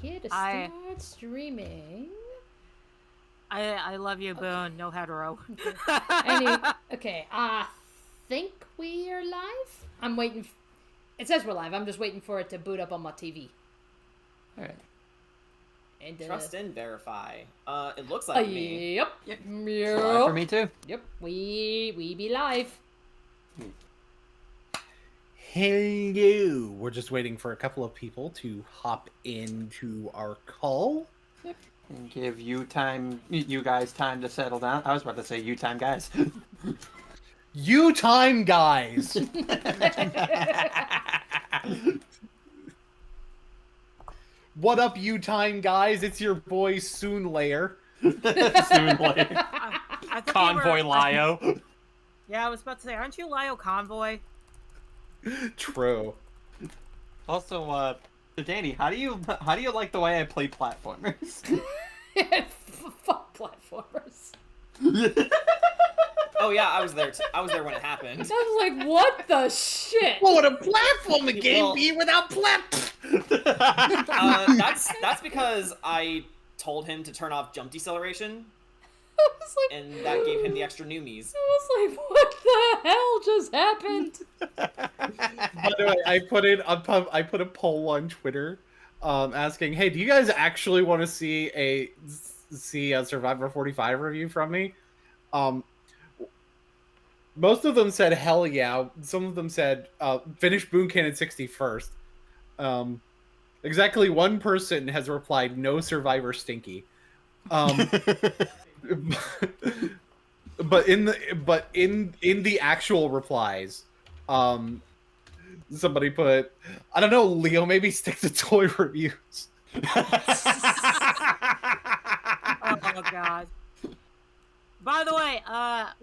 Here to start streaming. I love you, Boone. No hetero. Okay, I think we are live. I'm waiting. It says we're live. I'm just waiting for it to boot up on my TV. All right. And, Trust and verify. It looks like me. Yep. Yep. Yep. Live for me too. Yep. We be live. Hello. We're just waiting for a couple of people to hop into our call. Yep. And give you guys time to settle down. I was about to say you time, guys. You time, guys. What up, you time, guys? It's your boy Soonlayer. Soonlayer. Convoy Lio. Yeah, I was about to say, aren't you Lio Convoy? True. Also, so Danny, how do you like the way I play platformers? Fuck platformers. Oh yeah, I was there. I was there when it happened. I was like, what the shit? What would a platformer game Well- be without That's because I told him to turn off jump deceleration, I was like, and that gave him the extra newmies. I was like, what the hell just happened? By the way, I put a poll on Twitter, asking, "Hey, do you guys actually want to see a Survivor 45 review from me?" Most of them said hell yeah. Some of them said finish Boon Cannon 61st. Exactly one person has replied no Survivor Stinky. But in the actual replies, somebody put, I don't know, Leo, maybe stick to toy reviews. Oh god. By the way,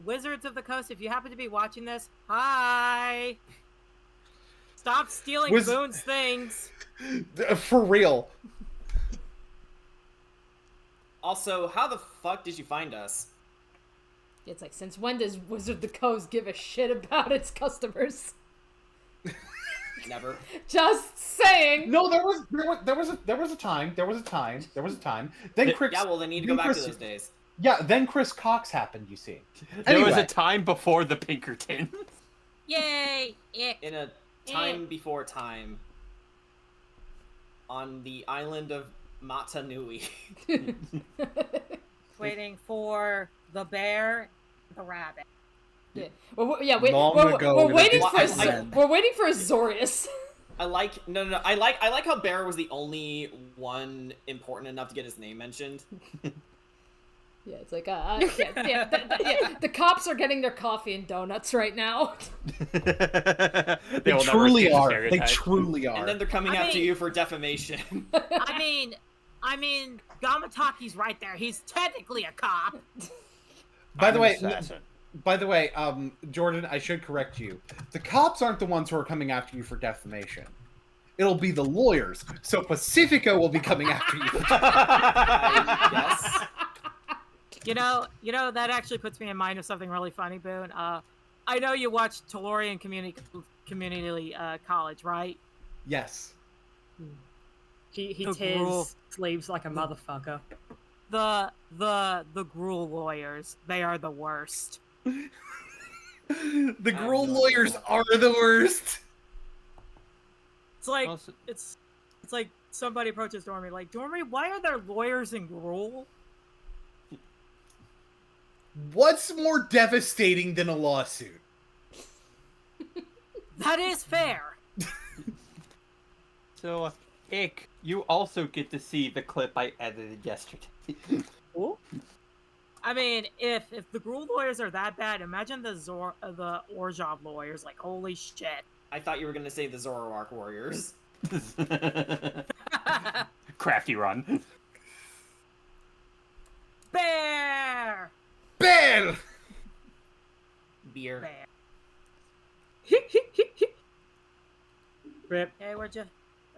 Wizards of the Coast, if you happen to be watching this, hi. Stop stealing Boone's things. For real. Also, how the fuck did you find us? It's like, since when does Wizard of the Coast give a shit about its customers? Never. Just saying. No, there was a time. Then Chris, Yeah, well, they need to go back to those days. Yeah, then Chris Cox happened. You see, There was Anyway. a time before the Pinkerton. Yay! In a time before time, on the island of Matanui. Waiting for the bear, the rabbit. Yeah, we're ago, waiting in a for distant land. we're waiting for Azorius. I like how Bear was the only one important enough to get his name mentioned. Yeah, it's like the cops are getting their coffee and donuts right now. They truly are. They truly are. And then they're coming after you for defamation. I mean, Gamataki's right there. He's technically a cop. By the way, Jordan, I should correct you. The cops aren't the ones who are coming after you for defamation. It'll be the lawyers. So Pacifico will be coming after you. Yes. You know, that actually puts me in mind of something really funny, Boone. I know you watched Tellurian Community College, right? Yes. He The tears gruel. sleeves like a motherfucker. The gruel lawyers, they are the worst. The Gruul lawyers are the worst. It's like Also- it's like somebody approaches Dormy like, Dormy, why are there lawyers in gruel? What's more devastating than a lawsuit? That is fair. So, Ick, you also get to see the clip I edited yesterday. Oh, I mean, if the gruel lawyers are that bad, imagine the Orzhov lawyers. Like, holy shit. I thought you were gonna say the Zoroark warriors. Crafty run. Bear. Bear! Beer. Bear. rip.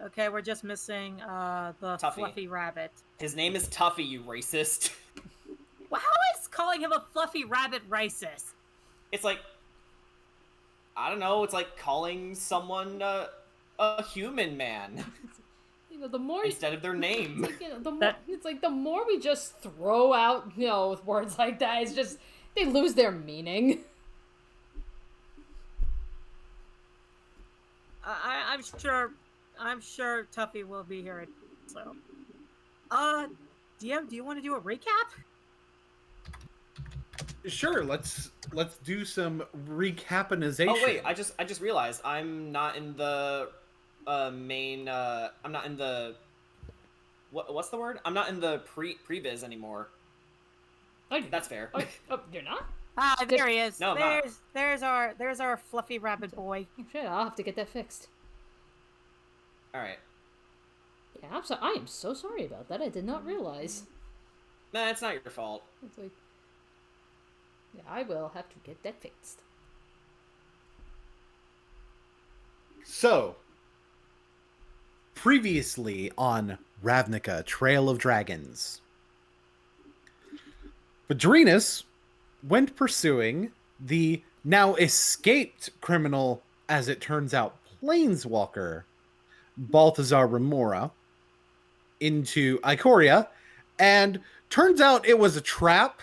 Okay, we're just missing the Tuffy. fluffy rabbit. His name is Tuffy, you racist. Well, how is calling him a fluffy rabbit racist? It's like, I don't know. It's like calling someone a human man. You know, the more instead of their name. It's like, you know, the more we just throw out, you know, with words like that, it's just they lose their meaning. I'm sure Tuffy will be here. So, DM, do you want to do a recap? Sure, let's do some recapitalization. Oh wait, I just realized I'm not in the main. I'm not in the. What's the word? I'm not in the previs anymore. Oh, That's fair. Oh, you're not? Ah, there he is. No, I'm not. There's our fluffy rabbit boy. Oh, shit, I'll have to get that fixed. All right. Yeah, I am so sorry about that. I did not realize. Nah, it's not your fault. It's like, yeah, I will have to get that fixed. So, previously on Ravnica, Trail of Dragons, Vadrinus went pursuing the now escaped criminal, as it turns out, planeswalker, Balthazar Remora, into Ikoria, and turns out it was a trap.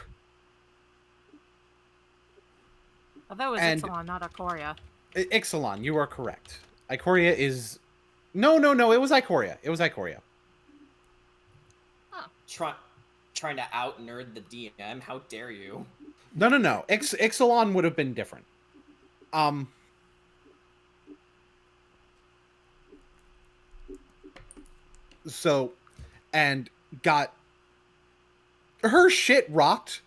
Oh, that was And- Ixalan, not Ikoria. Ixalan, you are correct. Ikoria is... No, it was Ikoria. It was Ikoria. Trying to out nerd the DM. How dare you? No. Ixalan would have been different. So, and got her shit rocked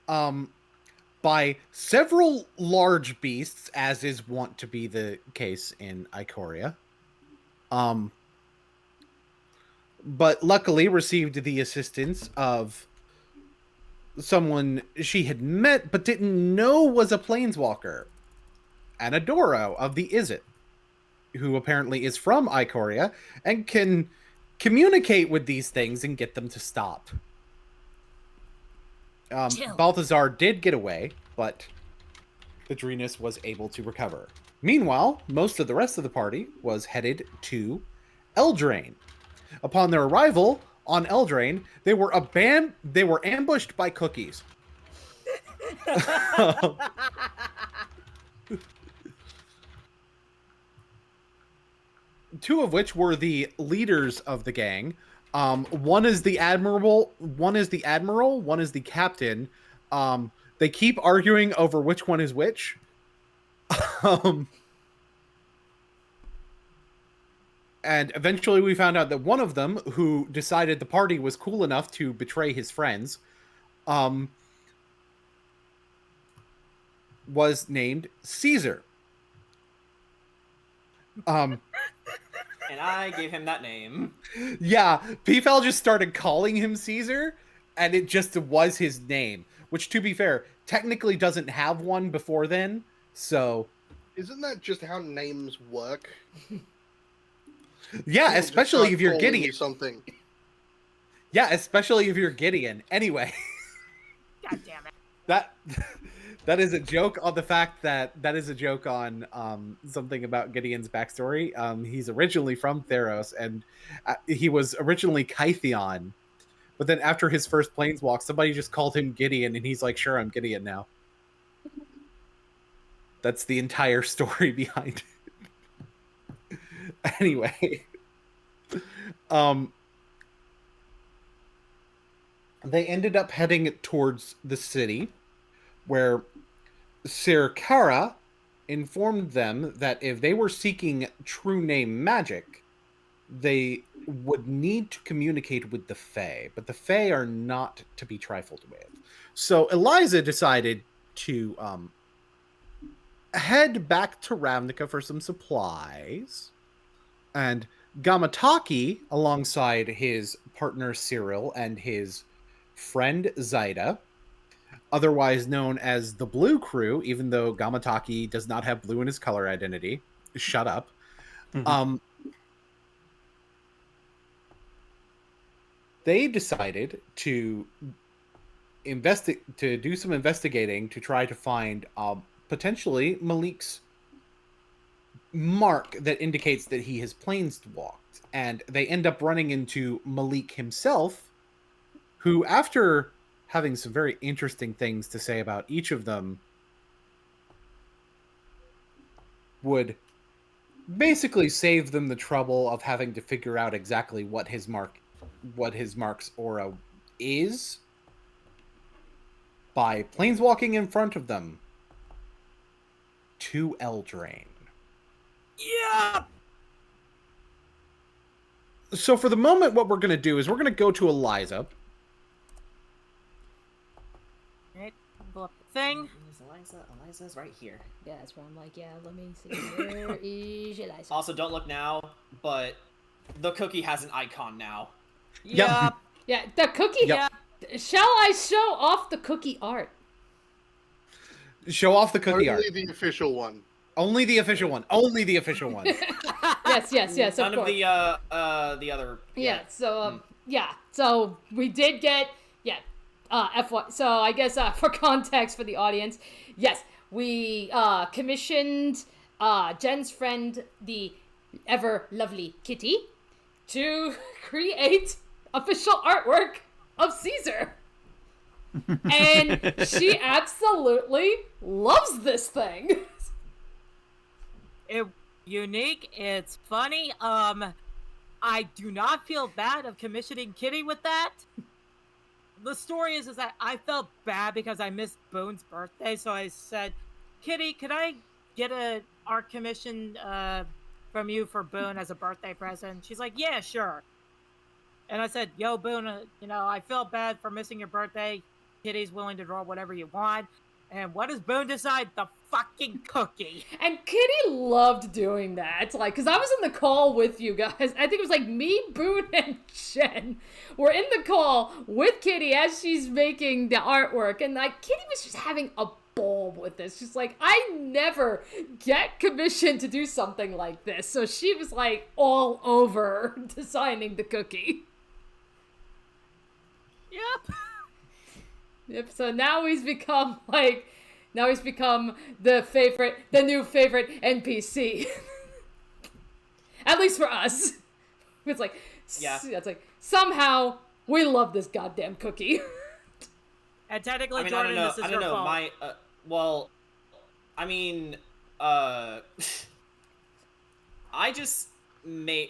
by several large beasts, as is wont to be the case in Ikoria. But luckily received the assistance of someone she had met but didn't know was a planeswalker, Anadoro of the Izzet, who apparently is from Ikoria and can communicate with these things and get them to stop. Balthazar did get away, but Vadrinus was able to recover. Meanwhile, most of the rest of the party was headed to Eldraine. Upon their arrival on Eldraine, they were ambushed by cookies. Two of which were the leaders of the gang. One is the admiral, one is the captain. They keep arguing over which one is which. And eventually we found out that one of them, who decided the party was cool enough to betray his friends, was named Caesar. And I gave him that name. Yeah, PFL just started calling him Caesar, and it just was his name. Which, to be fair, technically doesn't have one before then, so... Isn't that just how names work? Yeah, People especially just if you're start calling Gideon. you something. Yeah, especially if you're Gideon. Anyway, God damn it. that is a joke on the fact that is a joke on something about Gideon's backstory. He's originally from Theros, and he was originally Kytheon, but then after his first planeswalk, somebody just called him Gideon, and he's like, "Sure, I'm Gideon now." That's the entire story behind it. Anyway, they ended up heading towards the city, where Sir Kara informed them that if they were seeking true name magic, they would need to communicate with the Fae, but the Fae are not to be trifled with. So Eliza decided to head back to Ravnica for some supplies, and Gamataki, alongside his partner Cyril and his friend Zaida, otherwise known as the Blue Crew, even though Gamataki does not have blue in his color identity. Shut up. Mhm. They decided to do some investigating to try to find potentially Malik's mark that indicates that he has planeswalked, and they end up running into Malik himself, who, after having some very interesting things to say about each of them, would basically save them the trouble of having to figure out exactly what his mark's aura is by planeswalking in front of them to Eldraine. Yeah. So for the moment, what we're going to do is we're going to go to Eliza. Right. Pull up the thing. Eliza's right here. Yeah, that's where I'm like, yeah, let me see. Where is Eliza? Also, don't look now, but the cookie has an icon now. Yep. Yeah, the cookie. Yep. Shall I show off the cookie art? Show off the cookie art. Only the official one. Only the official one. Only the official one. Yes, None of of course. the other. Yeah, so so we did get FY. So I guess for context for the audience, yes, we commissioned Jen's friend, the ever lovely Kitty, to create official artwork of Caesar. And she absolutely loves this thing. It's unique. It's funny. I do not feel bad of commissioning Kitty with that. The story is that I felt bad because I missed Boone's birthday, so I said, Kitty, could I get an art commission from you for Boone as a birthday present? She's like, yeah, sure. And I said, yo, Boone, I feel bad for missing your birthday. Kitty's willing to draw whatever you want. And what does Boone decide? The fucking cookie. And Kitty loved doing that. Like, because I was in the call with you guys. I think it was like me, Boone, and Jen were in the call with Kitty as she's making the artwork. And like, Kitty was just having a ball with this. She's like, I never get commissioned to do something like this. So she was like all over designing the cookie. Yep. Yep, so now he's become the new favorite NPC. At least for us. It's like, Yeah. It's like, somehow we love this goddamn cookie. And technically, I mean, Jordan, this is I your don't know. fault. I just made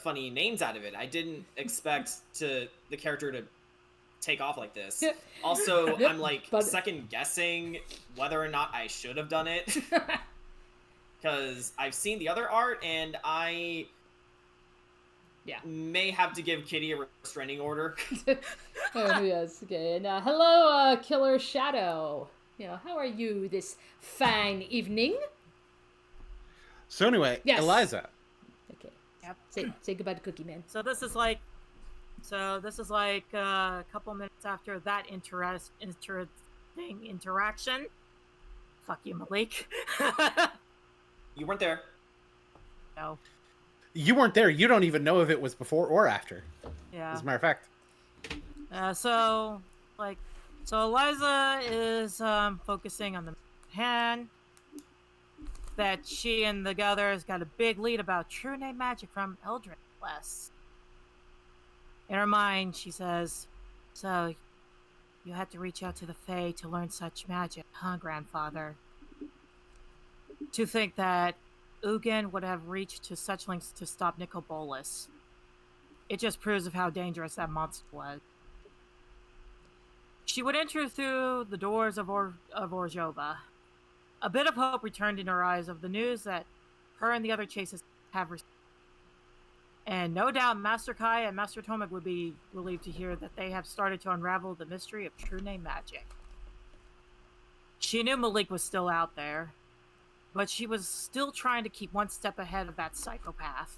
funny names out of it. I didn't expect the character to take off like this. Also, I'm like second guessing whether or not I should have done it. Because I've seen the other art and I may have to give Kitty a restraining order. Oh, yes, okay. And hello, Killer Shadow. How are you this fine evening? So anyway, Yes. Eliza. Yep. Say goodbye to Cookie Man. So this is like a couple minutes after that interesting interaction. Fuck you, Malik. You weren't there. No. You weren't there. You don't even know if it was before or after. Yeah. As a matter of fact. So Eliza is focusing on the hand that she and the others got a big lead about true name magic from Eldritch Bless. In her mind, she says, so you had to reach out to the Fae to learn such magic, huh, grandfather? To think that Ugin would have reached to such lengths to stop Nicol Bolas. It just proves of how dangerous that monster was. She would enter through the doors of Orzhova. A bit of hope returned in her eyes of the news that her and the other chases have received. And no doubt Master Kai and Master Tomek would be relieved to hear that they have started to unravel the mystery of true name magic. She knew Malik was still out there, but she was still trying to keep one step ahead of that psychopath.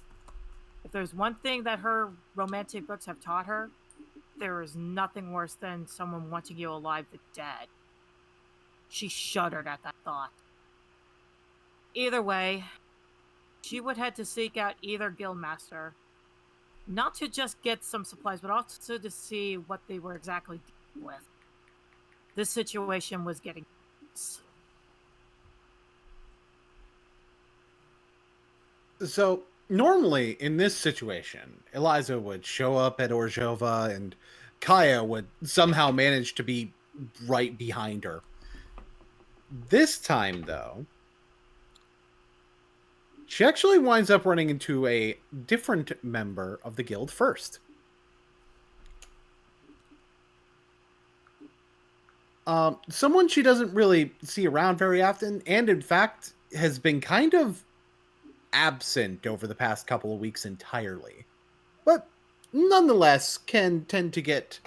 If there's one thing that her romantic books have taught her, there is nothing worse than someone wanting you alive but dead. She shuddered at that thought. Either way, she would head to seek out either guildmaster, not to just get some supplies, but also to see what they were exactly dealing with. This situation was getting... So normally in this situation, Eliza would show up at Orzhova and Kaya would somehow manage to be right behind her. This time, though, she actually winds up running into a different member of the guild first. Someone she doesn't really see around very often, and in fact has been kind of absent over the past couple of weeks entirely. But nonetheless can tend to get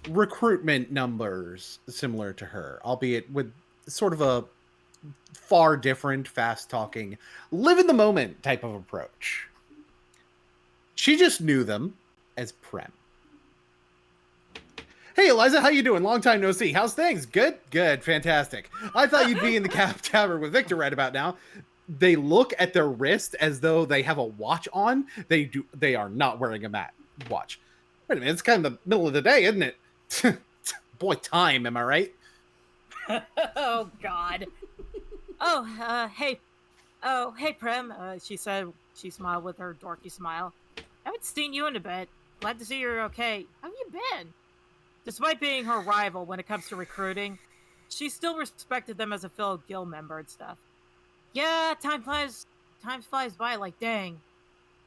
recruitment numbers similar to her, albeit with sort of a far different, fast-talking, live-in-the-moment type of approach. She just knew them as Prem. Hey, Eliza, how you doing? Long time no see. How's things? Good? Good. Fantastic. I thought you'd be in the tavern with Victor right about now. They look at their wrist as though they have a watch on. They are not wearing a watch. Wait a minute, it's kind of the middle of the day, isn't it? Boy, time, am I right? Oh, God. Hey, Prem, she said. She smiled with her dorky smile. Haven't seen you in a bit. Glad to see you're okay. How have you been? Despite being her rival when it comes to recruiting, she still respected them as a fellow guild member and stuff. Yeah, time flies by like dang.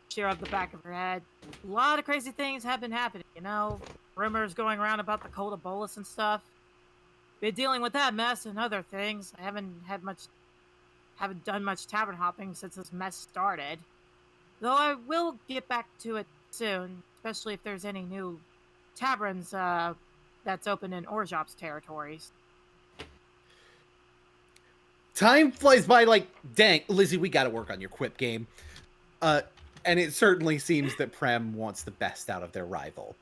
She rubbed the back of her head. A lot of crazy things have been happening, you know? Rumors going around about the Nicol Bolas and stuff. Been dealing with that mess and other things. I haven't done much tavern hopping since this mess started. Though I will get back to it soon, especially if there's any new taverns that's open in Orzhov's territories. Time flies by like, dang, Lizzie, we gotta work on your quip game. And it certainly seems that Prem wants the best out of their rival.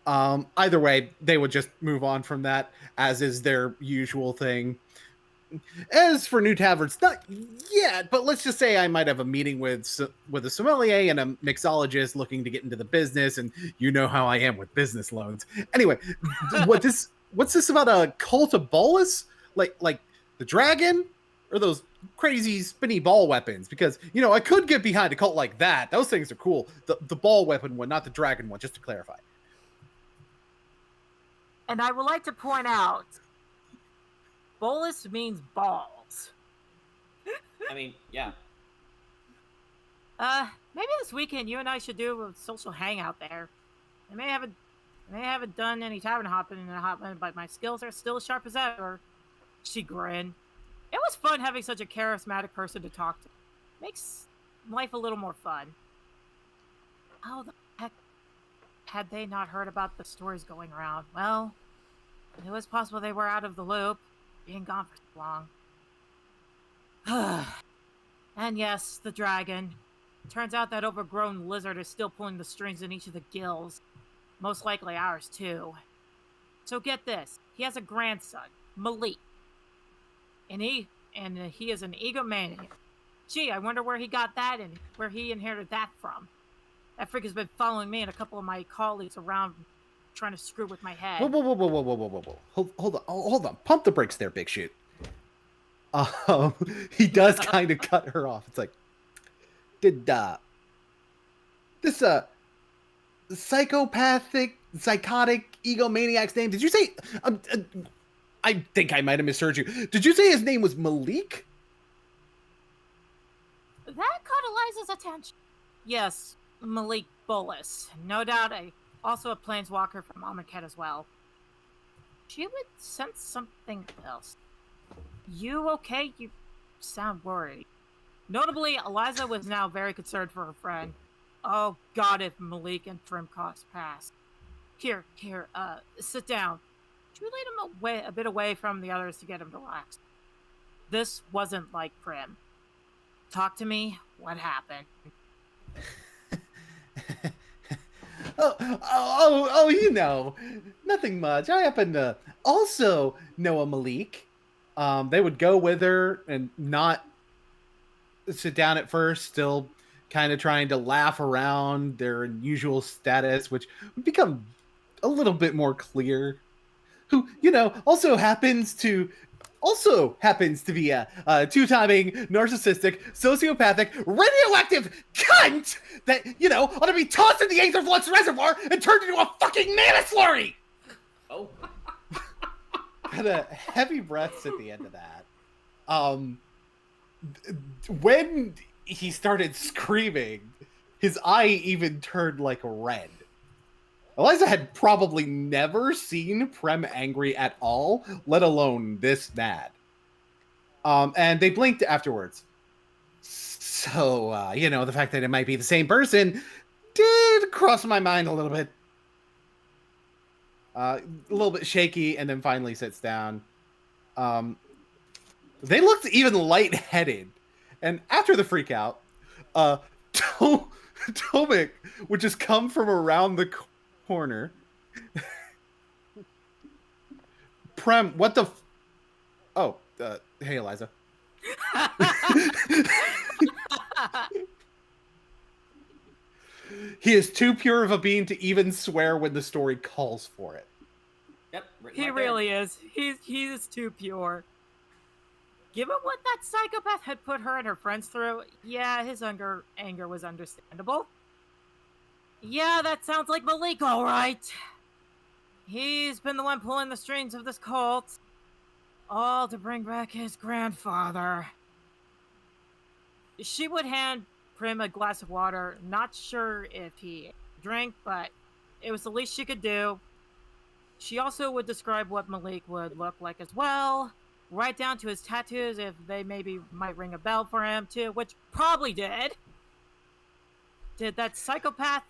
Either way, they would just move on from that, as is their usual thing. As for new taverns, not yet, but let's just say I might have a meeting with a sommelier and a mixologist looking to get into the business, and you know how I am with business loans. Anyway, what's this about a cult of Bolas? Like the dragon? Or those crazy spinny ball weapons? Because, you know, I could get behind a cult like that. Those things are cool. The ball weapon one, not the dragon one, just to clarify. And I would like to point out, Bolas means balls. I mean, yeah. Maybe this weekend you and I should do a social hangout there. I may haven't done any tavern hopping in a hot minute, but my skills are still as sharp as ever. She grinned. It was fun having such a charismatic person to talk to. Makes life a little more fun. How the heck had they not heard about the stories going around? Well, it was possible they were out of the loop, being gone for so long. And yes, the dragon. Turns out that overgrown lizard is still pulling the strings in each of the guilds. Most likely ours, too. So get this. He has a grandson, Malik. And he is an egomaniac. Gee, I wonder where he got that and where he inherited that from. That freak has been following me and a couple of my colleagues around trying to screw with my head. Whoa. Hold on. Pump the brakes there, Big Shoot. He does kind of cut her off. It's like, did this psychotic egomaniac's name, did you say I think I might have misheard you. Did you say his name was Malik? That caught Eliza's attention. Yes, Malik Bolas. No doubt also a planeswalker from Amonkhet as well. She would sense something else. You okay? You sound worried. Notably, Eliza was now very concerned for her friend. Oh God, if Malik and Prim cross paths. Here, sit down. She lead him a bit away from the others to get him to relax. This wasn't like Prim. Talk to me. What happened? You know, nothing much. I happen to also know a Malik. They would go with her and not sit down at first, still kind of trying to laugh around their unusual status, which would become a little bit more clear. Who, you know, also happens to also happens to be a two-timing, narcissistic, sociopathic, radioactive cunt that, ought to be tossed in the Aether Flux Reservoir and turned into a fucking mana slurry! Oh. Kind of heavy breaths at the end of that. When he started screaming, his eye even turned like red. Eliza had probably never seen Prem angry at all, let alone this mad. And they blinked afterwards. So, the fact that it might be the same person did cross my mind a little bit. A little bit shaky, and then finally sits down. They looked even lightheaded. And after the freak out, Tomek would just come from around the corner. Prem, what the... hey, Eliza. He is too pure of a being to even swear when the story calls for it. Yep. He really is. He is too pure. Given what that psychopath had put her and her friends through, yeah, his anger was understandable. Yeah, that sounds like Malik, all right. He's been the one pulling the strings of this cult. All to bring back his grandfather. She would hand Prim a glass of water, not sure if he drank, but it was the least she could do. She also would describe what Malik would look like as well, right down to his tattoos, if they maybe might ring a bell for him too, which probably did. Did that psychopath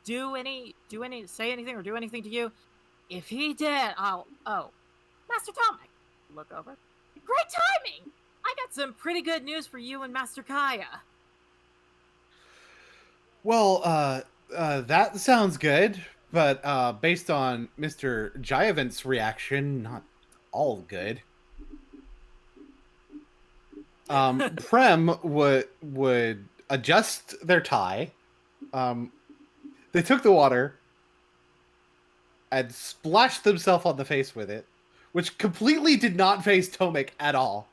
say anything or do anything to you? If he did, Master Tomek, look over. Great timing! I got some pretty good news for you and Master Kaya. Well, that sounds good, but based on Mr. Jayavant's reaction, not all good. Prem would adjust their tie. They took the water and splashed themselves on the face with it, which completely did not faze Tomek at all.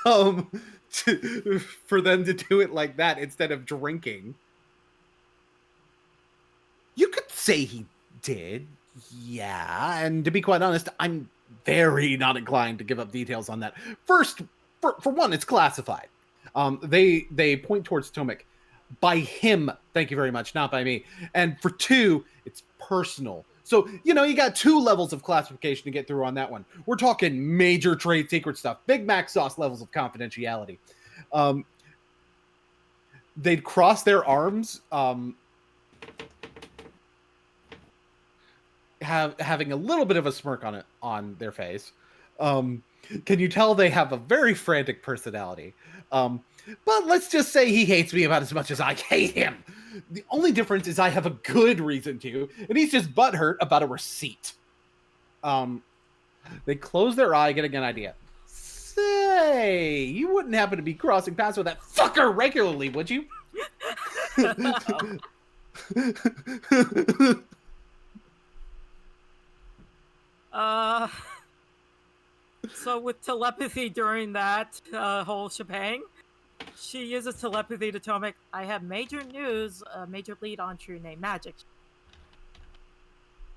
For them to do it like that instead of drinking. You could say he did, yeah, and to be quite honest, I'm very not inclined to give up details on that. First, for one, it's classified. They point towards Tomek. By him, thank you very much, not by me. And for two, it's personal. So, you got two levels of classification to get through on that one. We're talking major trade secret stuff, Big Mac sauce levels of confidentiality. They'd cross their arms, having a little bit of a smirk on their face. Can you tell they have a very frantic personality? But let's just say he hates me about as much as I hate him. The only difference is I have a good reason to, and he's just butthurt about a receipt. They close their eye, getting an idea. Say, you wouldn't happen to be crossing paths with that fucker regularly, would you? So with telepathy during that whole shebang, she uses telepathy to Tomek. I have major news, a major lead on True Name Magic.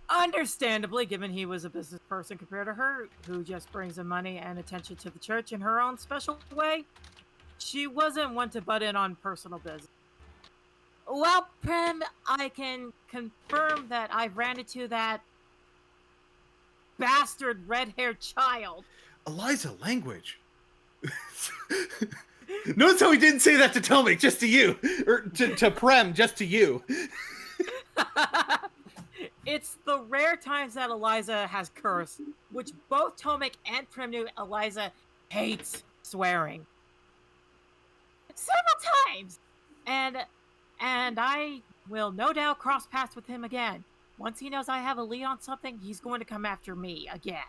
Understandably, given he was a business person compared to her, who just brings in money and attention to the church in her own special way, she wasn't one to butt in on personal business. Well, Prim, I can confirm that I ran into that bastard red-haired child. Eliza, language. Notice how he didn't say that to Tomek, just to you. Or to Prem, just to you. It's the rare times that Eliza has cursed, which both Tomek and Prem knew Eliza hates swearing. Several times! And I will no doubt cross paths with him again. Once he knows I have a lead on something, he's going to come after me again.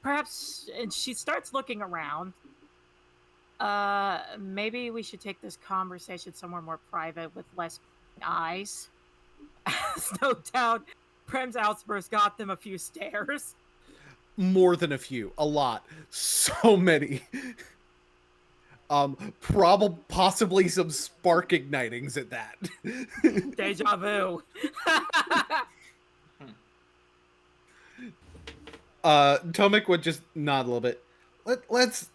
Perhaps, and she starts looking around. Maybe we should take this conversation somewhere more private with less eyes. As no doubt, Prem's outburst got them a few stares. more than a few, a lot, so many. Possibly some spark ignitings at that. Deja vu. Tomek would just nod a little bit. Let's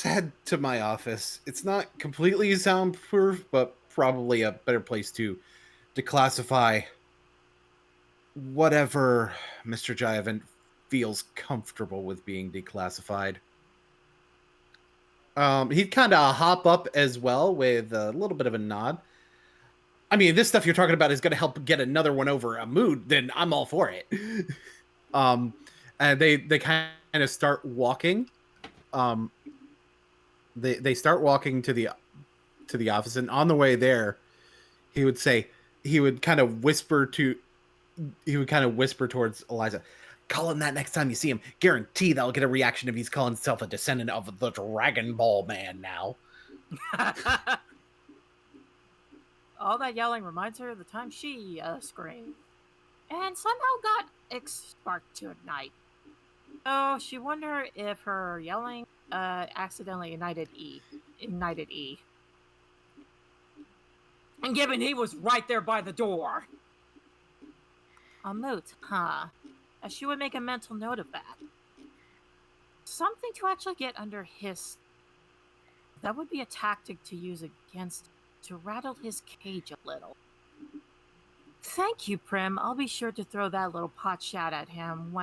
head to my office. It's not completely soundproof, but probably a better place to declassify whatever Mr. Jayavant feels comfortable with being declassified. He'd kind of hop up as well with a little bit of a nod. I mean, this stuff you're talking about is going to help get another one over a mood, then I'm all for it. And they kind of start walking. They start walking to the office, and on the way there, he would kind of whisper towards Eliza, call him that next time you see him. Guarantee that'll get a reaction if he's calling himself a descendant of the Dragon Ball Man now. All that yelling reminds her of the time she screamed and somehow got sparked to ignite. Oh, she wondered if her yelling accidentally ignited E. And given he was right there by the door. A moot, huh? She would make a mental note of that. Something to actually get under his... That would be a tactic to use against... to rattle his cage a little. Thank you, Prim. I'll be sure to throw that little pot shot at him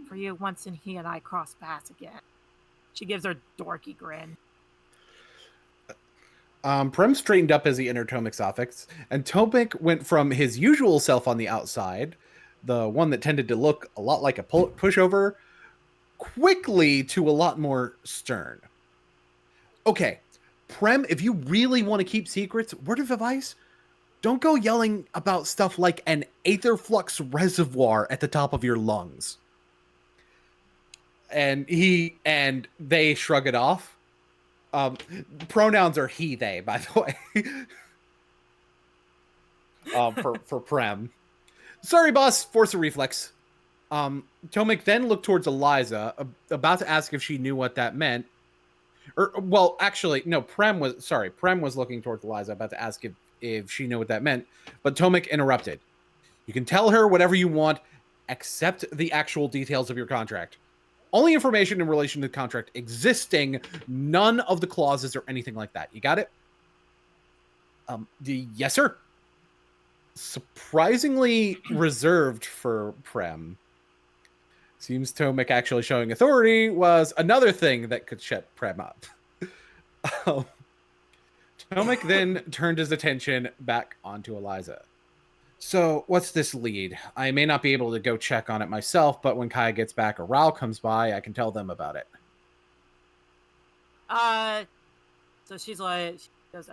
for you once he and I cross paths again. She gives her dorky grin. Prem straightened up as he entered Tomek's office, and Tomek went from his usual self on the outside, the one that tended to look a lot like a pushover, quickly to a lot more stern. Okay, Prem, if you really want to keep secrets, word of advice, don't go yelling about stuff like an aether flux reservoir at the top of your lungs. And they shrug it off. Pronouns are he, they, by the way. For Prem. Sorry, boss. Force a reflex. Tomek then looked towards Eliza, about to ask if she knew what that meant. Well, actually, no, Prem was looking towards Eliza, about to ask if she knew what that meant, but Tomek interrupted. You can tell her whatever you want, except the actual details of your contract. Only information in relation to the contract existing, none of the clauses or anything like that. You got it? Yes, sir. Surprisingly reserved for Prem. Seems Tomek actually showing authority was another thing that could shut Prem up. Tomek then turned his attention back onto Eliza. So, what's this lead? I may not be able to go check on it myself, but when Kaya gets back or Rao comes by, I can tell them about it. So she's like,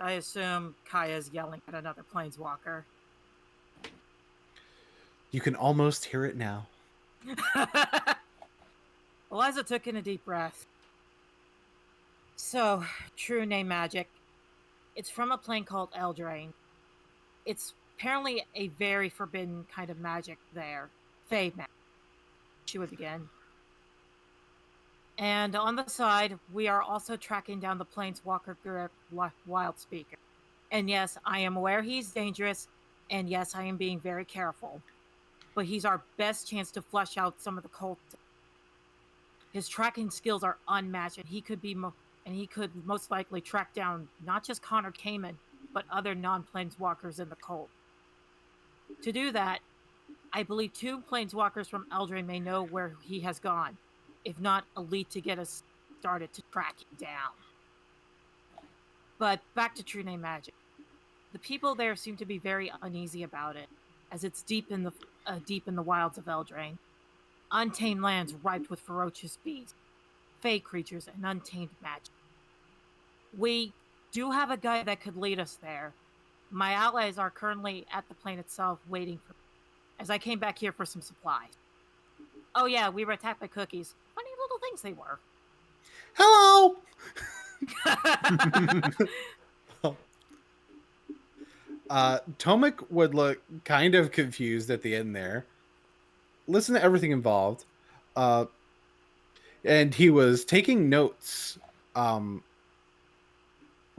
I assume Kaya's yelling at another planeswalker. You can almost hear it now. Eliza took in a deep breath. So, true name magic. It's from a plane called Eldraine. It's apparently a very forbidden kind of magic there. Fey magic. She would begin. And on the side, we are also tracking down the planeswalker Wild Speaker. And yes, I am aware he's dangerous, and yes, I am being very careful. But he's our best chance to flush out some of the cult. His tracking skills are unmatched, and he could most likely track down not just Connor Kamen, but other non-planeswalkers in the cult. To do that, I believe 2 planeswalkers from Eldraine may know where he has gone, if not elite to get us started to track him down. But back to True Name Magic. The people there seem to be very uneasy about it, as it's deep in the wilds of Eldraine. Untamed lands ripe with ferocious beasts, fey creatures, and untamed magic. We do have a guy that could lead us there. My allies are currently at the plane itself waiting for me, as I came back here for some supplies. Oh yeah, we were attacked by cookies. Funny little things they were. Hello! Tomek would look kind of confused at the end there. Listen to everything involved. and he was taking notes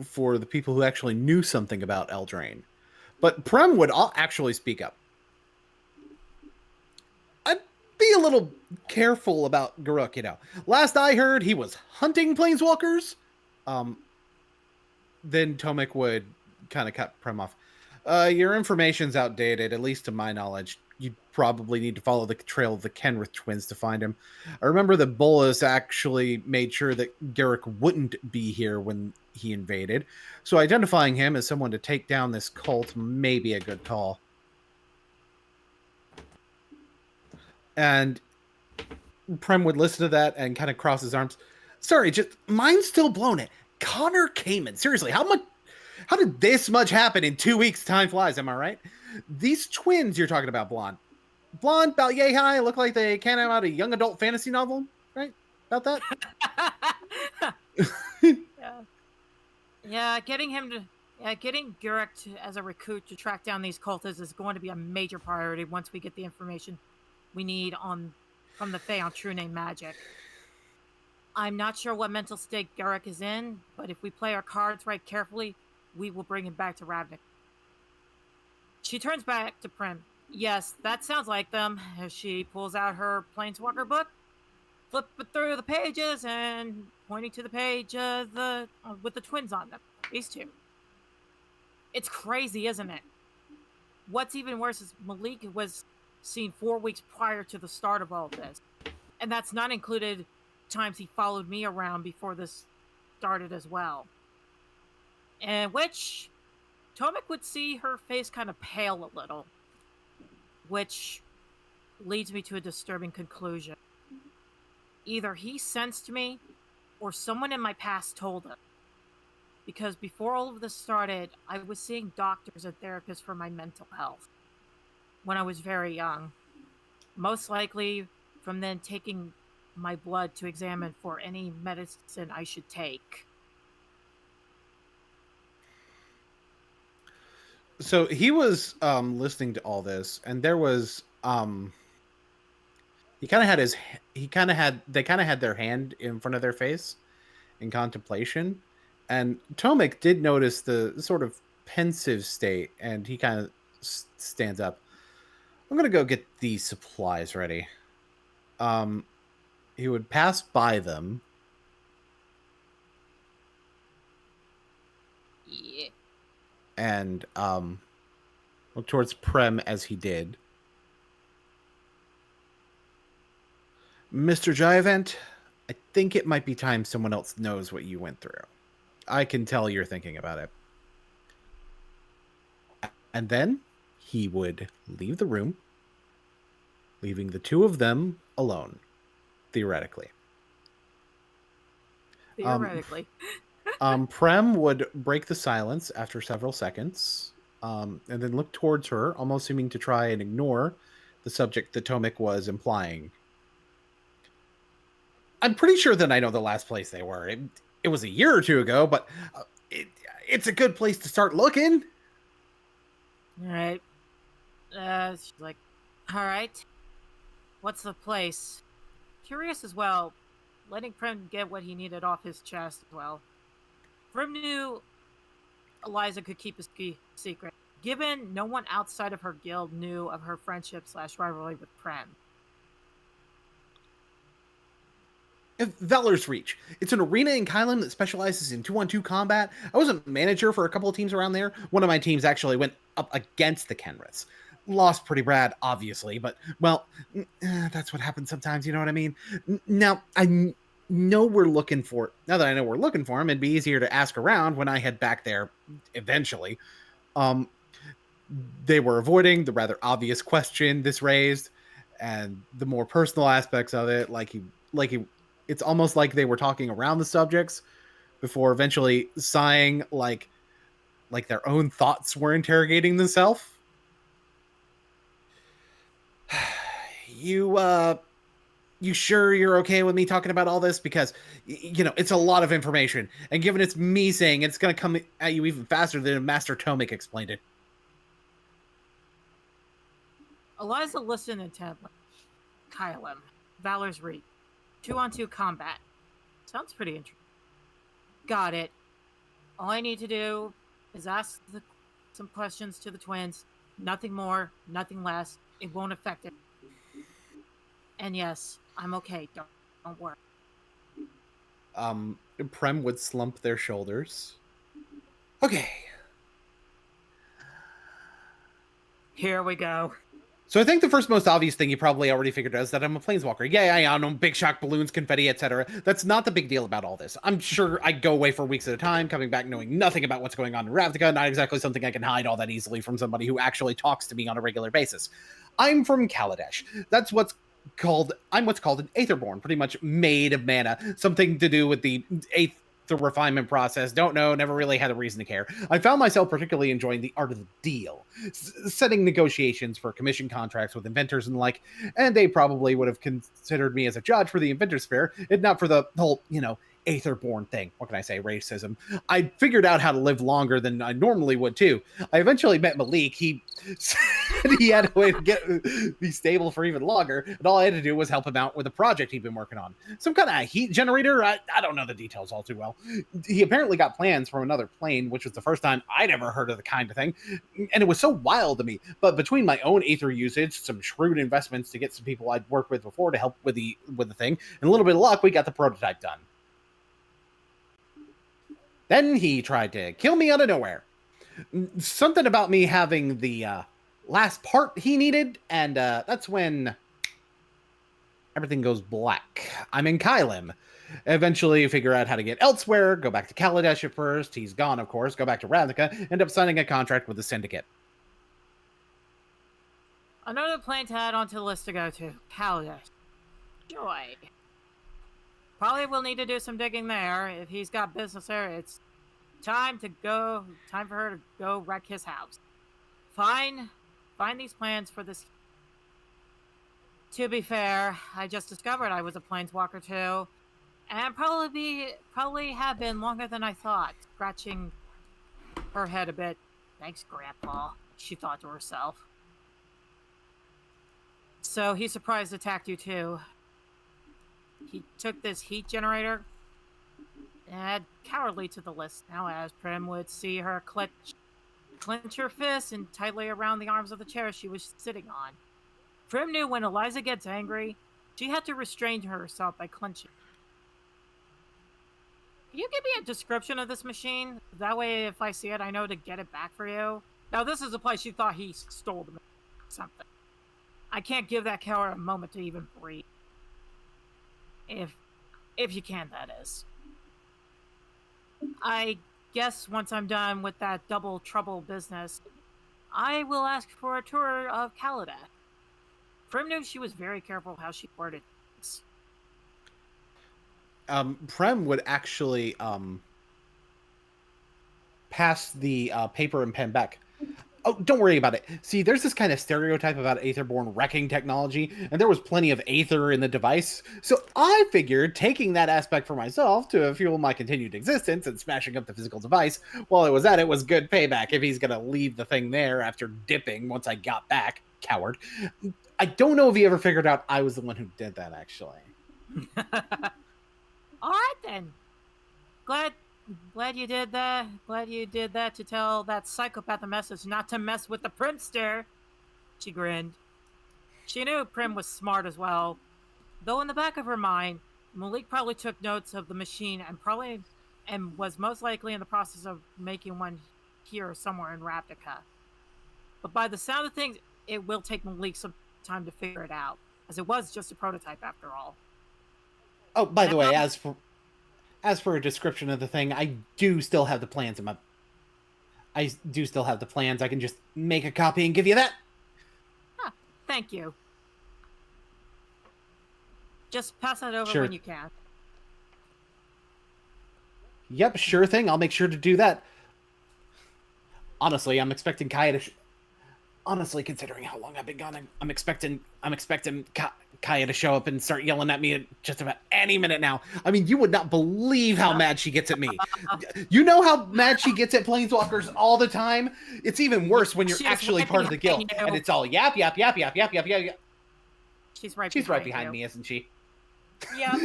for the people who actually knew something about Eldraine. But Prem would actually speak up. I'd be a little careful about Garuk, you know. Last I heard, he was hunting planeswalkers. Then Tomek would kind of cut Prem off. Your information's outdated, at least to my knowledge. You probably need to follow the trail of the Kenrith twins to find him. I remember that Bolas actually made sure that Garruk wouldn't be here when he invaded, so identifying him as someone to take down this cult may be a good call. And Prem would listen to that and kind of cross his arms. Sorry, just mine's still blown it. Connor Kamen. Seriously, how did this much happen in 2 weeks? Time flies, am I right? These twins you're talking about, blonde, about yay high, look like they came out a young adult fantasy novel, right? About that? Yeah, getting Garruk as a recruit to track down these cultists is going to be a major priority once we get the information we need from the Fae on True Name Magic. I'm not sure what mental state Garruk is in, but if we play our cards right carefully, we will bring him back to Ravnica. She turns back to Prim. Yes, that sounds like them, as she pulls out her Planeswalker book, flipping through the pages and pointing to the page with the twins on them. These two. It's crazy, isn't it? What's even worse is Malik was seen 4 weeks prior to the start of all this. And that's not included times he followed me around before this started as well. And which Tomek would see her face kind of pale a little, which leads me to a disturbing conclusion. Either he sensed me or someone in my past told him. Because before all of this started, I was seeing doctors and therapists for my mental health when I was very young. Most likely from then taking my blood to examine for any medicine I should take. So he was listening to all this, and there was they kind of had their hand in front of their face in contemplation, and Tomek did notice the sort of pensive state, and he kind of stands up. I'm gonna go get these supplies ready. He would pass by them. Yeah. And look towards Prem as he did. Mr. Jivant, I think it might be time someone else knows what you went through. I can tell you're thinking about it. And then he would leave the room, leaving the two of them alone, theoretically. Theoretically. Prem would break the silence after several seconds, and then look towards her, almost seeming to try and ignore the subject that Tomek was implying. I'm pretty sure that I know the last place they were. It was a year or two ago, but it's a good place to start looking. All right. She's like, all right. What's the place? Curious as well. Letting Prem get what he needed off his chest as well. Prem knew Eliza could keep his secret, given no one outside of her guild knew of her friendship/rivalry with Prem. Valor's Reach. It's an arena in Kylam that specializes in 2-on-2 combat. I was a manager for a couple of teams around there. One of my teams actually went up against the Kenriths. Lost pretty bad, obviously, but, well, that's what happens sometimes, you know what I mean? Now, I know we're looking for... Now that I know we're looking for him, it'd be easier to ask around when I head back there eventually. They were avoiding the rather obvious question this raised, and the more personal aspects of it, it's almost like they were talking around the subjects before eventually sighing like their own thoughts were interrogating themselves. You sure you're okay with me talking about all this? Because, it's a lot of information. And given it's me saying it's going to come at you even faster than Master Tomek explained it. Eliza listened intently. Kylam, Valor's Reach. 2-on-2 combat. Sounds pretty interesting. Got it. All I need to do is ask some questions to the twins. Nothing more, nothing less. It won't affect it. And yes, I'm okay. Don't worry. Prem would slump their shoulders. Okay. Here we go. So I think the first most obvious thing you probably already figured out is that I'm a planeswalker. Yeah, I know, big shock, balloons, confetti, etc. That's not the big deal about all this. I'm sure I go away for weeks at a time, coming back knowing nothing about what's going on in Ravnica, not exactly something I can hide all that easily from somebody who actually talks to me on a regular basis. I'm from Kaladesh. I'm what's called an Aetherborn, pretty much made of mana. Something to do with the refinement process. Don't know, never really had a reason to care. I found myself particularly enjoying the art of the deal, setting negotiations for commission contracts with inventors and the like, and they probably would have considered me as a judge for the Inventors Fair, if not for the whole, Aetherborn thing. What can I say? Racism. I figured out how to live longer than I normally would too. I eventually met Malik. He said he had a way to be stable for even longer, and all I had to do was help him out with a project he'd been working on. Some kind of heat generator. I don't know the details all too well. He apparently got plans from another plane, which was the first time I'd ever heard of the kind of thing, and it was so wild to me. But between my own Aether usage, some shrewd investments to get some people I'd worked with before to help with the thing, and a little bit of luck, we got the prototype done. Then he tried to kill me out of nowhere. Something about me having the last part he needed, and that's when everything goes black. I'm in Kylim. Eventually figure out how to get elsewhere, go back to Kaladesh at first. He's gone, of course. Go back to Ravnica, end up signing a contract with the Syndicate. Another planet to add onto the list to go to. Kaladesh. Joy. Probably will need to do some digging there. If he's got business there, it's time for her to go wreck his house. Find these plans for this. To be fair, I just discovered I was a planeswalker too, and probably have been longer than I thought. Scratching her head a bit. Thanks, Grandpa, she thought to herself. So he surprise attacked you too. He took this heat generator and add cowardly to the list. Now, as Prim would see her clench her fists and tightly around the arms of the chair she was sitting on. Prim knew when Eliza gets angry, she had to restrain herself by clenching. Can you give me a description of this machine? That way, if I see it, I know to get it back for you. Now, this is a place she thought he stole the something. I can't give that coward a moment to even breathe. If you can, that is. I guess once I'm done with that double trouble business, I will ask for a tour of Kaladesh. Prim knew she was very careful how she worded things. Prem would actually pass the paper and pen back. Oh, don't worry about it. See, there's this kind of stereotype about Aetherborn wrecking technology, and there was plenty of Aether in the device. So I figured taking that aspect for myself to fuel my continued existence and smashing up the physical device while I was at it was good payback if he's going to leave the thing there after dipping once I got back. Coward. I don't know if he ever figured out I was the one who did that, actually. All right, then. Glad you did that. Glad you did that to tell that psychopath a message not to mess with the Primster. She grinned. She knew Prim was smart as well. Though in the back of her mind, Malik probably took notes of the machine and was most likely in the process of making one here somewhere in Ravnica. But by the sound of things, it will take Malik some time to figure it out, as it was just a prototype after all. Oh, by the way, as for a description of the thing, I do still have the plans I can just make a copy and give you that. Huh, thank you. Just pass that over Sure. when you can. Yep, sure thing. I'll make sure to do that. Honestly, I'm expecting Kaya to... Honestly, considering how long I've been gone, I'm expecting Kaya to show up and start yelling at me at just about any minute now. I mean, you would not believe how mad she gets at me. You know how mad she gets at planeswalkers all the time? It's even worse when you're actually part of the guild. And it's all yap, yap, yap, yap, yap, yap, yap, yap. She's right behind me, isn't she? Yep.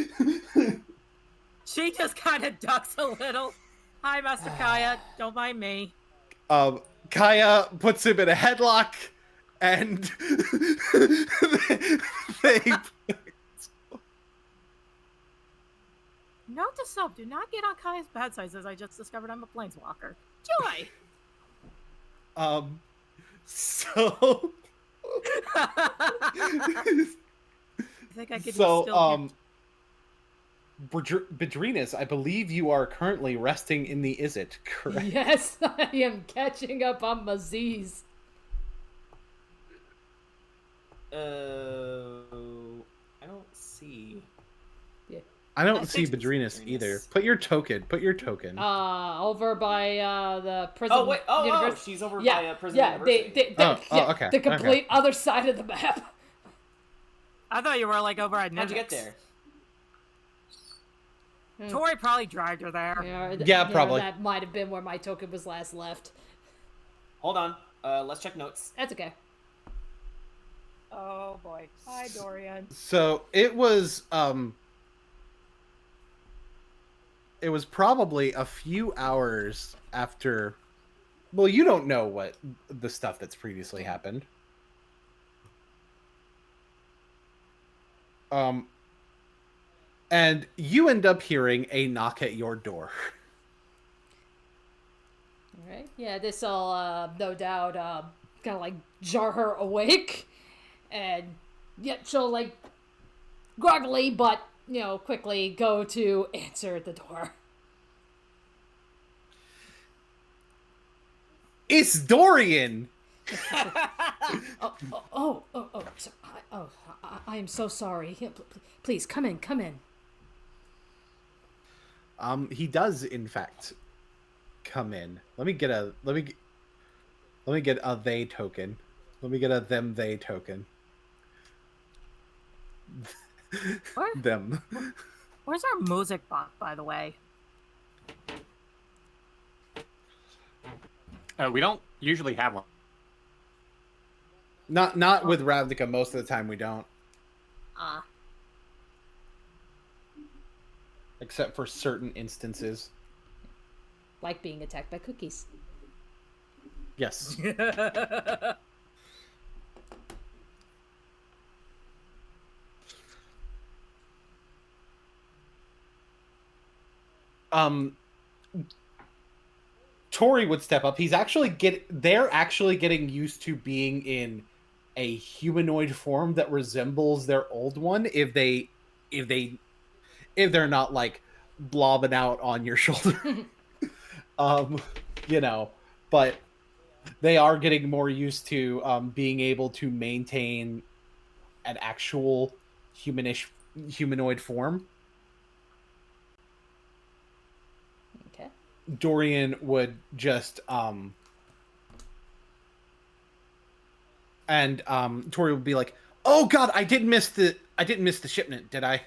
She just kind of ducks a little. Hi, Master Kaya. Don't mind me. Kaya puts him in a headlock, and they Note to self, do not get on Kaya's bad side, as I just discovered I'm a planeswalker. Joy! So I think I could so Bedrinas, I believe you are currently resting in the Izzet, correct? Yes, I am catching up on my Z's. I don't see. Yeah. I don't see Bedrinas either. Put your token. Over by the prison. Oh wait! Oh, she's over by prison. Yeah, University. Okay. The complete other side of the map. I thought you were like over at Nivix. How'd you get there? Tori probably dragged her there. Yeah, probably. That might have been where my token was last left. Hold on. Let's check notes. That's okay. Oh boy. Hi, Dorian. So it was probably a few hours after. Well, you don't know what the stuff that's previously happened. And you end up hearing a knock at your door. All right. Yeah, this will no doubt kind of like jar her awake, and yep, she'll like groggily but quickly go to answer the door. It's Dorian. I am so sorry. Please come in. He does in fact come in. Let me get a they token. Let me get a them they token. Them. Where's our music box, by the way? We don't usually have one. Not with Ravnica. Most of the time we don't. Except for certain instances. Like being attacked by cookies. Yes. Tori would step up. They're actually getting used to being in a humanoid form that resembles their old one if they're not like blobbing out on your shoulder. But they are getting more used to being able to maintain an actual humanoid form. Okay. Dorian would just and Tori would be like, "Oh God, I didn't miss the shipment, did I?"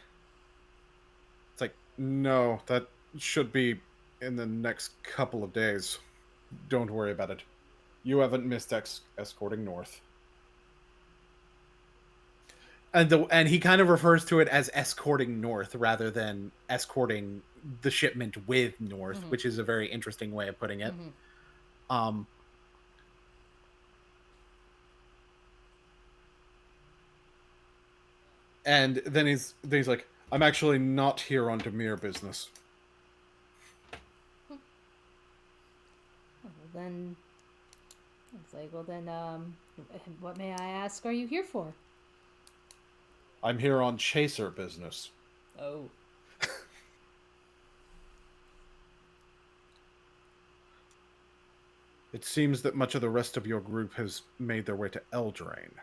It's like, "No, that should be in the next couple of days. Don't worry about it. You haven't missed escorting north." And he kind of refers to it as escorting north rather than escorting the shipment with north, which is a very interesting way of putting it. And then he's like, "I'm actually not here on Demir business." Then it's like, what may I ask are you here for? "I'm here on Chaser business." Oh. "It seems that much of the rest of your group has made their way to Eldraine.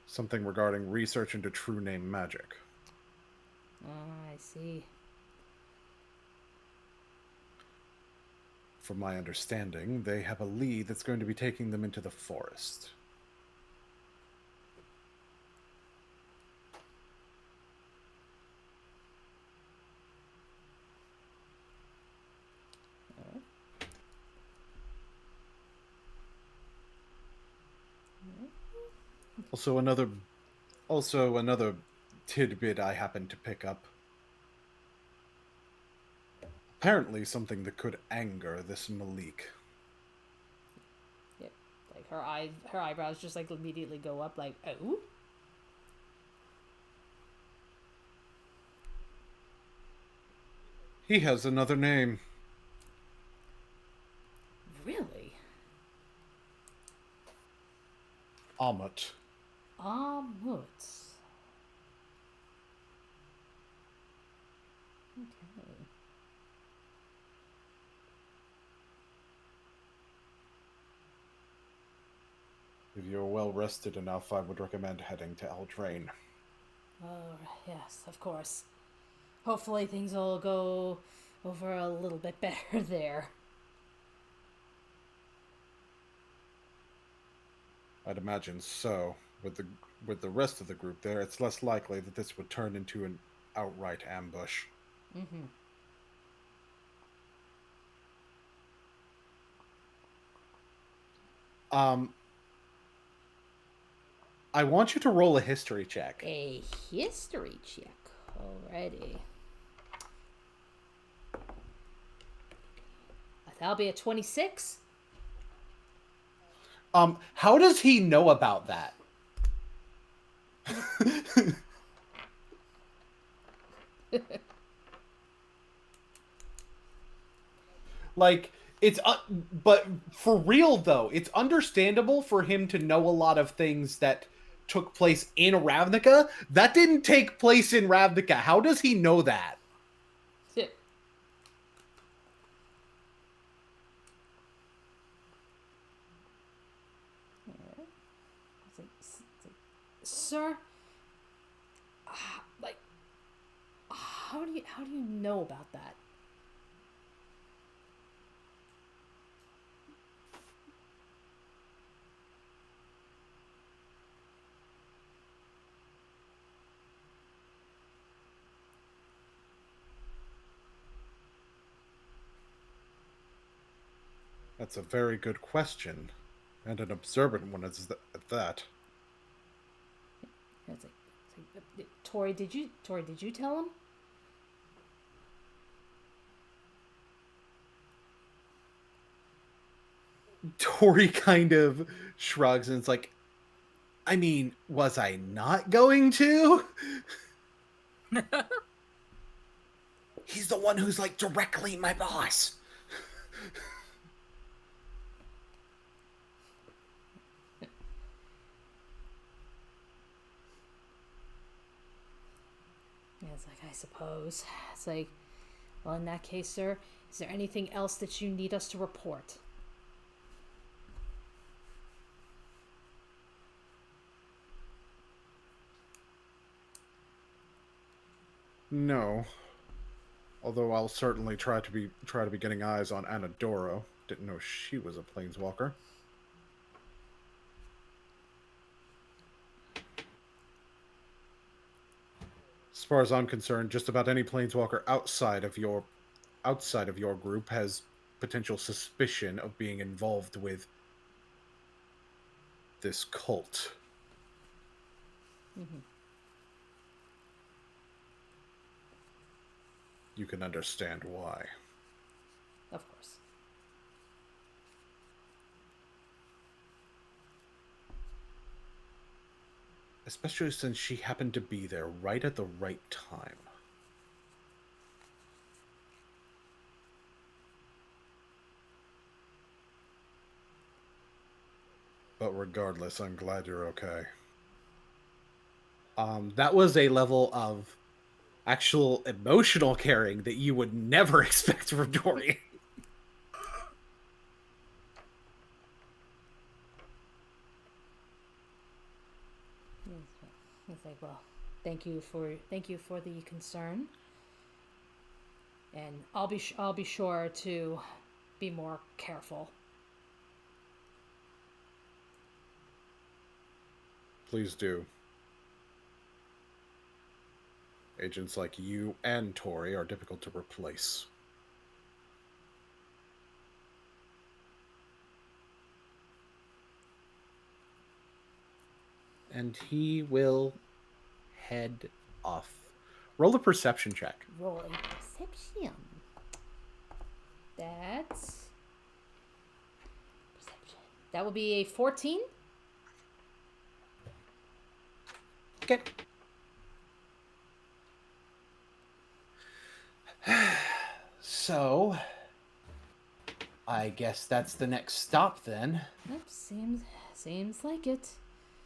Something regarding research into true name magic." I see. "From my understanding, they have a lead that's going to be taking them into the forest." Also another tidbit I happened to pick up. Apparently something that could anger this Malik. Yep. Like her eyebrows just like immediately go up like, oh? He has another name. Really? Amut. Amut. Okay. If you're well rested enough, I would recommend heading to Eldraine. Oh, yes, of course. Hopefully things will go over a little bit better there. I'd imagine so. With the rest of the group there, it's less likely that this would turn into an outright ambush. Mm-hmm. I want you to roll a history check. A history check. Alrighty. That'll be a 26. How does he know about that? Like, but for real though, it's understandable for him to know a lot of things that took place in Ravnica. That didn't take place in Ravnica. How does he know that? Sir, like, how do you know about that? That's a very good question, and an observant one at that. It's like, Tori, did you tell him? Tori kind of shrugs and it's like, I mean, was I not going to? He's the one who's like directly my boss. Yeah, it's like, I suppose. It's like, well, in that case, sir, is there anything else that you need us to report? No. Although I'll certainly try to be getting eyes on Anadoro. Didn't know she was a planeswalker. As far as I'm concerned, just about any planeswalker outside of your group has potential suspicion of being involved with this cult. Mm-hmm. You can understand why. Of course. Especially since she happened to be there right at the right time. But regardless, I'm glad you're okay. That was a level of actual emotional caring that you would never expect from Dory. It's like, well, thank you for the concern, and I'll be sure to be more careful. Please do. Agents like you and Tori are difficult to replace. And he will head off. Roll a perception check. Roll a perception. That's perception. That will be a 14. Okay. So, I guess that's the next stop then. Yep, seems like it.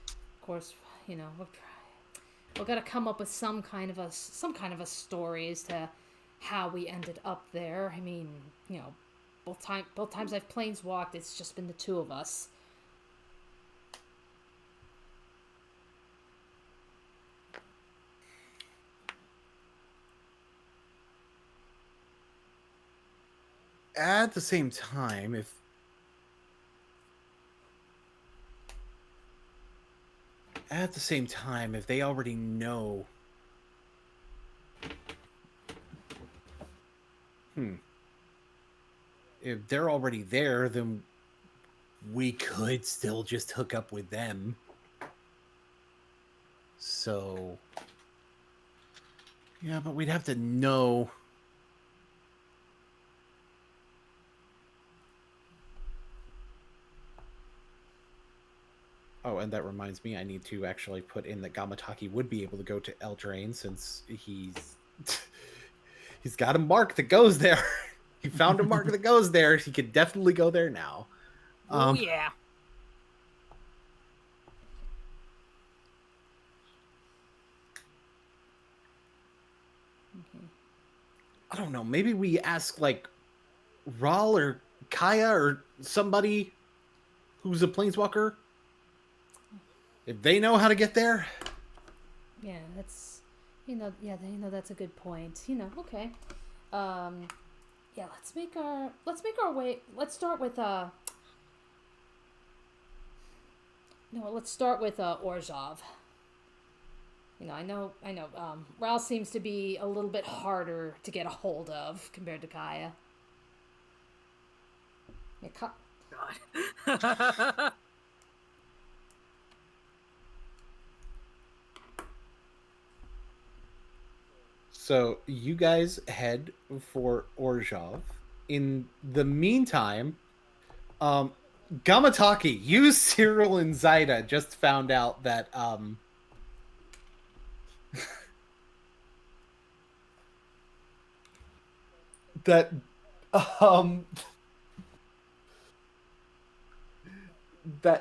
Of course, you know, we've got to come up with some kind of a story as to how we ended up there. I mean, you know, both times I've planeswalked, it's just been the two of us. At the same time, if they already know, if they're already there, then we could still just hook up with them. So, yeah, but we'd have to know. Oh, and that reminds me, I need to actually put in that Gamataki would be able to go to Eldraine since he's got a mark that goes there. He found a mark that goes there. He could definitely go there now. Oh yeah. I don't know. Maybe we ask like Ral or Kaya or somebody who's a planeswalker. If they know how to get there. Yeah, that's that's a good point. Okay. Yeah, let's make our way. Let's start with Orzhov. I know. Ral seems to be a little bit harder to get a hold of compared to Kaya. Yeah, God. So you guys head for Orzhov. In the meantime, Gamataki, you, Cyril, and Zaida just found out that that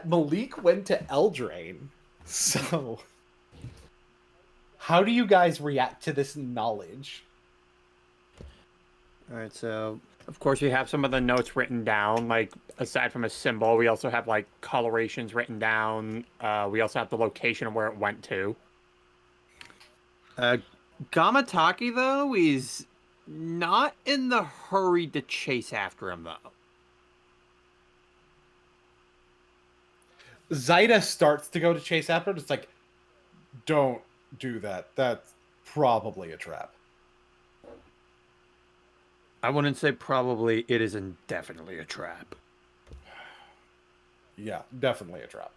Malik went to Eldraine. So how do you guys react to this knowledge? All right, so of course we have some of the notes written down. Like aside from a symbol, we also have like colorations written down. We also have the location of where it went to. Gamataki though is not in the hurry to chase after him though. Zaida starts to go to chase after him. It's like, don't do that. That's probably a trap. I wouldn't say probably. It is definitely a trap. Yeah, definitely a trap.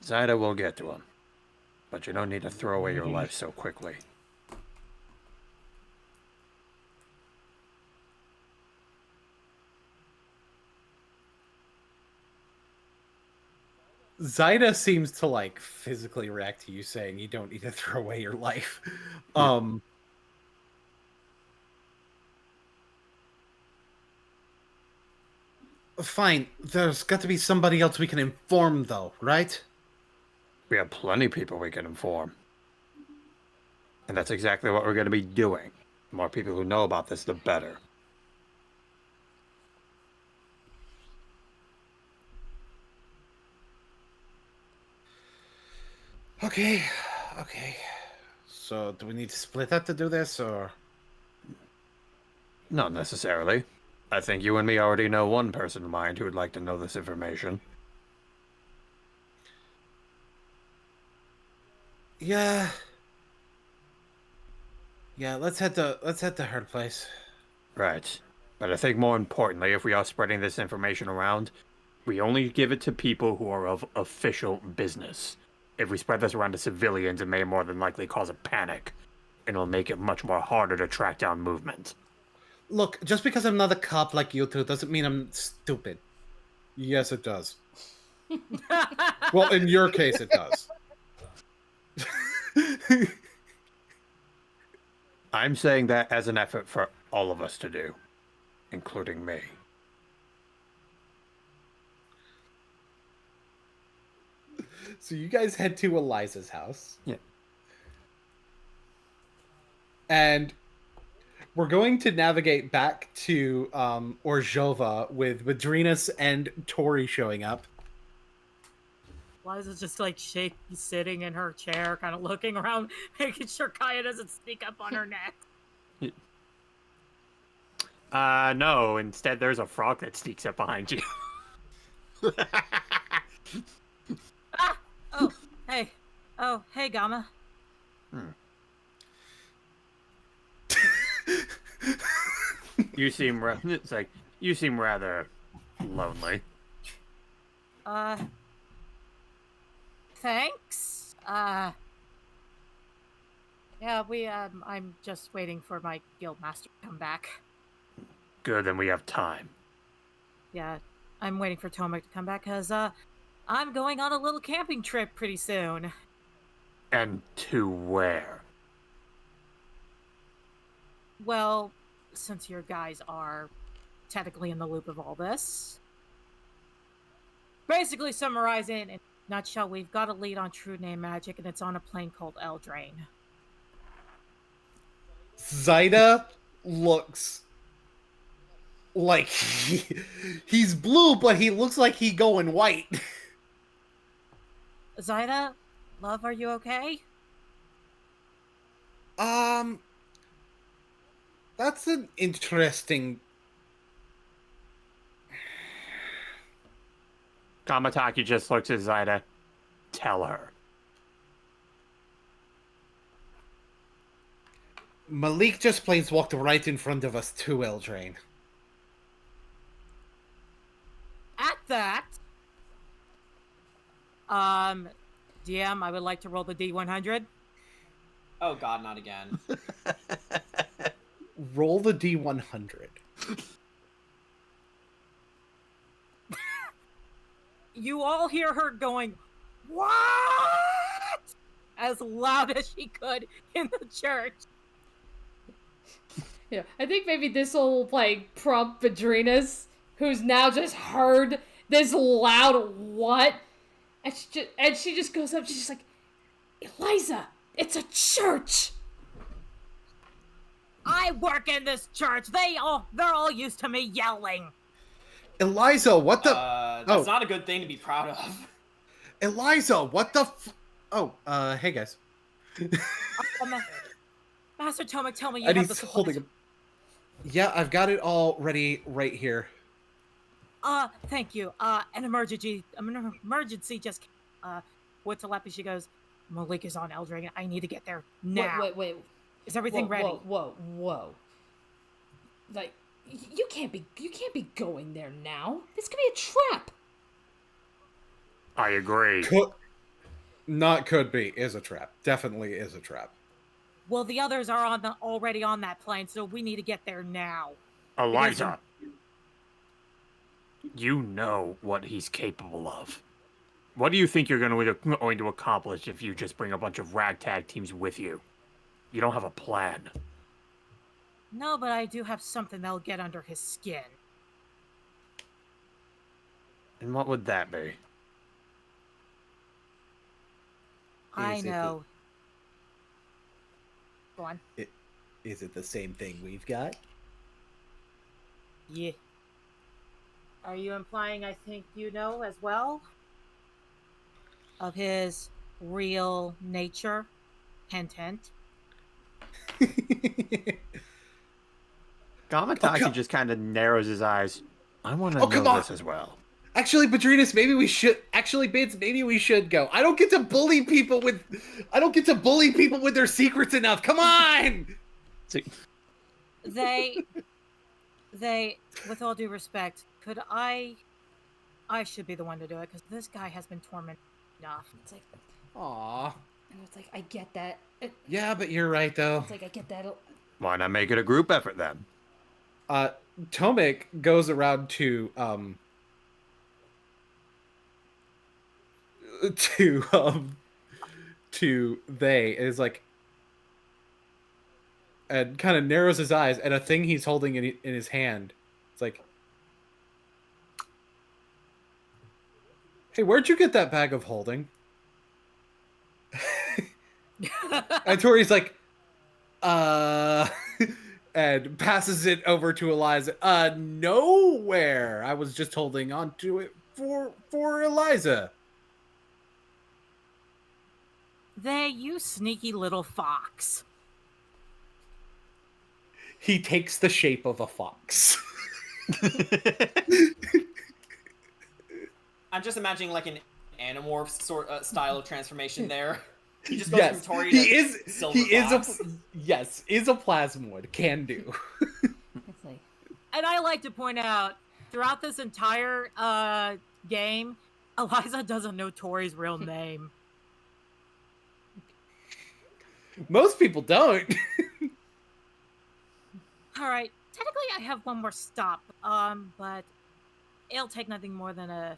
Zaida will get to him, but you don't need to throw away your life so quickly. Zaida seems to like physically react to you saying you don't need to throw away your life. Fine. There's got to be somebody else we can inform though, right? We have plenty of people we can inform. And that's exactly what we're going to be doing. The more people who know about this, the better. Okay. So, do we need to split up to do this, or? Not necessarily. I think you and me already know one person in mind who would like to know this information. Yeah. Let's head to her place. Right. But I think more importantly, if we are spreading this information around, We only give it to people who are of official business. If we spread this around to civilians, it may more than likely cause a panic. And it'll make it much more harder to track down movement. Look, just because I'm not a cop like you two doesn't mean I'm stupid. Yes, it does. Well, in your case, it does. I'm saying that as an effort for all of us to do, including me. So you guys head to Eliza's house. Yeah. And we're going to navigate back to Orzhova with Madrinas and Tori showing up. Liza's just like shaky, sitting in her chair, kind of looking around, making sure Kaya doesn't sneak up on her neck. No. Instead, there's a frog that sneaks up behind you. Ah! Oh, hey. Oh, hey, Gamma. You seem you seem rather lonely. Thanks. Yeah, I'm just waiting for my guildmaster to come back. Good, then we have time. Yeah, I'm waiting for Tomek to come back, because, I'm going on a little camping trip pretty soon. And to where? Well, since your guys are technically in the loop of all this, basically summarizing in a nutshell, we've got a lead on True Name Magic, and it's on a plane called Eldraine. Zaida looks like he's blue, but he looks like he going white. Zaida, love, are you okay? That's an interesting... Kamataki just looks at Zaida. Tell her. Malik just walked right in front of us to Eldraine. At that, DM, I would like to roll the D100. Oh god, not again. Roll the D100. You all hear her going, "What?" as loud as she could in the church. Yeah, I think maybe this will like prompt Vadrinas, who's now just heard this loud what, and she just goes up. She's just like, Eliza, it's a church. I work in this church. They're all used to me yelling. Eliza, what the? That's not a good thing to be proud of. Eliza, what the? Hey guys. Master Tomek, tell me you And have he's the holding him. Yeah, I've got it all ready right here. Thank you. An emergency just with telepathy. She goes, Malik is on Eldraine. I need to get there now. Wait. Is everything ready? Whoa. Like, you can't be going there now. This could be a trap. I agree. Could be. Is a trap. Definitely is a trap. Well, the others are already on that plane, so we need to get there now. Eliza, you know what he's capable of. What do you think you're going to accomplish if you just bring a bunch of ragtag teams with you? You don't have a plan. No, but I do have something that'll get under his skin. And what would that be? I know. Go on. Is it the same thing we've got? Yeah. Are you implying I think you know as well? Of his real nature? Hint, hint. Gamataki just kind of narrows his eyes. I want to know this as well. Actually, Padrinas, maybe we should. Actually, Bids, maybe we should go. I don't get to bully people with their secrets enough. Come on. They, with all due respect, could I I should be the one to do it because this guy has been tormented enough. It's like, Aw. and it's like, I get that. Yeah, but you're right though. It's like, I get that. Why not make it a group effort then? Tomek goes around to they is like, and kind of narrows his eyes at a thing he's holding in his hand. It's like, hey, where'd you get that bag of holding? And Tori's like, and passes it over to Eliza. Nowhere. I was just holding on to it for Eliza. You sneaky little fox. He takes the shape of a fox. I'm just imagining like an Animorphs sort style of transformation there. He just goes Yes, from Tori he to is. Silver He Fox. is a plasmoid. Can do. It's like, And I like to point out, throughout this entire game, Eliza doesn't know Tori's real name. Most people don't. Alright, technically I have one more stop, but it'll take nothing more than a...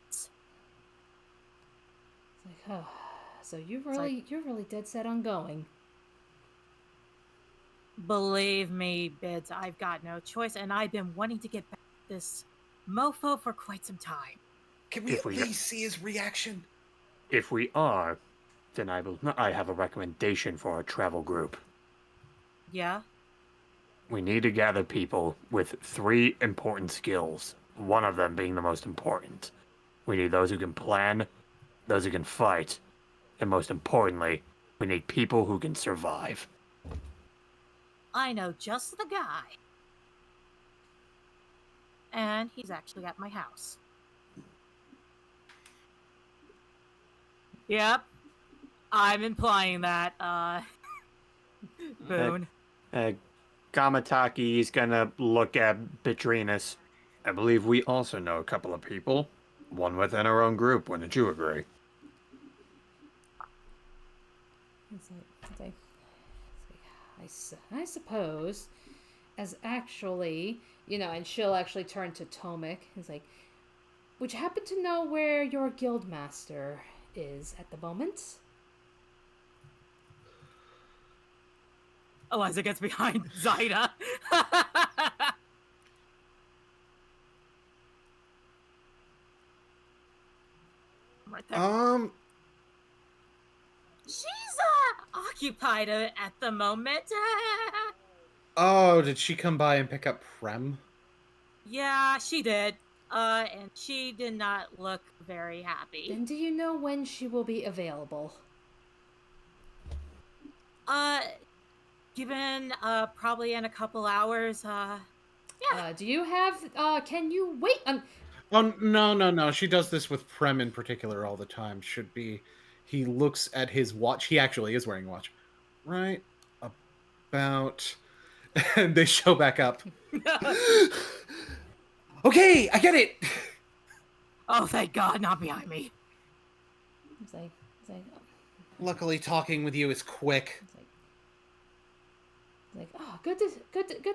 it's like, oh, so you're really dead set on going. Believe me, Bids, I've got no choice, and I've been wanting to get back to this mofo for quite some time. Can we at least see his reaction? If we are, then I have a recommendation for our travel group. Yeah? We need to gather people with 3 important skills, one of them being the most important. We need those who can plan, those who can fight, and most importantly, we need people who can survive. I know just the guy. And he's actually at my house. Yep. I'm implying that, Boone. Gamataki's gonna look at Petrinus. I believe we also know a couple of people. One within our own group, wouldn't you agree? I suppose, as actually, and she'll actually turn to Tomek. He's like, would you happen to know where your guildmaster is at the moment? Eliza gets behind Zaida. Right there. She's occupied at the moment. Oh, did she come by and pick up Prem? Yeah, she did. And she did not look very happy. And do you know when she will be available? Given probably in a couple hours. Yeah. Do you have? Can you wait? Oh no. She does this with Prem in particular all the time. Should be. He looks at his watch. He actually is wearing a watch. Right about. And they show back up. Okay, I get it. Oh, thank God, not behind me. It's like, Luckily, talking with you is quick. It's like, oh, good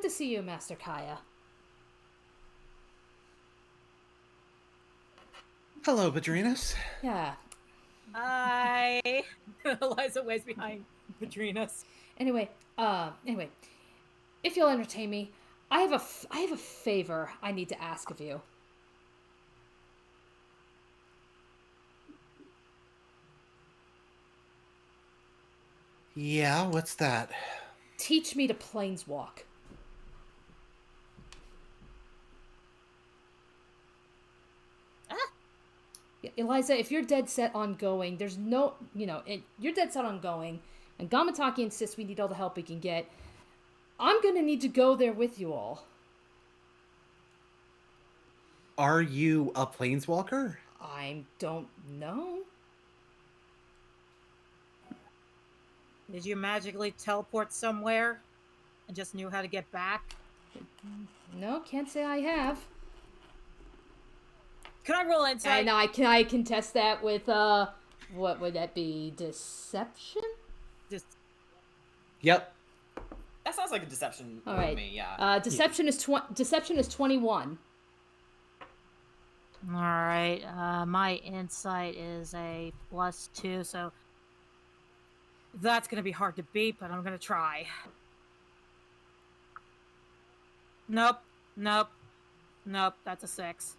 to see you, Master Kaya. Hello, Badrinus. Yeah. Hi. Eliza waves behind Petrinus. Anyway, if you'll entertain me, I have a favor I need to ask of you. Yeah, what's that? Teach me to planeswalk. Yeah, Eliza, if you're dead set on going, there's no, you're dead set on going, and Gamataki insists we need all the help we can get. I'm gonna need to go there with you all. Are you a planeswalker? I don't know. Did you magically teleport somewhere and just knew how to get back? No, can't say I have. Can I roll insight? And I contest that with what would that be? Deception? Yep. That sounds like a deception All to right. me, yeah. Deception is 21. All right. My insight is a +2, so that's gonna be hard to beat, but I'm gonna try. Nope. That's a 6.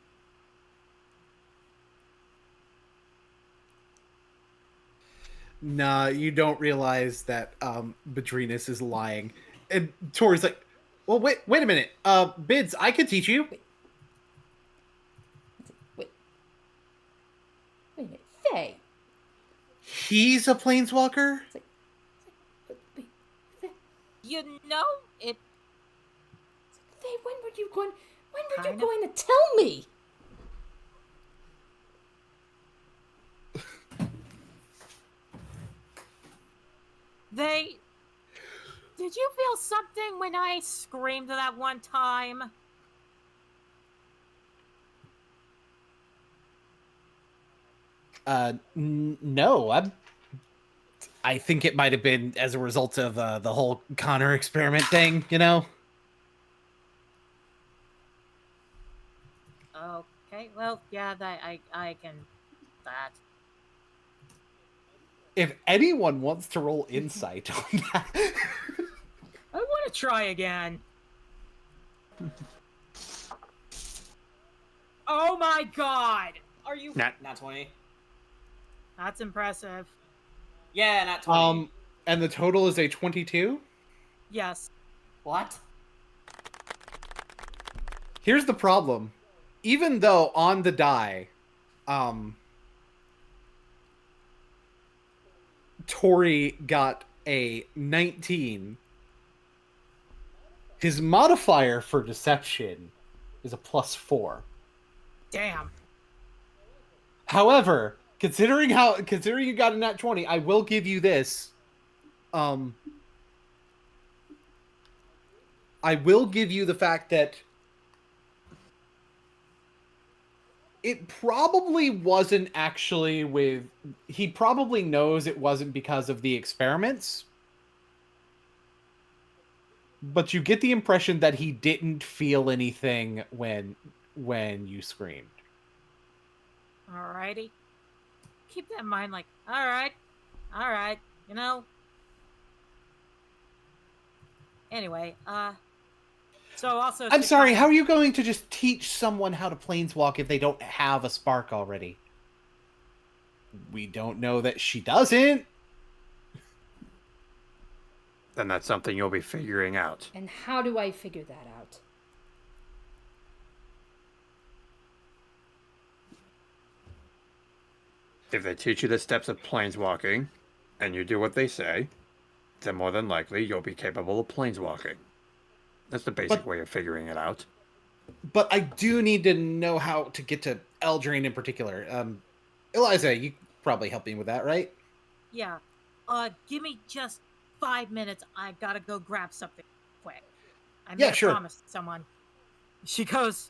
Nah, you don't realize that Badrinus is lying. And Tori's like, well, wait a minute. Bids, I could teach you. Wait a minute, Faye. He's a planeswalker? Wait, Faye, You know it. Faye, when were you going Kinda. to tell me? Did you feel something when I screamed that one time? No. I think it might have been as a result of the whole Connor experiment thing, you know? Okay, well, yeah, I can that. If anyone wants to roll insight on that. I want to try again. Oh my god! Are you Nat- Not 20? That's impressive. Yeah, not 20. And the total is a 22? Yes. What? Here's the problem. Even though on the die, Tori got a 19, his modifier for deception is a +4. Damn. However, considering you got a nat 20, I will give you this. I will give you the fact that it probably wasn't actually he probably knows it wasn't because of the experiments. But you get the impression that he didn't feel anything when you screamed. Alrighty. Keep that in mind, like, alright, you know. Anyway, so also... I'm sorry, how are you going to just teach someone how to planeswalk if they don't have a spark already? We don't know that she doesn't. Then that's something you'll be figuring out. And how do I figure that out? If they teach you the steps of planeswalking, and you do what they say, then more than likely you'll be capable of planeswalking. That's the basic way of figuring it out. But I do need to know how to get to Eldraine in particular. Eliza, you probably help me with that, right? Yeah. Give me just 5 minutes. I gotta go grab something quick. I made a promise to someone. She goes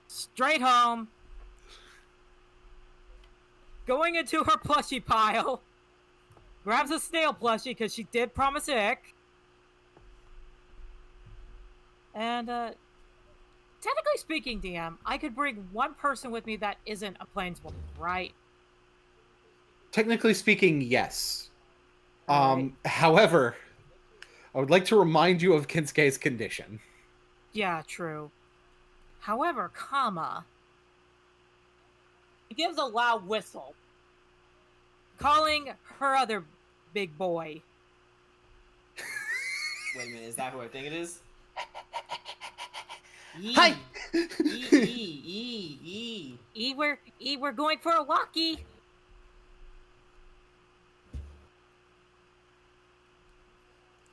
straight home, going into her plushie pile, grabs a snail plushie because she did promise Ick. And, technically speaking, DM, I could bring one person with me that isn't a planeswalker, right? Technically speaking, yes. Right. However, I would like to remind you of Kinsuke's condition. Yeah, true. However, he gives a loud whistle, calling her other big boy. Wait a minute, is that who I think it is? Hi! We're going for a walkie.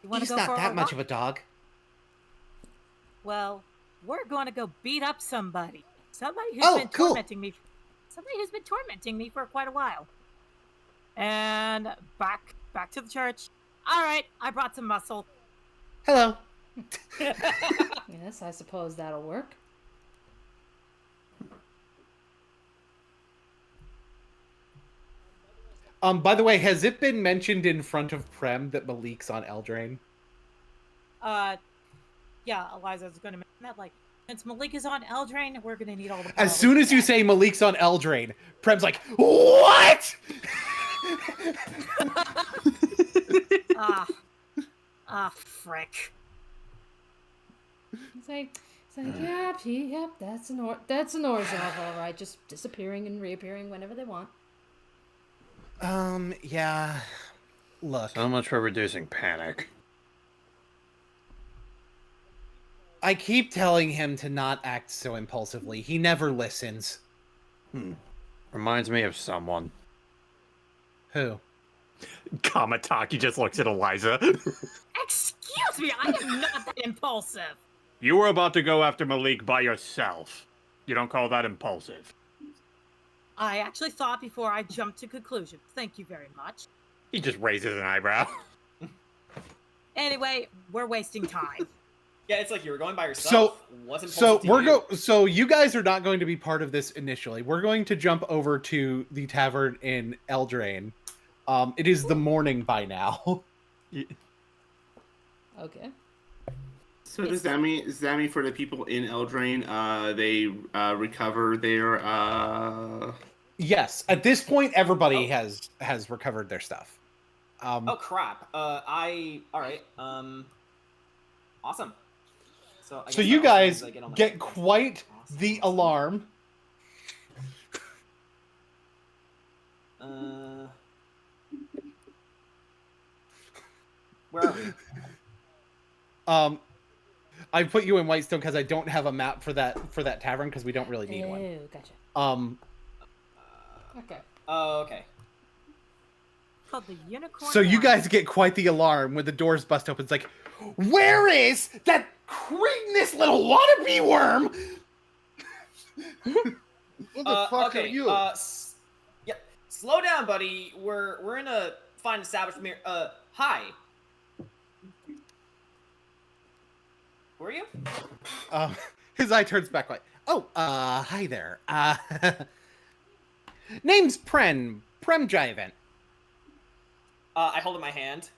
You want to He's go not for that a much walk? of a dog. Well, we're going to go beat up somebody. Somebody who's Oh, been cool. tormenting me. Somebody who's been tormenting me for quite a while. And back to the church. All right, I brought some muscle. Hello. Yes, I suppose that'll work. By the way, has it been mentioned in front of Prem that Malik's on Eldraine? Yeah, Eliza's gonna mention that. Like, since Malik is on Eldraine, we're gonna need all the. As soon as you say Malik's on Eldraine, Prem's like, what? Frick. It's like yep, that's an Orzhov, all right, just disappearing and reappearing whenever they want. Yeah. Look. So much for reducing panic. I keep telling him to not act so impulsively. He never listens. Reminds me of someone. Who? Kamataki just looks at Eliza. Excuse me, I am not that impulsive. You were about to go after Malik by yourself. You don't call that impulsive. I actually thought before I jumped to conclusions. Thank you very much. He just raises an eyebrow. Anyway, we're wasting time. Yeah, it's like you were going by yourself. So you guys are not going to be part of this initially. We're going to jump over to the tavern in Eldraine. It is the morning by now. Okay. So does that mean for the people in Eldraine, they recover their? Yes, at this point, everybody has recovered their stuff. Oh crap! All right. Awesome. So you guys get quite the alarm. Where are we? I put you in Whitestone because I don't have a map for that tavern because we don't really need one. Oh, gotcha. Okay. Oh, okay. Called the Unicorn. So you guys get quite the alarm when the doors bust open. It's like, where is that cretinous little wannabe worm? What the fuck okay, are you? Yeah, slow down, buddy. We're in a fine establishment here. Hi. Who are you? His eye turns back like, oh, hi there. Name's Prem Jivant. I hold up my hand.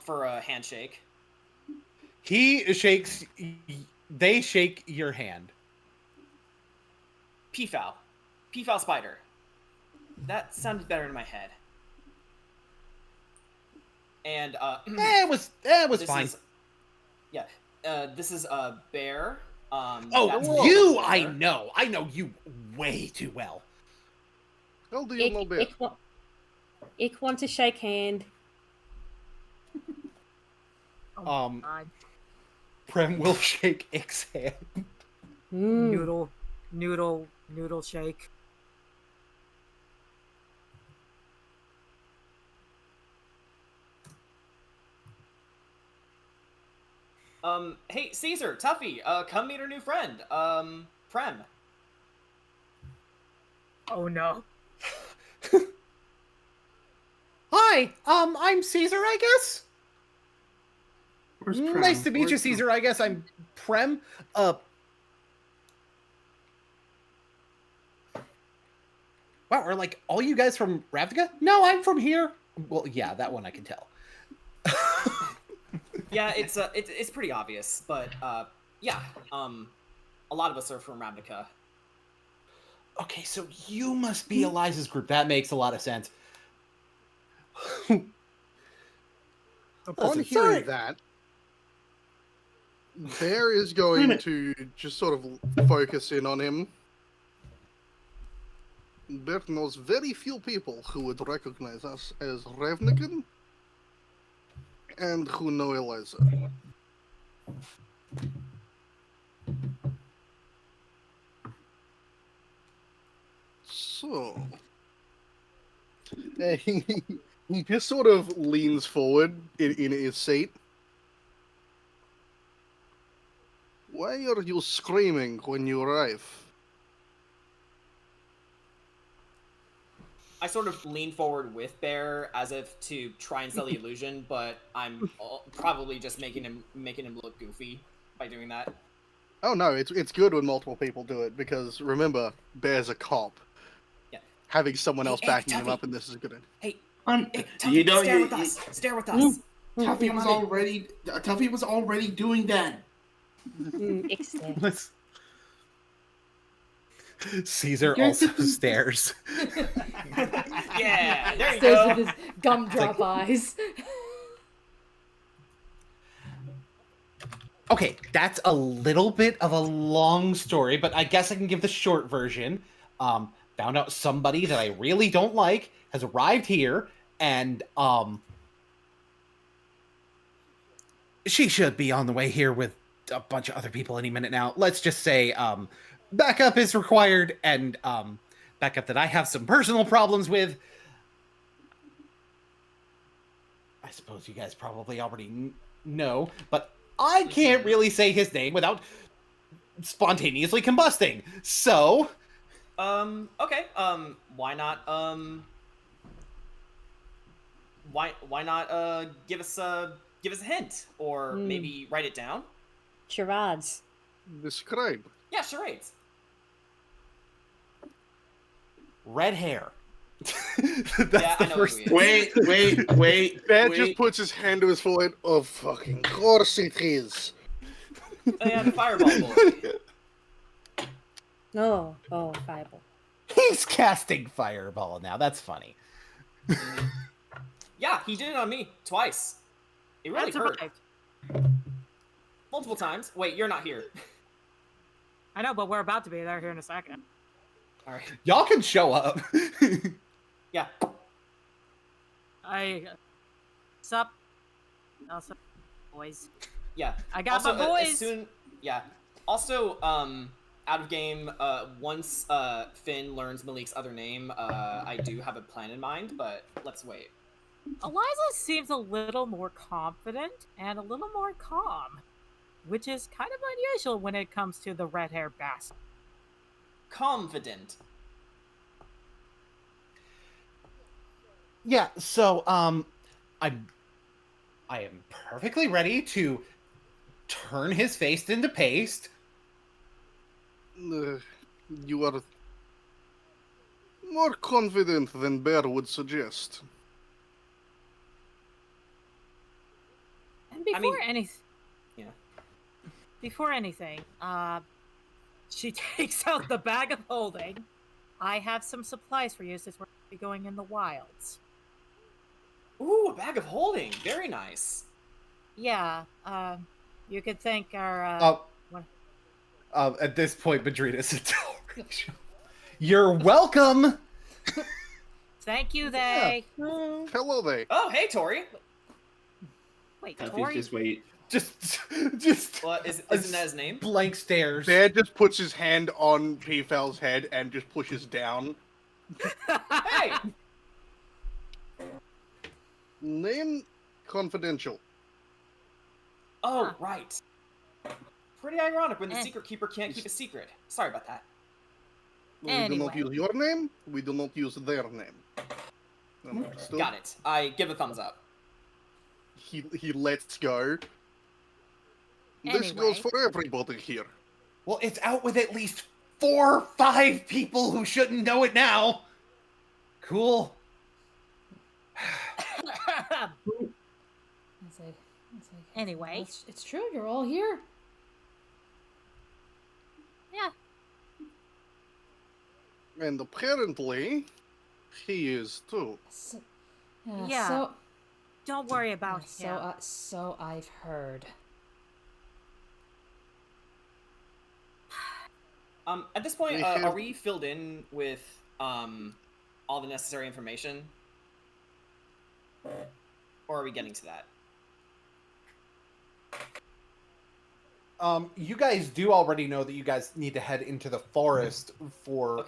For a handshake. They shake your hand. Peafowl spider. That sounded better in my head. And it was fine. This is a bear. I know you way too well. How do you know bear? Ik want to shake hand. Prem will shake Ick's hand. Noodle shake. Hey, Caesar, Tuffy, come meet our new friend, Prem. Oh no. Hi, I'm Caesar, I guess. Where's Prem? Nice to meet you, Where's Caesar. I guess I'm Prem. Wow, are like all you guys from Ravnica? No, I'm from here. Well, yeah, that one I can tell. Yeah, it's pretty obvious, but yeah, a lot of us are from Ravnica. Okay, so you must be Eliza's group. That makes a lot of sense. Upon hearing that, Bear is going to just sort of focus in on him. Bear knows very few people who would recognize us as Ravnican and who know Eliza. So, he just sort of leans forward in his seat. Why are you screaming when you arrive? I sort of lean forward with Bear as if to try and sell the illusion, but I'm probably just making him look goofy by doing that. Oh no, it's good when multiple people do it because remember, Bear's a cop. Yeah. Having someone else backing him Tuffy. up in this is good. Hey, Tuffy, you know, stare with us. Stare with us. Tuffy was already doing that. Extend. Caesar also stares. Yeah, there you Stares go. with his gumdrop eyes. Okay, that's a little bit of a long story, but I guess I can give the short version. Found out somebody that I really don't like has arrived here, and she should be on the way here with a bunch of other people any minute now. Let's just say backup is required, and backup that I have some personal problems with. I suppose you guys probably already know, but I can't really say his name without spontaneously combusting. So, okay. Why not? Why not? Give us a hint, or maybe write it down. Charades. Describe. Yeah, charades. red hair. That's Yeah, the I know first. who he is. Wait. Bear just puts his hand to his forehead. Of fucking course it is. Oh, yeah, the fireball bullet. Oh, fireball. He's casting fireball now. That's funny. Yeah, he did it on me twice. It really hurt. Multiple times. Wait, you're not here. I know, but we're about to be there here in a second. All right. Y'all can show up. Yeah. Sup? Also, boys. Yeah. I got also, my boys. Yeah. Also, out of game, once Finn learns Malik's other name, I do have a plan in mind, but let's wait. Eliza seems a little more confident and a little more calm, which is kind of unusual when it comes to the red-haired bastard. Confident. Yeah, so I am perfectly ready to turn his face into paste. You are more confident than Bear would suggest. And before anything, she takes out the bag of holding. I have some supplies for you since we're going to be going in the wilds. Ooh, a bag of holding. Very nice. Yeah, you could thank our, At this point, Madrina said, "You're welcome." Thank you, they. Yeah. Hello, they. Oh, hey, Tori. Wait, Tuffy's Tori? just wait. Just. Well, isn't that his name? Blank stares. Bear just puts his hand on Peafowl's head and just pushes down. Hey. Name confidential. Oh, right. Pretty ironic when the secret keeper can't keep a secret. Sorry about that. We do not use your name. We do not use their name. Got it. I give a thumbs up. He lets go. This goes for everybody here. Well, it's out with at least 4 or 5 people who shouldn't know it now. Cool. Anyway. It's true, you're all here. Yeah. And apparently, he is too. Yeah. So, don't worry about him. So I've heard. At this point, are we filled in with all the necessary information? Or are we getting to that? You guys do already know that you guys need to head into the forest for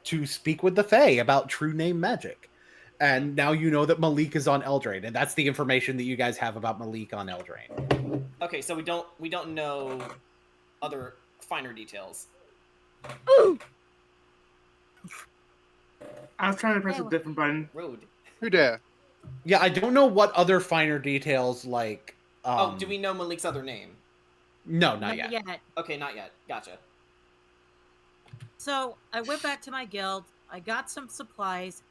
to speak with the Fae about true name magic. And now you know that Malik is on Eldraine, and that's the information that you guys have about Malik on Eldraine. Okay, so we don't know other finer details. Ooh. I was trying to press a different button. Rude. Who dare? Yeah, I don't know what other finer details like. Do we know Malik's other name? No, not yet. Okay, not yet. Gotcha. So I went back to my guild. I got some supplies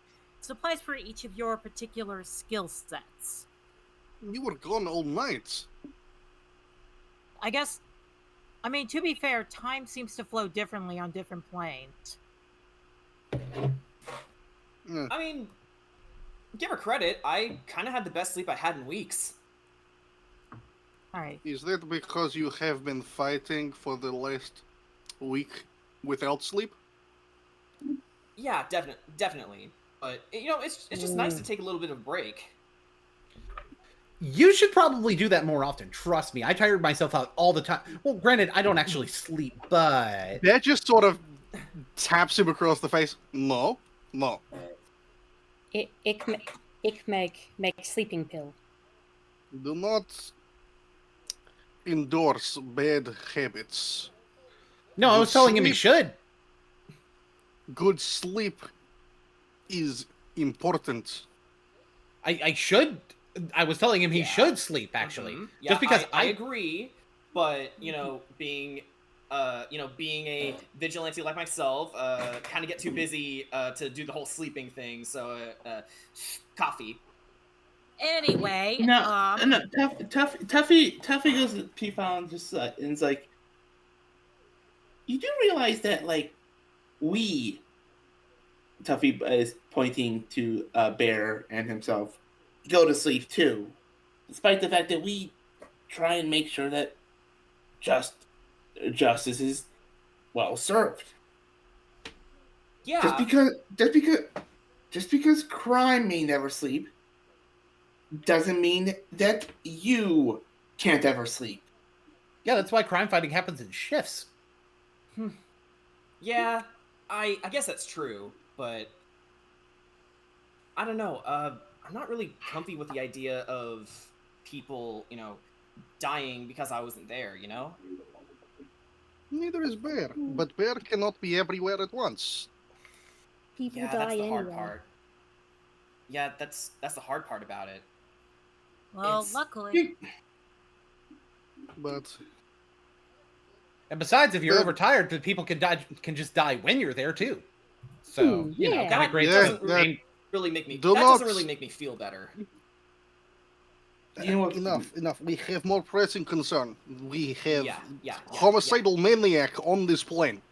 for each of your particular skill sets. You were gone all night. I guess, I mean, to be fair, time seems to flow differently on different planes. I mean, give her credit. I kind of had the best sleep I had in weeks. Alright. Is that because you have been fighting for the last week without sleep? Yeah, definitely. But, you know, it's just nice to take a little bit of a break. You should probably do that more often. Trust me, I tired myself out all the time. Well, granted, I don't actually sleep, but... That just sort of taps him across the face. No. Ich make sleeping pill. Do not endorse bad habits. No, I was telling him he should. Good sleep is important. I should. I was telling him he should sleep, actually. Yeah, Just because I agree, but, you know, being a vigilante like myself, kind of get too busy to do the whole sleeping thing, so, coffee. Anyway, Tuffy goes to P-File and just and it's like, you do realize that, like, Tuffy is pointing to Bear and himself, go to sleep too, despite the fact that we try and make sure that justice is well served. Yeah. Just because crime may never sleep doesn't mean that you can't ever sleep. Yeah, that's why crime fighting happens in shifts. Yeah, I guess that's true, but I don't know. I'm not really comfy with the idea of people, you know, dying because I wasn't there, you know? Neither is Bear, but Bear cannot be everywhere at once. People Yeah, die that's the anyway. hard part. Yeah, that's the hard part about it. well, luckily. But And besides, if you're overtired, the people can just die when you're there too. So you know, kind of great. Doesn't really make me. Doesn't really make me feel better. You know what? Enough. We have more pressing concern. We have Yeah. homicidal maniac on this plane.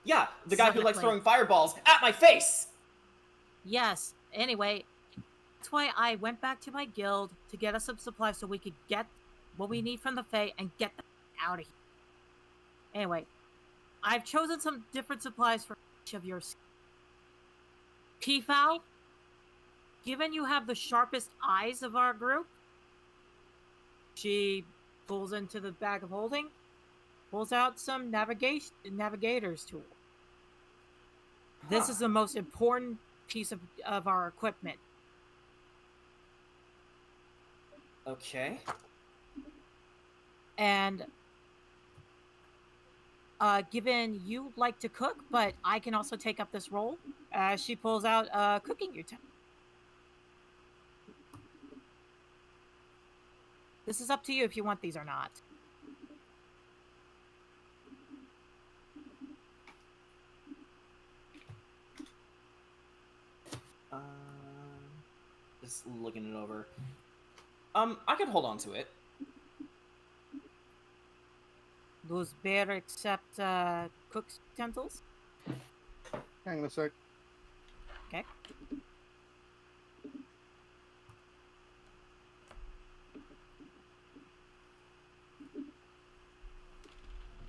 Yeah, the guy who likes Exactly. throwing fireballs at my face. Yes. Anyway, that's why I went back to my guild to get us some supplies so we could get what we need from the Fae and get them out of here. Anyway, I've chosen some different supplies for each of your P-Foul, given you have the sharpest eyes of our group, she pulls into the bag of holding, pulls out some navigator's tool. This is the most important piece of our equipment. Okay. And given you like to cook, but I can also take up this role, she pulls out a cooking utensil. This is up to you if you want these or not. Just looking it over. I could hold on to it. Does Bear accept cook's utensils? Hang on a sec. Okay.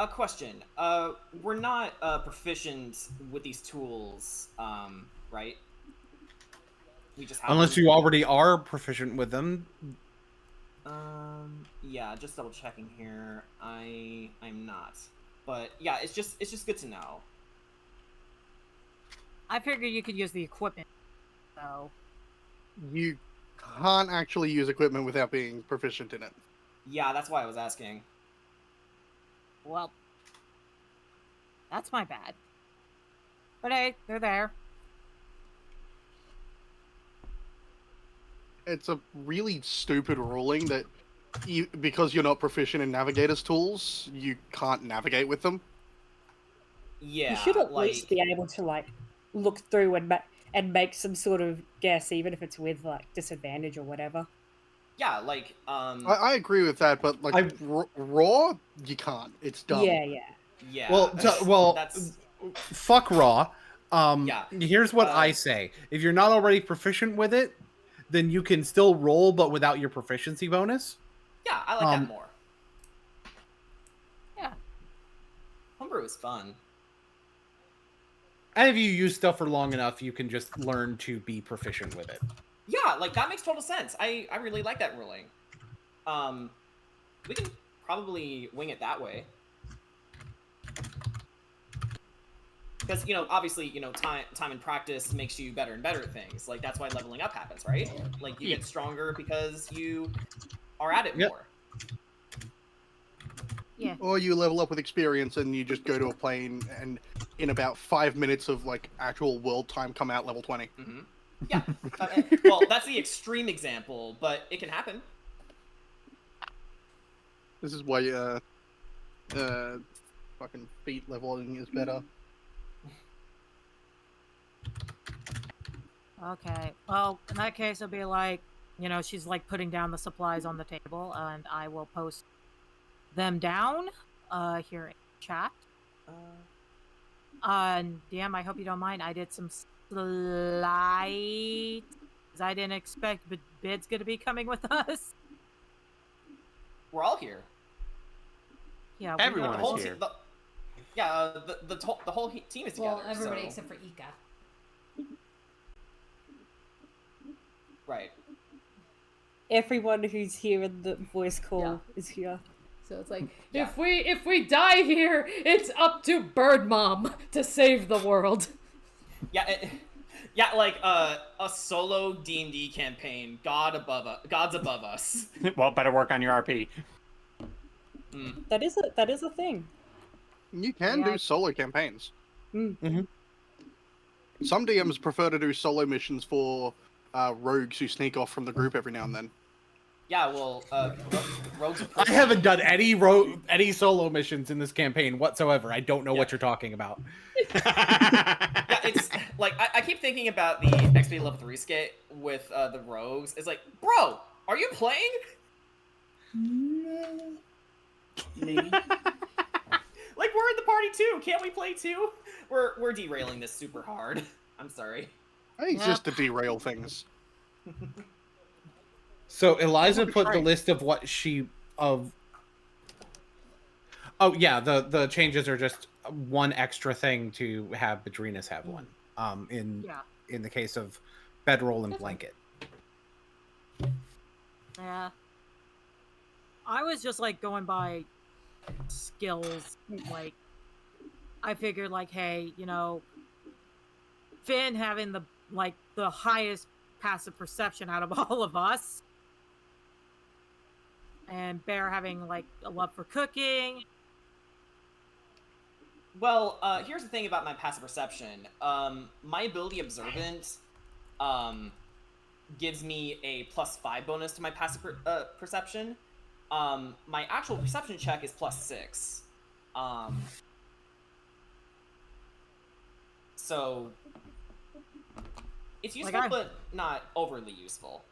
A question. We're not proficient with these tools, right? We just have Unless you already are proficient with them. Yeah, just double checking here. I'm not. But yeah, it's just good to know. I figured you could use the equipment. So You can't actually use equipment without being proficient in it. Yeah, that's why I was asking. well, that's my bad. But hey, they're there. It's a really stupid ruling that because you're not proficient in navigator's tools, you can't navigate with them. Yeah, You should at like, least be able to like look through and make some sort of guess, even if it's with like disadvantage or whatever. yeah, like, I agree with that, but like raw, you can't. It's dumb. yeah. Well, that's fuck raw. Yeah. Here's what I say: if you're not already proficient with it, then you can still roll, but without your proficiency bonus. Yeah, I like that more. Yeah. Homebrew is fun. And if you use stuff for long enough, you can just learn to be proficient with it. Yeah, like that makes total sense. I really like that ruling. We can probably wing it that way. Because, you know, obviously, you know, time and practice makes you better and better at things. Like, that's why leveling up happens, right? Like, you get stronger because you are at it more. Yeah. Or you level up with experience and you just go to a plane and in about 5 minutes of like actual world time come out level 20. Mm-hmm. Yeah. Well, that's the extreme example, but it can happen. This is why fucking feet leveling is better. Okay. Well, in that case, it'll be like, you know, she's like putting down the supplies on the table, and I will post them down here in chat. And DM, I hope you don't mind. I did some slight, because I didn't expect Bid's gonna be coming with us. We're all here. Yeah, everyone's here. The whole team is together. Well, everybody so... except for Ika. Right. Everyone who's here in the voice call is here. So it's like, if we die here, it's up to Bird Mom to save the world. Yeah, like a solo D&D campaign. God's above us. Well, better work on your RP. That is a thing. You can do solo campaigns. Mm-hmm. Some DMs prefer to do solo missions for rogues who sneak off from the group every now and then. Yeah, well, rogues. I haven't done any solo missions in this campaign whatsoever. I don't know what you're talking about. Yeah, it's like I keep thinking about the XP level 3 skit with the rogues. It's like, bro, are you playing? Maybe. Like, we're in the party too. Can't we play too? We're derailing this super hard. I'm sorry. I think it's just to derail things. So Eliza put the list of what Oh yeah, the changes are just one extra thing to have Badrinas have one. In the case of bedroll and blanket. Yeah. I was just like going by skills. Like, I figured like, hey, you know, Finn having the highest passive perception out of all of us, and Bear having like a love for cooking. Well, here's the thing about my passive perception. My ability Observant gives me a +5 bonus to my passive perception. My actual perception check is +6. So it's useful, but not overly useful.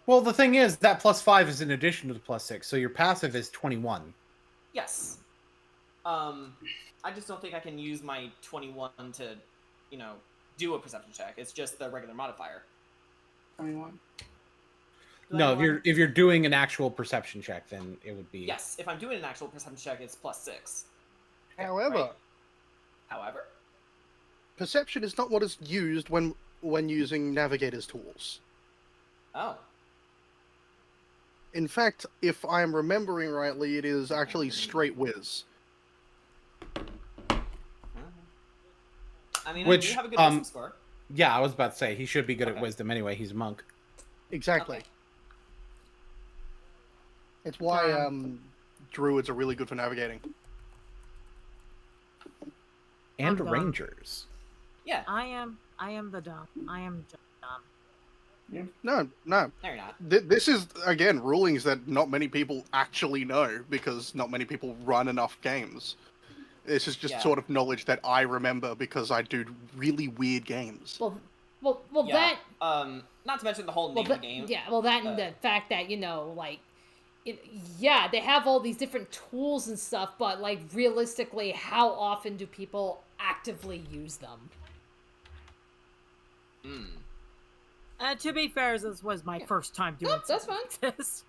Well, the thing is, that +5 is in addition to the +6, so your passive is 21. Yes. I just don't think I can use my 21 to, you know, do a perception check. It's just the regular modifier. 21. No, if you're doing an actual perception check, then it would be. Yes, if I'm doing an actual perception check, it's +6. However, perception is not what is used when using navigator's tools. Oh. In fact, if I'm remembering rightly, it is actually straight whiz. I mean, Which, I do have a good wisdom score. Yeah, I was about to say, he should be good at wisdom anyway. He's a monk. Exactly. Okay. It's why druids are really good for navigating. And rangers. Yeah. I am the dumb. I am just dumb. No. No, you're not. This is, again, rulings that not many people actually know because not many people run enough games. This is just sort of knowledge that I remember because I do really weird games. Well, Yeah. that. Not to mention the whole name of the game. Yeah, well, that and the fact that yeah, they have all these different tools and stuff, but like realistically, how often do people actively use them? To be fair, this was my first time doing that's fine. like this.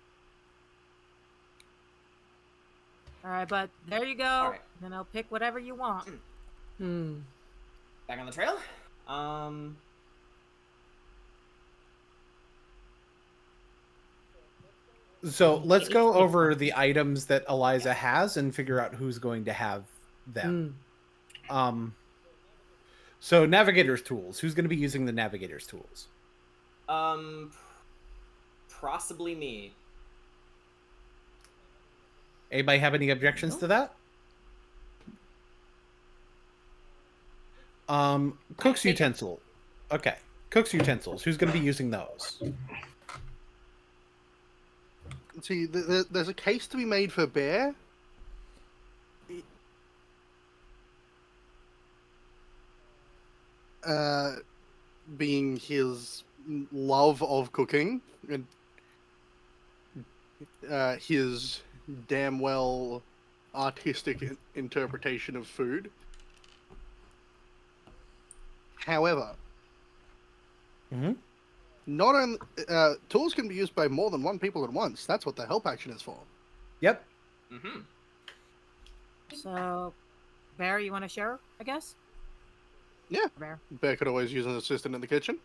All right, but there you go. All right. You know, pick whatever you want. Back on the trail. So let's go over the items that Eliza has and figure out who's going to have them. So navigator's tools. Who's going to be using the navigator's tools? Possibly me. Anybody have any objections to that? Cook's utensil. Okay. Cook's utensils. Who's going to be using those? See, there's a case to be made for Bear. Being his love of cooking and his damn well artistic interpretation of food. However, not only tools can be used by more than one people at once. That's what the help action is for. Yep. So, Bear, you want to share? I guess. Yeah. Bear. Bear could always use an assistant in the kitchen.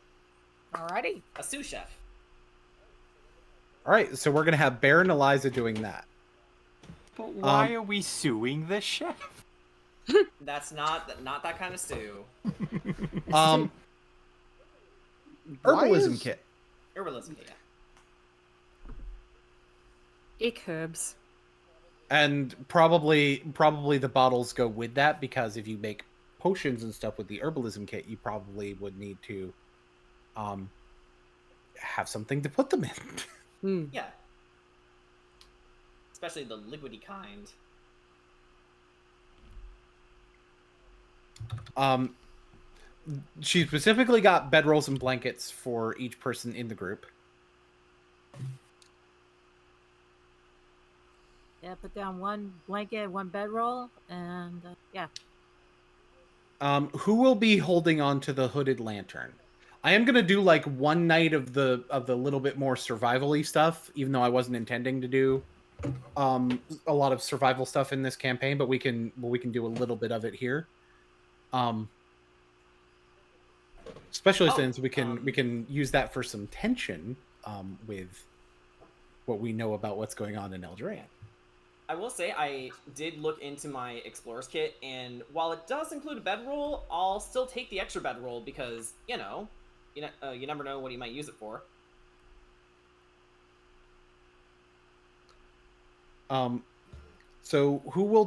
Alrighty. A sous chef. All right, so we're going to have Bear and Eliza doing that. But why are we suing the chef? That's not that kind of stew. Herbalism kit. Herbalism kit. Ick herbs. And probably the bottles go with that, because if you make potions and stuff with the herbalism kit, you probably would need to have something to put them in. Yeah. Especially the liquidy kind. She specifically got bedrolls and blankets for each person in the group. Yeah, put down one blanket, one bedroll, and yeah. Who will be holding on to the hooded lantern? I am gonna do like one night of the little bit more survival-y stuff, even though I wasn't intending to do a lot of survival stuff in this campaign, but we can do a little bit of it here. Especially since we can use that for some tension with what we know about what's going on in Eldraine. I will say I did look into my explorer's kit, and while it does include a bedroll, I'll still take the extra bedroll because you never know what you might use it for. So who will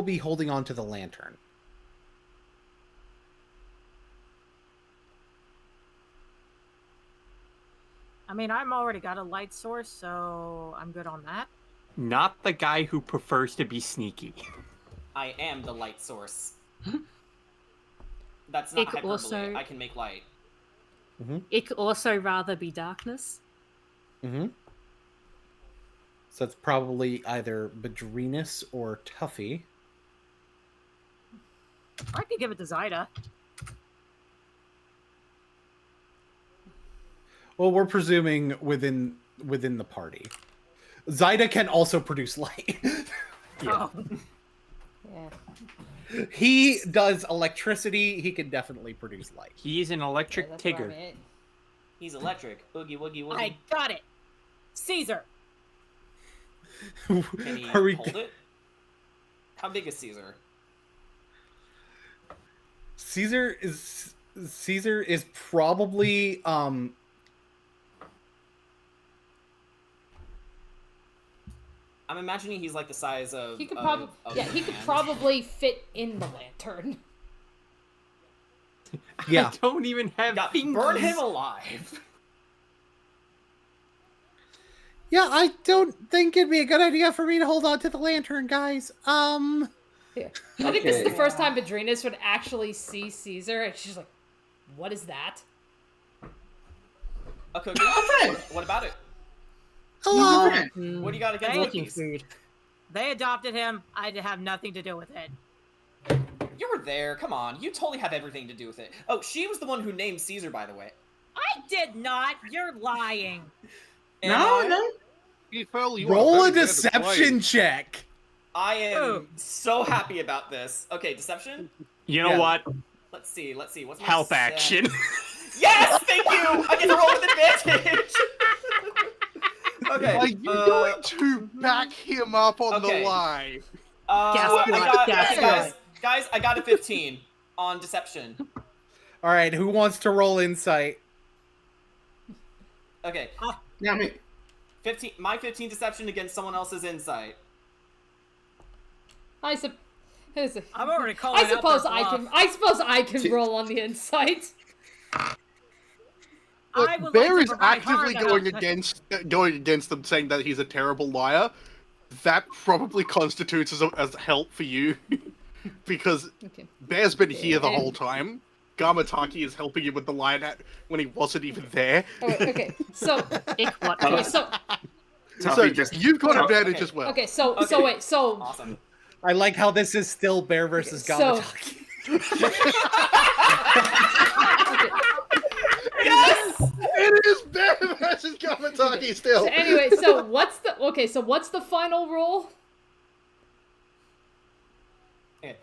be holding on to the lantern? I mean, I'm already got a light source, so I'm good on that. Not the guy who prefers to be sneaky. I am the light source. That's not hyperbole. Also... I can make light. It could also rather be darkness. So it's probably either Bedrinus or Tuffy. I could give it to Zyda. Well, we're presuming within the party. Zyda can also produce light. Yeah. He does electricity. He can definitely produce light. He's an electric Tigger. He's electric. Boogie woogie woogie. I got it. Caesar. Can he hold it? How big is Caesar? Caesar is probably I'm imagining he's like the size of. He could probably fit in the lantern. Yeah. I don't even have fingers. Burn him alive. Yeah, I don't think it'd be a good idea for me to hold on to the lantern, guys. Yeah. I think this is the Okay. first time Bedrinas would actually see Caesar, and she's like, "What is that?" A cookie? friend. What about it? Hello. What do you got against Thank cookies? food. They adopted him. I have nothing to do with it. You were there. Come on. You totally have everything to do with it. Oh, she was the one who named Caesar, by the way. I did not. You're lying. No. Roll a deception check. I am so happy about this. Okay, deception? You know what? Let's see. What's my Help stat? action. Yes, thank you! I get to roll with advantage! Okay. Are you going to back him up on Okay. the lie? Guys, I got a 15 on deception. All right, who wants to roll insight? Okay. Now me. 15. My 15 deception against someone else's insight. I'm already calling I suppose out their bluff. I suppose I can roll on the insight. I would Bear like is to provide actively hard going enough- against them, saying that he's a terrible liar. That probably constitutes as help for you, because Okay. Bear's been here the whole time. Gamataki is helping him with the lion hat when he wasn't even there. Oh, wait, okay. So What? okay, so So just- you've got Oh, advantage okay. as well. okay, so Okay. wait, so Awesome. I like how this is still Bear versus so- Gamataki. Yes! It is Bear versus Gamataki still. So anyway, so what's the final roll? Okay.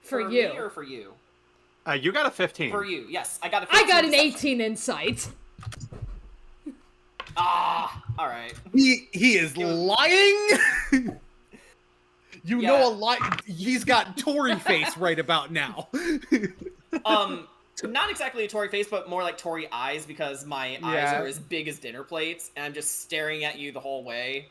For me you. or for you? You got a 15. For you, yes. I got a 15 I got an deception. 18 insight. Ah, alright. He is lying. You know Yeah. a lie. He's got Tory face right about now. Not exactly a Tory face, but more like Tory eyes, because my eyes Yeah. are as big as dinner plates, and I'm just staring at you the whole way.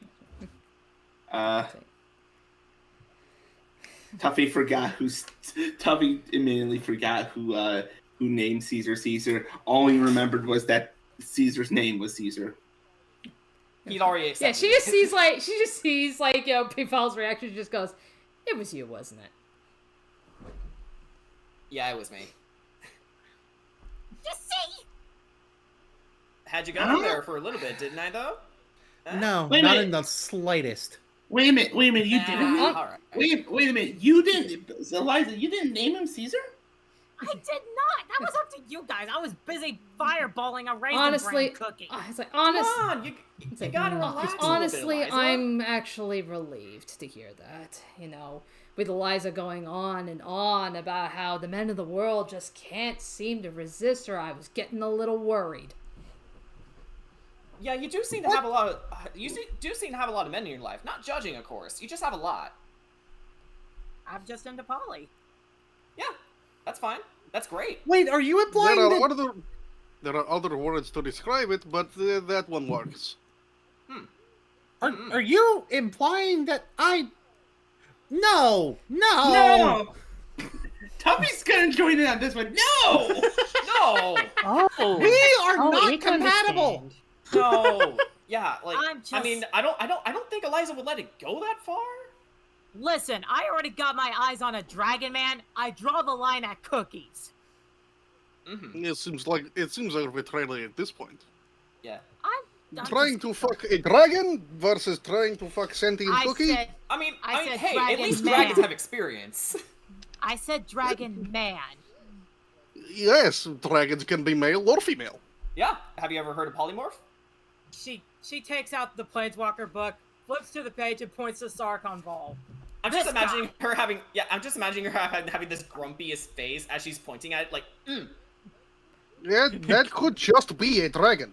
Tuffy immediately forgot who named Caesar Caesar. All he remembered was that Caesar's name was Caesar. He'd already Yeah, accepted she just sees like Pifal's reaction. She just goes, "It was you, wasn't it?" Yeah, it was me. Just see. Had you gone there for a little bit, didn't I, though? No, Wait a not minute. in the slightest. Wait a minute. You didn't. Alright. Wait a minute. You didn't, Eliza. You didn't name him Caesar. I did not. That was up to you guys. I was busy fireballing a raisin Honestly, bran cookie. it's like Come on, you gotta relax honestly, a little bit, Eliza. I'm actually relieved to hear that. You know, with Eliza going on and on about how the men of the world just can't seem to resist her, I was getting a little worried. Yeah, you do seem to have a lot of... do seem to have a lot of men in your life. Not judging, of course. You just have a lot. I'm just into Polly. Yeah, that's fine. That's great. Wait, are you implying that? There are other words to describe it, but that one works. Are you implying that I? No. No. Tuffy's gonna join in on this one. No. No! Oh. We are Oh, not you can compatible. understand. No! Yeah, like, I'm I mean, just- I don't think Eliza would let it go that far. Listen, I already got my eyes on a dragon man. I draw the line at cookies. Mm-hmm. It seems like arbitrary at this point. Yeah. I'm Trying just- to fuck a dragon versus trying to fuck sentient I cookie. said, I mean, I said hey, at dragon least man. dragons have experience. I said dragon man. Yes, dragons can be male or female. Yeah. Have you ever heard of polymorph? She takes out the Planeswalker book, flips to the page, and points to Sarkon Ball. I'm just This imagining guy. her having. Yeah, I'm just imagining her having this grumpiest face as she's pointing at it, like, Yeah, that could just be a dragon.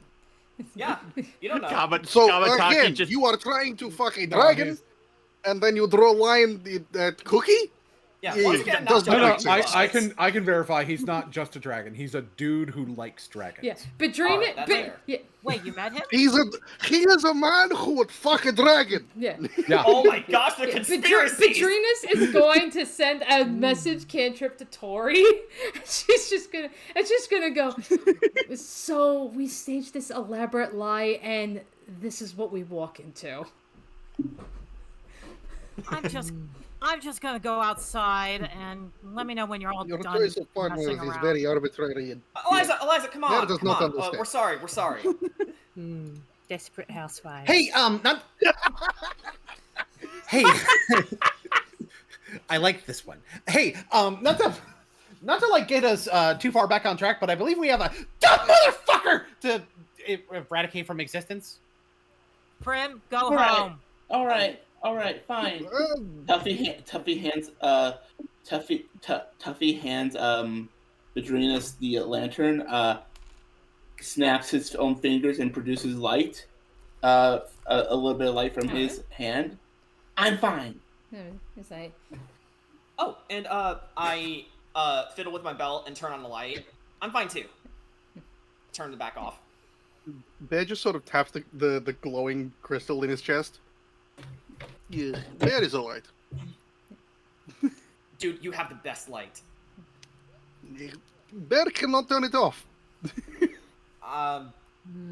yeah. You don't know. So Gamataki again, just- you are trying to fuck a No, dragon, he's- and then you draw a line at cookie. Yeah. Yeah, Once it again, does not not judging make too much. I can verify he's not just a dragon. He's a dude who likes dragons. Yeah, Bedrina, Alright, that's fair. yeah, Wait, you met him? He is a man who would fuck a dragon. yeah. Yeah. Oh my gosh, the conspiracies! Bedrinas is going to send a message cantrip to Tori. She's it's just gonna go. So we staged this elaborate lie, and this is what we walk into. I'm just gonna go outside and let me know when you're all Your done. choice of partners messing is around. very arbitrary. And Eliza, come on. does Come not on. understand. We're sorry. Desperate housewives. Hey, not. Hey, I like this one. Hey, not to like get us too far back on track, but I believe we have a dumb motherfucker to eradicate from existence. Prim, go All right. home. All right, fine. Tuffy hands Vadrinas the lantern, snaps his own fingers and produces light, a little bit of light from his hand. I'm fine. It's like, Oh, and I fiddle with my belt and turn on the light. I'm fine too. Turn the back off. Bear just sort of taps the glowing crystal in his chest. Yeah, Bear is alright. Dude, you have the best light. Bear cannot turn it off.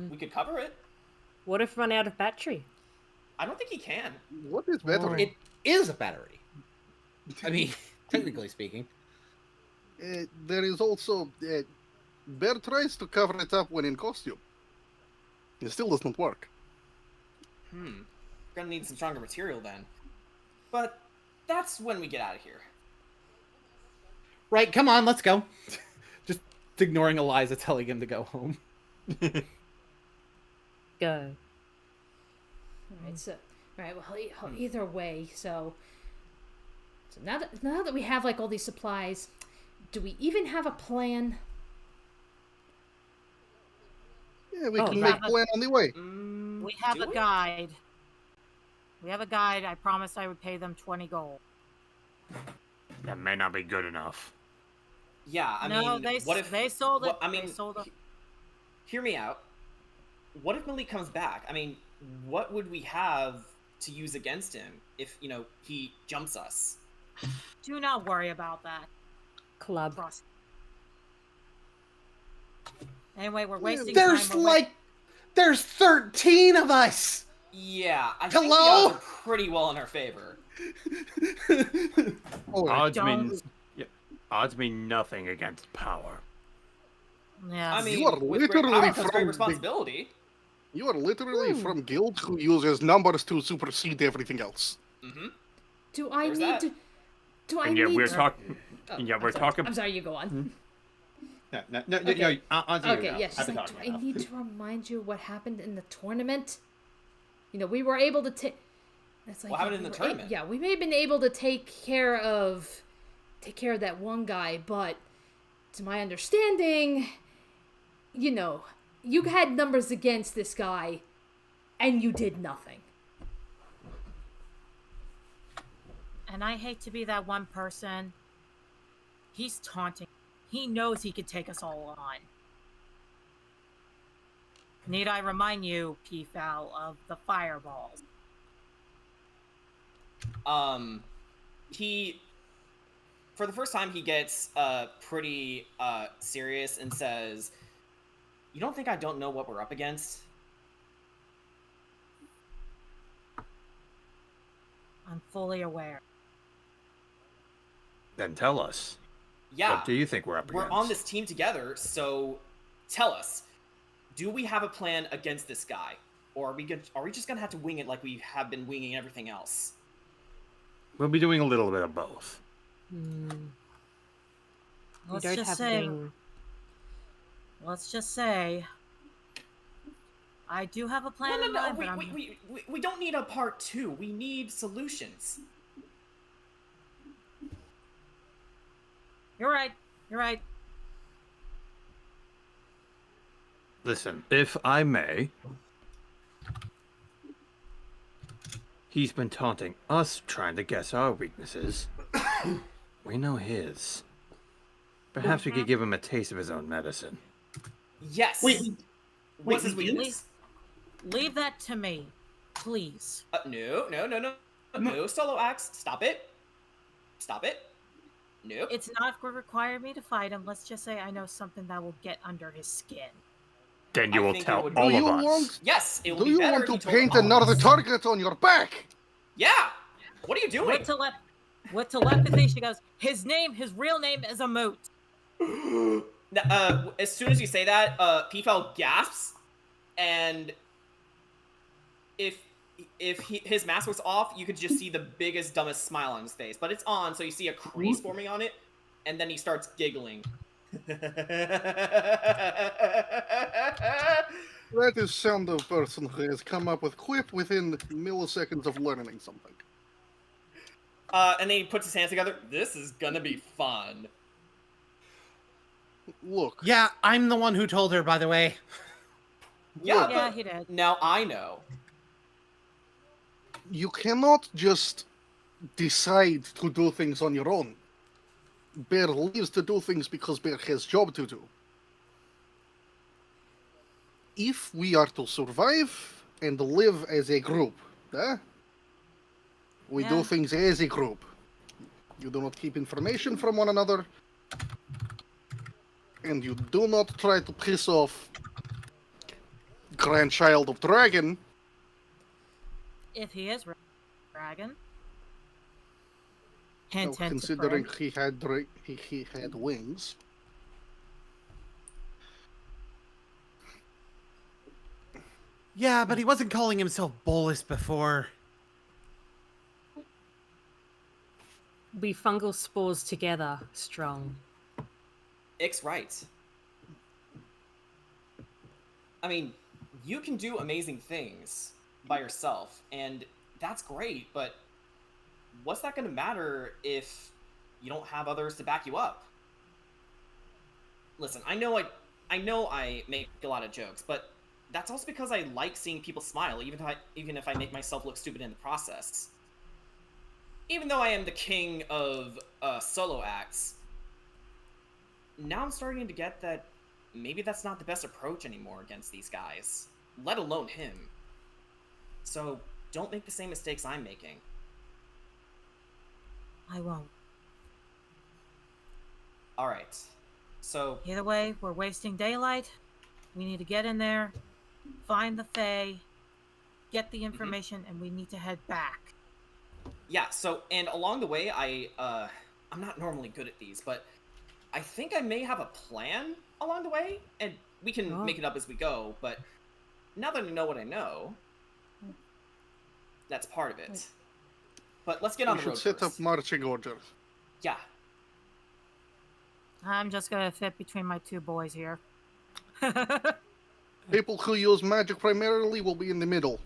We could cover it. What if run out of battery? I don't think he can. What is battery? It is a battery. I mean, technically speaking. There is also Bear tries to cover it up when in costume. It still does not work. Gonna need some stronger material then. But that's when we get out of here. Right, come on, let's go. Just ignoring Eliza telling him to go home. Go. Alright, so well, either way, so now that we have like all these supplies, do we even have a plan? Yeah, we can make plan on the way. We have a guide. We have a guide. I promised I would pay them 20 gold. That may not be good enough. Yeah, I No, mean, they sold it. I mean, they sold it. Hear me out. What if Malik comes back? I mean, what would we have to use against him if, he jumps us? Do not worry about that. Club. Trust. Anyway, we're wasting There's time. There's 13 of us! Yeah, I think the Hello? odds are pretty well in our favor. Odds mean nothing against power. Yeah. I mean, You are with great literally power comes great from responsibility. You are literally from guild who uses numbers to supersede everything else. Mm-hmm. Do I There's need that. to? Do I And need? yet we're to... talking. Oh, And yet I'm we're sorry. talking. I'm sorry. You go on. No, Okay. onto you Okay, now. yes. I've She's been like, do talking I now. need to remind you what happened in the tournament? We were able to take. What happened in the tournament? Yeah, we may have been able to take care of that one guy, but to my understanding, you had numbers against this guy, and you did nothing. And I hate to be that one person. He's taunting. He knows he could take us all on. Need I remind you, Peafowl, of the fireballs? He, for the first time, he gets pretty serious and says, "You don't think I don't know what we're up against?" I'm fully aware. Then tell us. Yeah. What do you think we're up against? We're on this team together, so tell us, do we have a plan against this guy? Or are we just gonna have to wing it like we have been winging everything else? We'll be doing a little bit of both. Let's don't just have say. wing. Let's just say. I do have a plan in mind, but We don't need a part 2. We need solutions. You're right. You're right. Listen, if I may, he's been taunting us, trying to guess our weaknesses. We know his. Perhaps we could give him a taste of his own medicine. Yes. What's his wait, weakness? Leave that to me, please. No, Solo Axe. Stop it. Stop it. Nope. It's not going to require me to fight him. Let's just say I know something that will get under his skin. Then you I will think tell it would all be- of you us. want- Yes, it would Do be you better want if to you told paint all of another us. target on your back? Yeah. What are you doing? With telepathy, she goes, his real name is a moot. As soon as you say that, P-Fel gasps, and if his mask was off, you could just see the biggest, dumbest smile on his face. But it's on, so you see a crease forming on it, and then he starts giggling. That is sound of person who has come up with quip within milliseconds of learning something. And then he puts his hands together. This is gonna be fun. Look. Yeah, I'm the one who told her, by the way. Yeah, Yeah, he did. Now I know. You cannot just decide to do things on your own. Bear leaves to do things because Bear has job to do. If we are to survive and live as a group, we do things as a group. You do not keep information from one another, and you do not try to piss off grandchild of dragon. If he is dragon. Hint, hint, Considering he had wings. Yeah, but he wasn't calling himself Bolas before. We fungal spores together, strong. Ick's right. I mean, you can do amazing things by yourself, and that's great, but what's that going to matter if you don't have others to back you up? Listen, I know I make a lot of jokes, but that's also because I like seeing people smile, even if I make myself look stupid in the process. Even though I am the king of solo acts, now I'm starting to get that maybe that's not the best approach anymore against these guys, let alone him. So don't make the same mistakes I'm making. I won't. Alright, so... Either way, we're wasting daylight. We need to get in there, find the Fae, get the information, and we need to head back. Yeah, so, and along the way, I'm not normally good at these, but I think I may have a plan along the way, and we can make it up as we go, but now that I know what I know, that's part of it. But let's get on the road We should set first. up marching orders. Yeah. I'm just gonna fit between my two boys here. People who use magic primarily will be in the middle.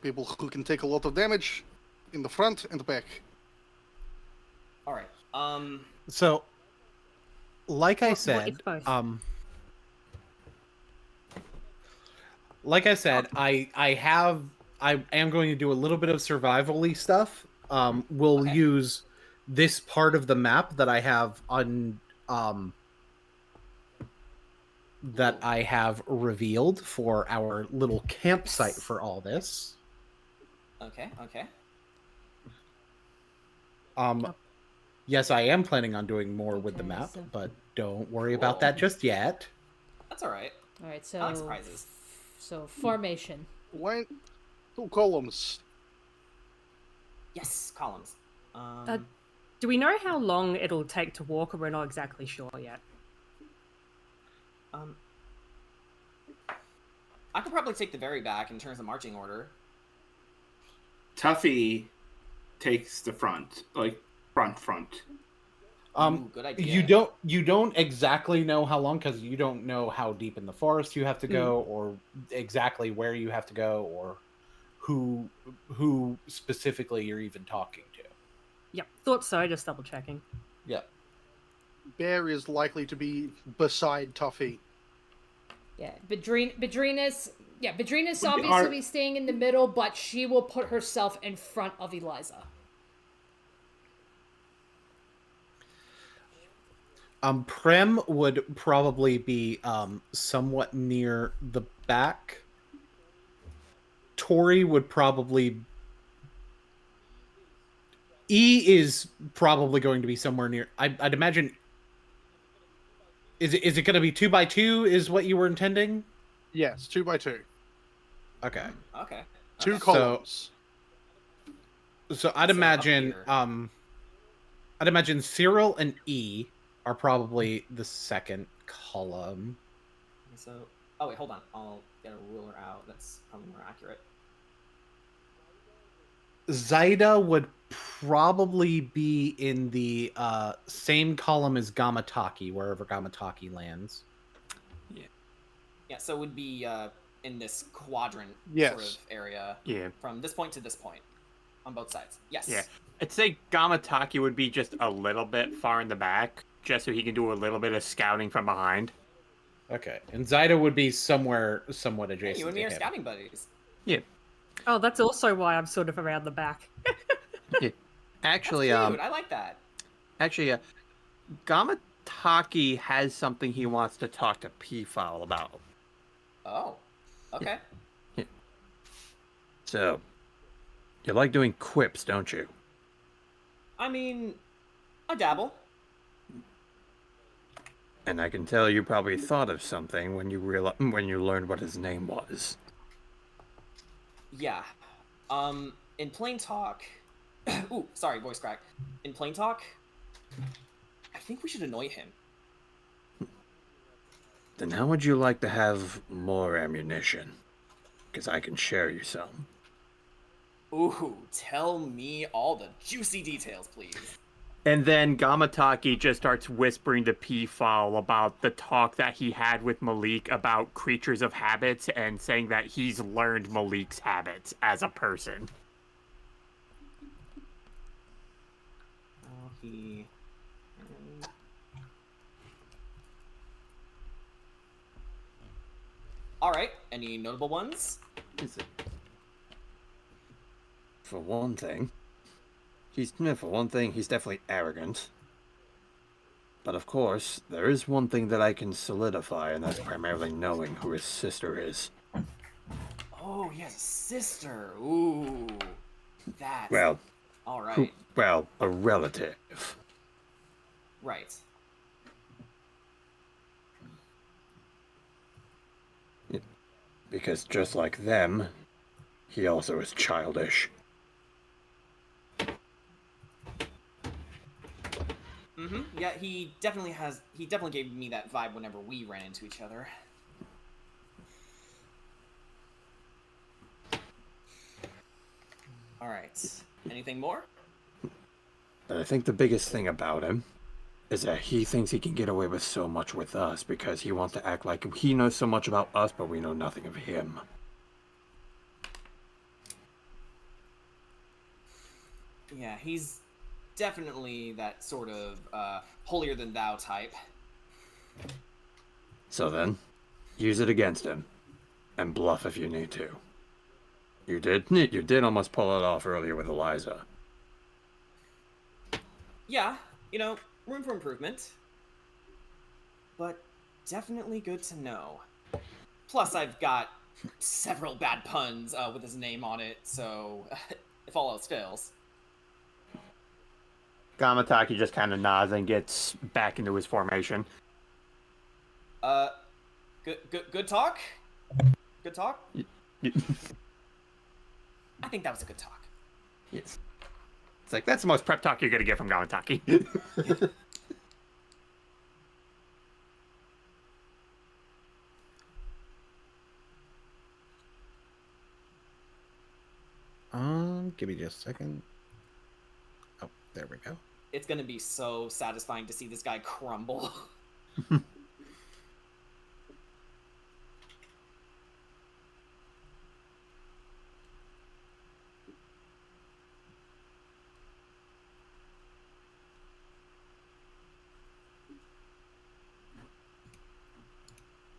People who can take a lot of damage in the front and the back. Alright, So, like I said, I am going to do a little bit of survival-y stuff. We'll use this part of the map that I have that I have revealed for our little campsite for all this. Okay. Yes, I am planning on doing more with the map, but don't worry about that just yet. That's alright. Alright, so... I like surprises. So, formation. One, 2 columns. Yes, columns. Do we know how long it'll take to walk, or we're not exactly sure yet? I could probably take the very back in terms of marching order. Tuffy takes the front, like front. Ooh, good idea. You don't exactly know how long, because you don't know how deep in the forest you have to go, or exactly where you have to go, or who specifically you're even talking to. Yep, thought so. Just double checking. Yep. Bear is likely to be beside Tuffy. Yeah, Bedrina's obviously be staying in the middle, but she will put herself in front of Eliza. Prem would probably be somewhat near the back. Tori would probably E is probably going to be somewhere near. I'd imagine. Is it going to be 2x2? Is what you were intending? Yes, 2x2. Okay. Okay. Two columns. So I'd imagine. I'd imagine Cyril and E are probably the second column. So, oh wait, hold on. I'll get a ruler out. That's probably more accurate. Zaida would probably be in the same column as Gamataki, wherever Gamataki lands. Yeah, so it would be in this quadrant Yes. sort of area. Yeah. From this point to this point, on both sides. Yes. Yeah. I'd say Gamataki would be just a little bit far in the back, just so he can do a little bit of scouting from behind. Okay, and Zaida would be somewhere somewhat adjacent. Hey, you and me to are him. scouting buddies. Yeah. Oh, that's also why I'm sort of around the back. Yeah. Actually, That's cute. I like that. Actually, Gamataki has something he wants to talk to P-Foul about. Oh. Okay. Yeah. So, you like doing quips, don't you? I mean, I dabble. And I can tell you probably thought of something when you learned what his name was. Yeah. In plain talk. Ooh, sorry, voice crack. In plain talk, I think we should annoy him. Then how would you like to have more ammunition? Because I can share you some. Ooh, tell me all the juicy details, please. And then Gamataki just starts whispering to P-Foul about the talk that he had with Malik about creatures of habits and saying that he's learned Malik's habits as a person. Oh, he... Alright, any notable ones? For one thing, he's definitely arrogant. But of course, there is one thing that I can solidify, and that's primarily knowing who his sister is. Oh, he has a sister. Ooh. That's... Well, alright. Well, a relative. Right. Because just like them, he also is childish. Mm-hmm. Yeah, he definitely gave me that vibe whenever we ran into each other. Alright. Anything more? But I think the biggest thing about him is that he thinks he can get away with so much with us because he wants to act like he knows so much about us, but we know nothing of him. Yeah, he's definitely that sort of holier-than-thou type. So then, use it against him, and bluff if you need to. You did almost pull it off earlier with Eliza. Yeah, you know, room for improvement. But definitely good to know. Plus, I've got several bad puns with his name on it, so if all else fails. Gamataki just kind of nods and gets back into his formation. Good talk? Good talk? I think that was a good talk. Yes. It's like, that's the most prep talk you're going to get from Gamataki. Give me just a second. Oh, there we go. It's gonna be so satisfying to see this guy crumble.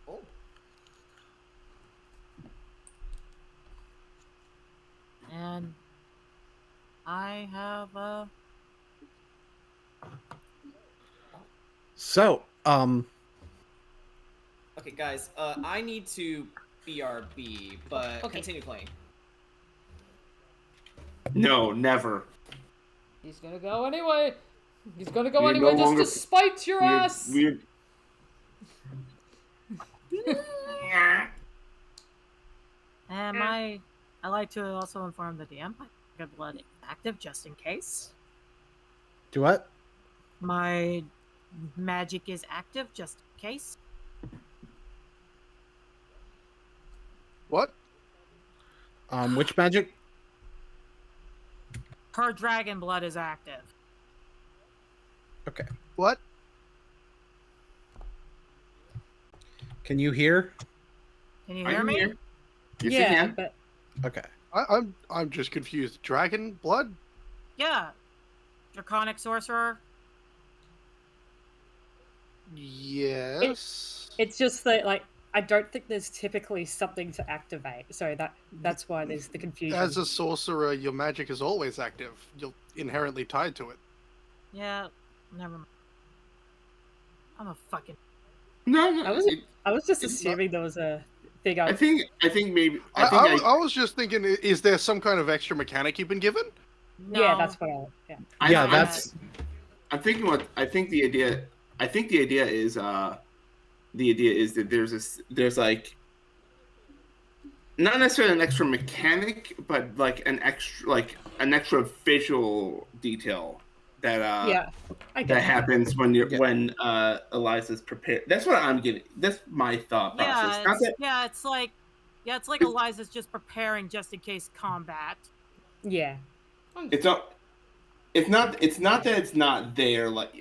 Oh. And I have So, Okay, guys, I need to BRB, but Okay. continue playing. No, never. He's gonna go anyway. He's gonna go We're anyway no just longer- to spite your ass. And I like to also inform the DM my good blood is active just in case. Do what? My magic is active just in case. What? Which magic? Her dragon blood is active. Okay. What? Can you hear? Can you I hear can me? hear. Yes, yeah, you can. but Okay. I'm just confused. Dragon blood? Yeah. Draconic sorcerer. Yes. it's just that like I don't think there's typically something to activate, so that's why there's the confusion. As a sorcerer, your magic is always active. You're inherently tied to it. Yeah. Never mind. I'm a fucking. No, I was just it's assuming there was a thing. I think maybe. I was just thinking, is there some kind of extra mechanic you've been given? No. Yeah, that's what I. Yeah. That's. I'm thinking what I think the idea. I think the idea is that there's like not necessarily an extra mechanic, but like an extra visual detail that I get that happens when when Eliza's prepared. That's what I'm getting. That's my thought process. It's like Eliza's just preparing just in case combat. Yeah. It's not. It's not that it's not there like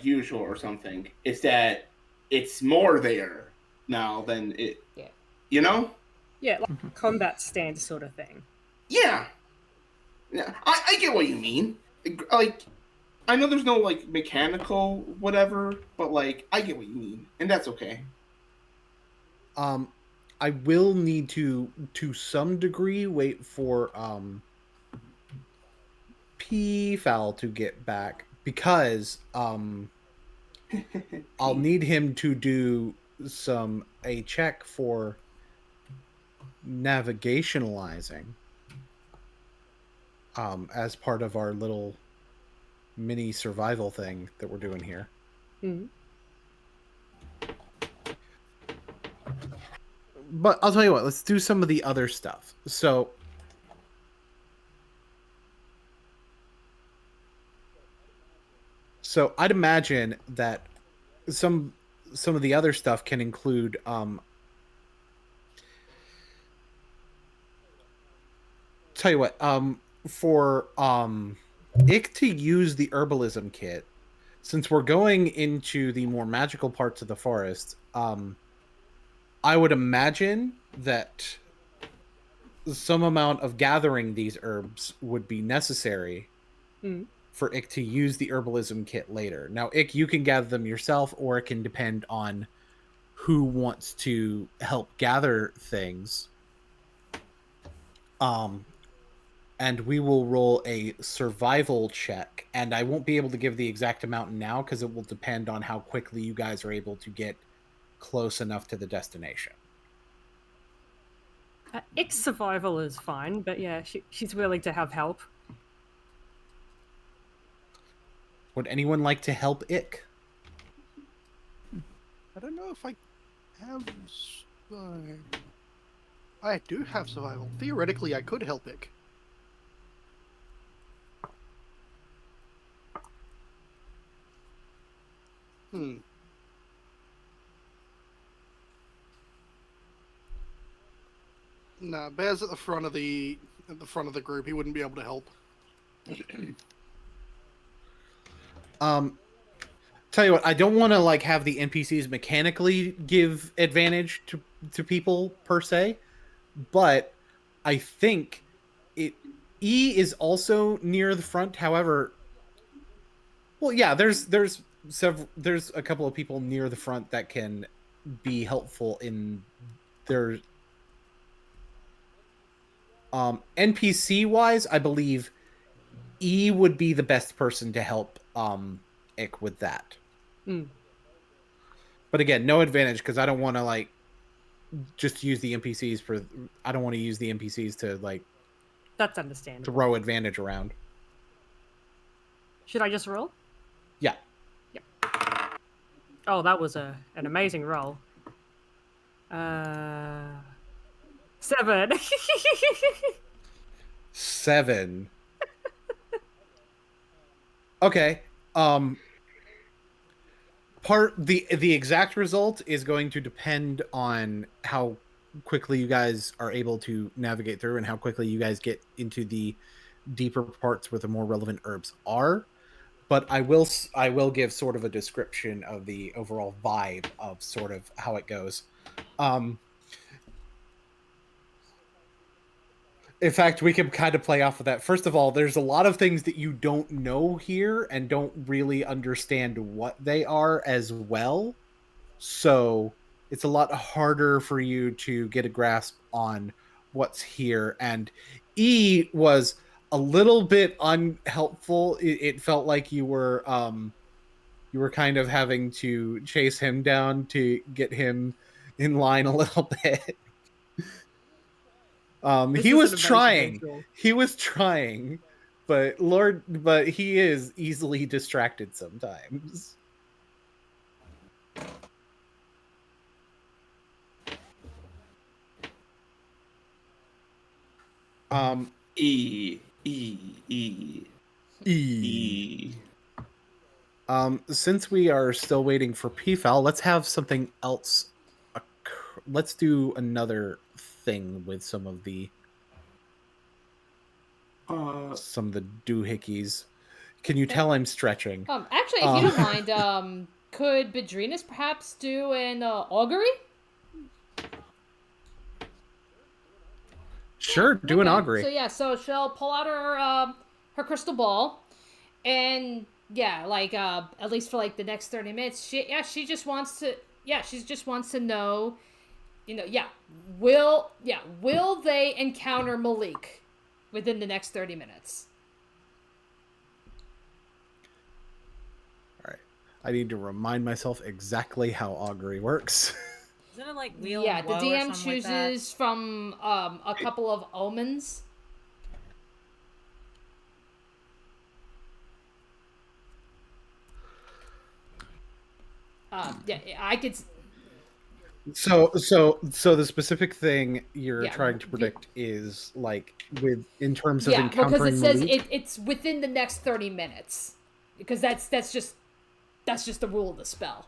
usual or something. It's that it's more there now than it. Yeah. You know. Yeah, like combat stance sort of thing. Yeah. Yeah. I get what you mean. Like, I know there's no like mechanical whatever, but like I get what you mean, and that's okay. I will need to some degree wait for P-Foul to get back because I'll need him to do a check for navigationalizing as part of our little mini survival thing that we're doing here. Mm-hmm. But I'll tell you what, let's do some of the other stuff. So I'd imagine that some of the other stuff can include tell you what, for Ick to use the herbalism kit, since we're going into the more magical parts of the forest, I would imagine that some amount of gathering these herbs would be necessary for Ick to use the herbalism kit later. Now, Ick, you can gather them yourself, or it can depend on who wants to help gather things. And we will roll a survival check, and I won't be able to give the exact amount now because it will depend on how quickly you guys are able to get close enough to the destination. Ick's survival is fine, but yeah, she's willing to have help. Would anyone like to help Ick? I don't know if I have. I do have survival. Theoretically, I could help Ick. Nah, Bear's at the front of the group. He wouldn't be able to help. Tell you what, I don't want to like have the NPCs mechanically give advantage to people per se, but I think E is also near the front. However, well, yeah, there's a couple of people near the front that can be helpful in their NPC wise. I believe E would be the best person to help Ick with that. But again, no advantage because I don't want to like just use the NPCs for. I don't want to use the NPCs to like. That's understandable. Throw advantage around. Should I just roll? Yeah. Yep. Oh, that was an amazing roll. 7. 7. Okay. The exact result is going to depend on how quickly you guys are able to navigate through and how quickly you guys get into the deeper parts where the more relevant herbs are. But I will give sort of a description of the overall vibe of sort of how it goes. In fact, we can kind of play off of that. First of all, there's a lot of things that you don't know here and don't really understand what they are as well. So it's a lot harder for you to get a grasp on what's here. And E was a little bit unhelpful. It felt like you were kind of having to chase him down to get him in line a little bit. He was trying, but he is easily distracted sometimes. E. Since we are still waiting for PFAL, let's have something else. Let's do another thing with some of the doohickeys. Can you tell I'm stretching? Actually, if you don't mind, could Bedrinas perhaps do an augury? Sure, do an augury. So yeah, so she'll pull out her crystal ball, and yeah, like at least for like the next 30 minutes, she just wants to know, will they encounter Malik within the next 30 minutes? All right, I need to remind myself exactly how augury works. Isn't it like wheel? Yeah, and the woe or DM something like chooses from a couple of omens. Yeah, I could. So the specific thing you're trying to predict is like in terms of encountering because it says Malik? it's within the next 30 minutes, because that's just the rule of the spell.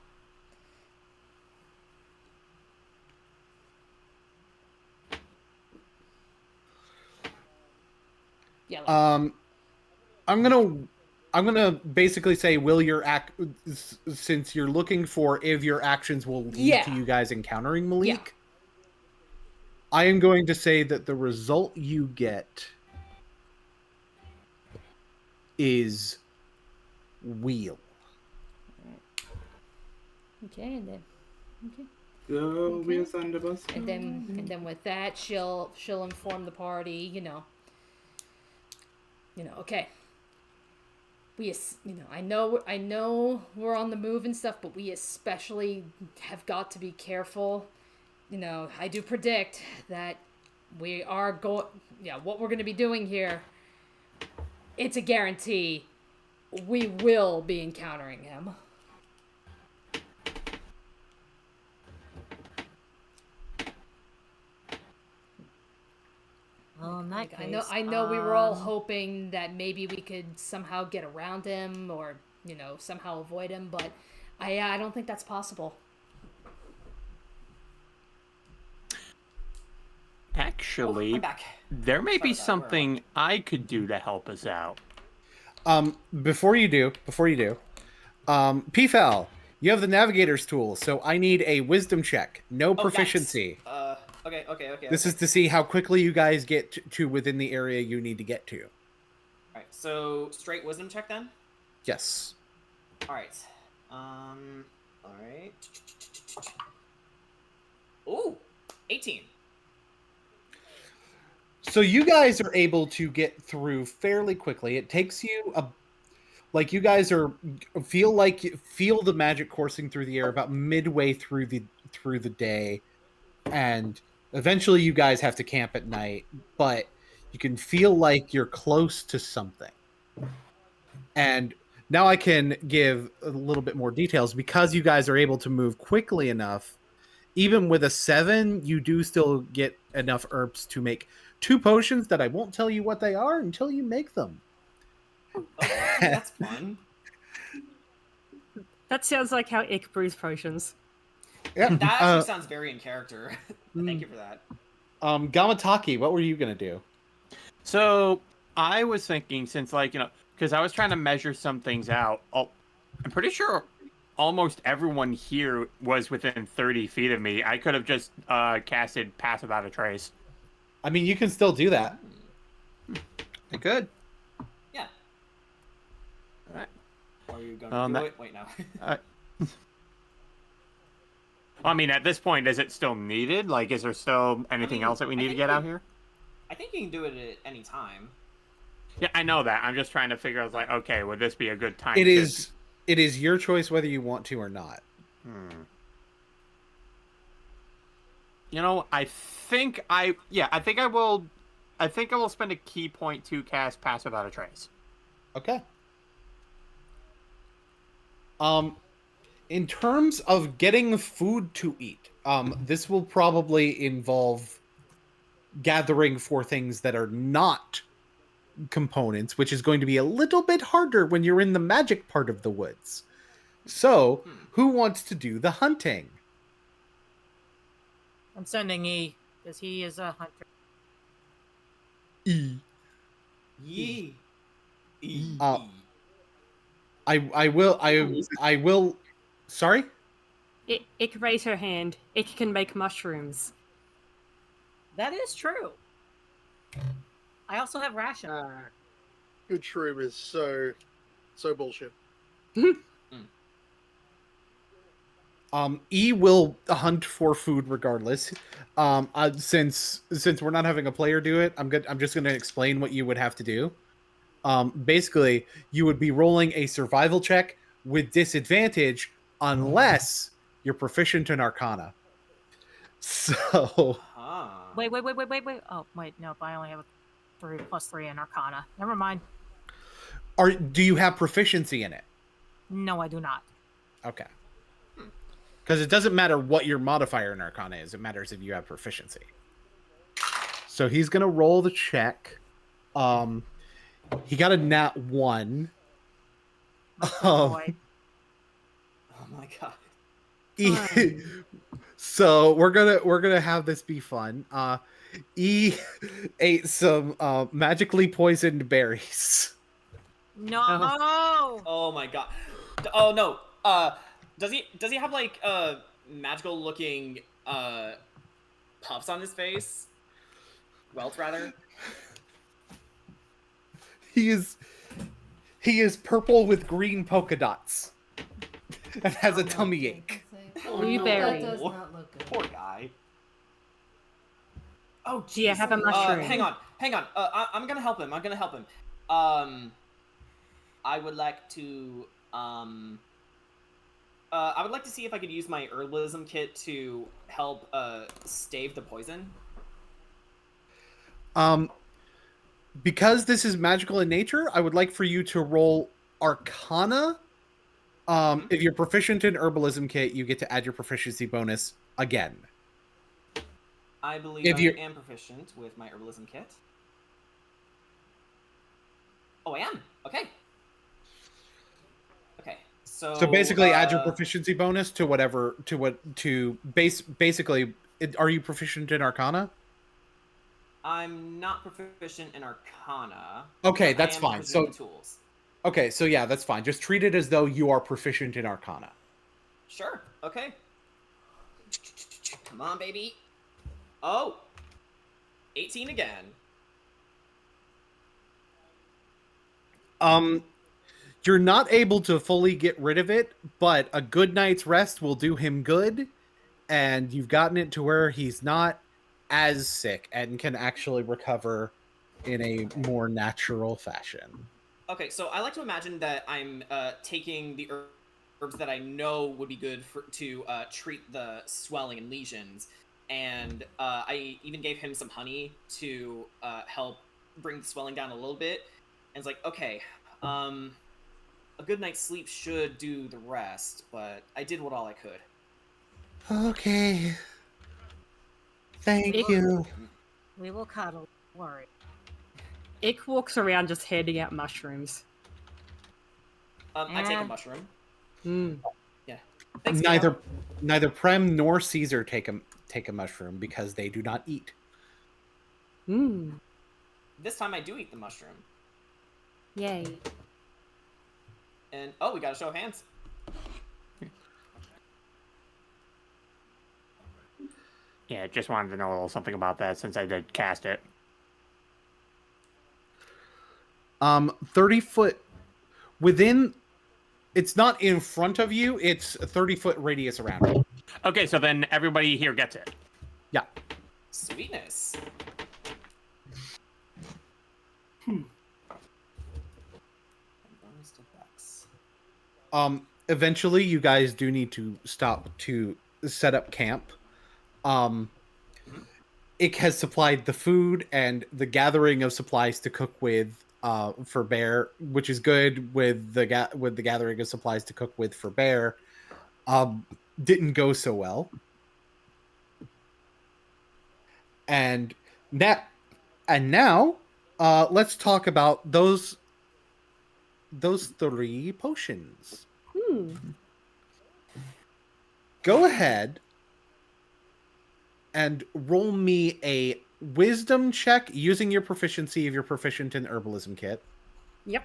Yeah. I'm gonna basically say, will your since you're looking for if your actions will lead to you guys encountering Malik, I am going to say that the result you get is wheel. Okay, and then Go wheels on the bus. and then with that, she'll inform the party. Okay. I know we're on the move and stuff, but we especially have got to be careful. I do predict that we are what we're going to be doing here, it's a guarantee. We will be encountering him. Well, in that case, I know we were all hoping that maybe we could somehow get around him or, somehow avoid him, but I don't think that's possible. Actually, I'm back. there may be something I could do to help us out. Before you do, PFAL, you have the navigator's tool, so I need a wisdom check. No proficiency. Nice. Okay. This is to see how quickly you guys get to within the area you need to get to. Alright, so straight wisdom check then? Yes. Alright. Alright. Ooh, 18. So you guys are able to get through fairly quickly. It takes you you guys feel the magic coursing through the air about midway through the day, and eventually you guys have to camp at night, but you can feel like you're close to something. And now I can give a little bit more details because you guys are able to move quickly enough. Even with a 7, you do still get enough herbs to make 2 potions that I won't tell you what they are until you make them. Okay, that's fun. That sounds like how Ick brews potions. Yeah, That actually sounds very in character. Thank you for that. Gamataki, what were you gonna do? So I was thinking, since because I was trying to measure some things out. I'm pretty sure almost everyone here was within 30 feet of me. I could have just casted Pass Without a Trace. I mean, you can still do that. I could. Yeah. All right. Are you going to do it? Wait, no. I mean, at this point, is it still needed? Like, is there still anything else that we need to get out here? I think you can do it at any time. Yeah, I know that. I'm just trying to figure out, like, okay, would this be a good time? It is your choice whether you want to or not. You know, I think I will spend a key point to cast Pass Without a Trace. Okay. In terms of getting food to eat, this will probably involve gathering for things that are not components, which is going to be a little bit harder when you're in the magic part of the woods. So, who wants to do the hunting? I'm sending E, because he is a hunter. E. Yee. I will. Sorry? Ick raise her hand. Ick can make mushrooms. That is true. I also have ration. Good shroom is so bullshit. E will hunt for food regardless. Since we're not having a player do it, I'm just going to explain what you would have to do. Basically, you would be rolling a survival check with disadvantage unless you're proficient in Arcana. So. Wait. Oh, wait, no, I only have a 3+3 in Arcana. Never mind. Do you have proficiency in it? No, I do not. Okay. Because it doesn't matter what your modifier in Arcana is. It matters if you have proficiency. So he's going to roll the check. He got a nat 1. Oh my god. So we're gonna have this be fun. E ate some magically poisoned berries. No. Oh my god. Oh no. Does he have like magical looking puffs on his face? Welt rather. He is purple with green polka dots and has a tummy ache. Blueberry. That does not look good. Poor guy. Oh, Do you have a mushroom? Hang on. I'm gonna help him. I would like to see if I could use my herbalism kit to help stave the poison. Because this is magical in nature, I would like for you to roll Arcana. If you're proficient in herbalism kit, you get to add your proficiency bonus again. I believe I am proficient with my herbalism kit. Oh, I am. Okay. So basically, add your proficiency bonus to whatever basically. Are you proficient in Arcana? I'm not proficient in Arcana. Okay, that's fine. So tools. Okay, so yeah, that's fine. Just treat it as though you are proficient in Arcana. Sure. Okay. Come on, baby. Oh. 18 again. You're not able to fully get rid of it, but a good night's rest will do him good, and you've gotten it to where he's not as sick and can actually recover in a more natural fashion. Okay, so I like to imagine that I'm taking the herbs that I know would be good to treat the swelling and lesions, and I even gave him some honey to help bring the swelling down a little bit. And it's like, okay, a good night's sleep should do the rest, but I did all I could. Okay. Thank you. We will cuddle. Don't worry. Ick walks around just handing out mushrooms. I take a mushroom. Yeah. Thanks, Neither Prem nor Caesar take a mushroom because they do not eat. This time I do eat the mushroom. Yay. And we got a show of hands. Yeah, just wanted to know a little something about that since I did cast it. 30-foot within. It's not in front of you. It's a 30-foot radius around it. Okay, so then everybody here gets it. Yeah. Sweetness. Eventually, you guys do need to stop to set up camp. Ick has supplied the food and the gathering of supplies to cook with for Bear, which is good. With the gathering of supplies to cook with for Bear, didn't go so well. And now, let's talk about those 3 potions. Go ahead and roll me a wisdom check using your proficiency if you're proficient in herbalism kit. Yep.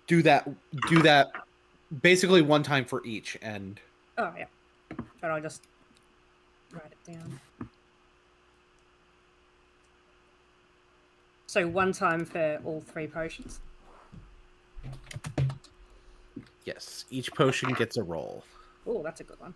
Do that basically one time for each, and Oh yeah. But I'll just write it down. So one time for all 3 potions. yes, each potion gets a roll. Oh, that's a good one.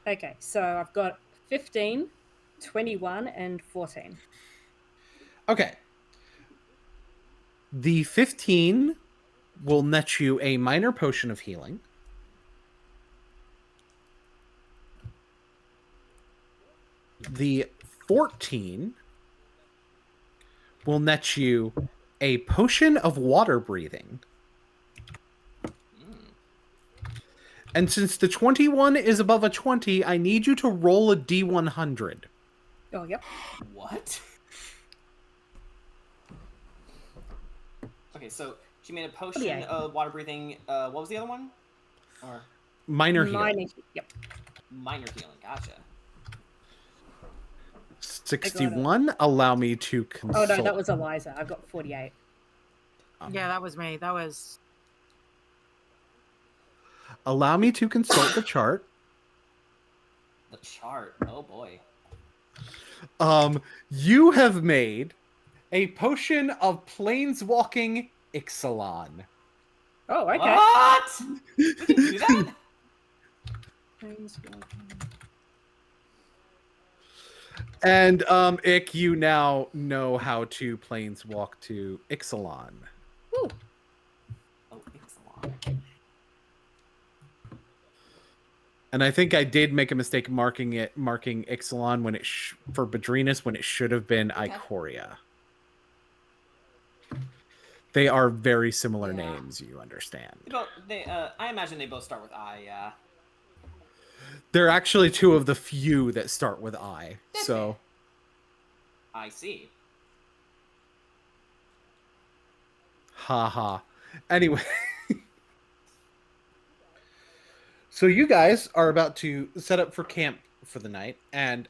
Okay, so I've got 15, 21, and 14. Okay. The 15 will net you a minor potion of healing. The 14 will net you a potion of water breathing. And since the 21 is above a 20, I need you to roll a D100. Oh, yep. What? Okay, so she made a potion of water breathing. What was the other one? Or minor healing. Yep. Minor healing. Gotcha. 61. Allow me to consult. Oh no, that was Eliza. I've got 48. Yeah, that was me. That was. Allow me to consult the chart. The chart. Oh boy. You have made a potion of planeswalking Ixalan. Oh, okay. What? We can do that? And Ick, you now know how to planeswalk to Ixalan. Ooh. Oh, Ixalan. And I think I did make a mistake marking Ixalan when for Badrinus when it should have been Ikoria. They are very similar names, you understand. I imagine they both start with I, yeah. They're actually 2 of the few that start with I. So I see. Haha. Anyway. So you guys are about to set up for camp for the night, and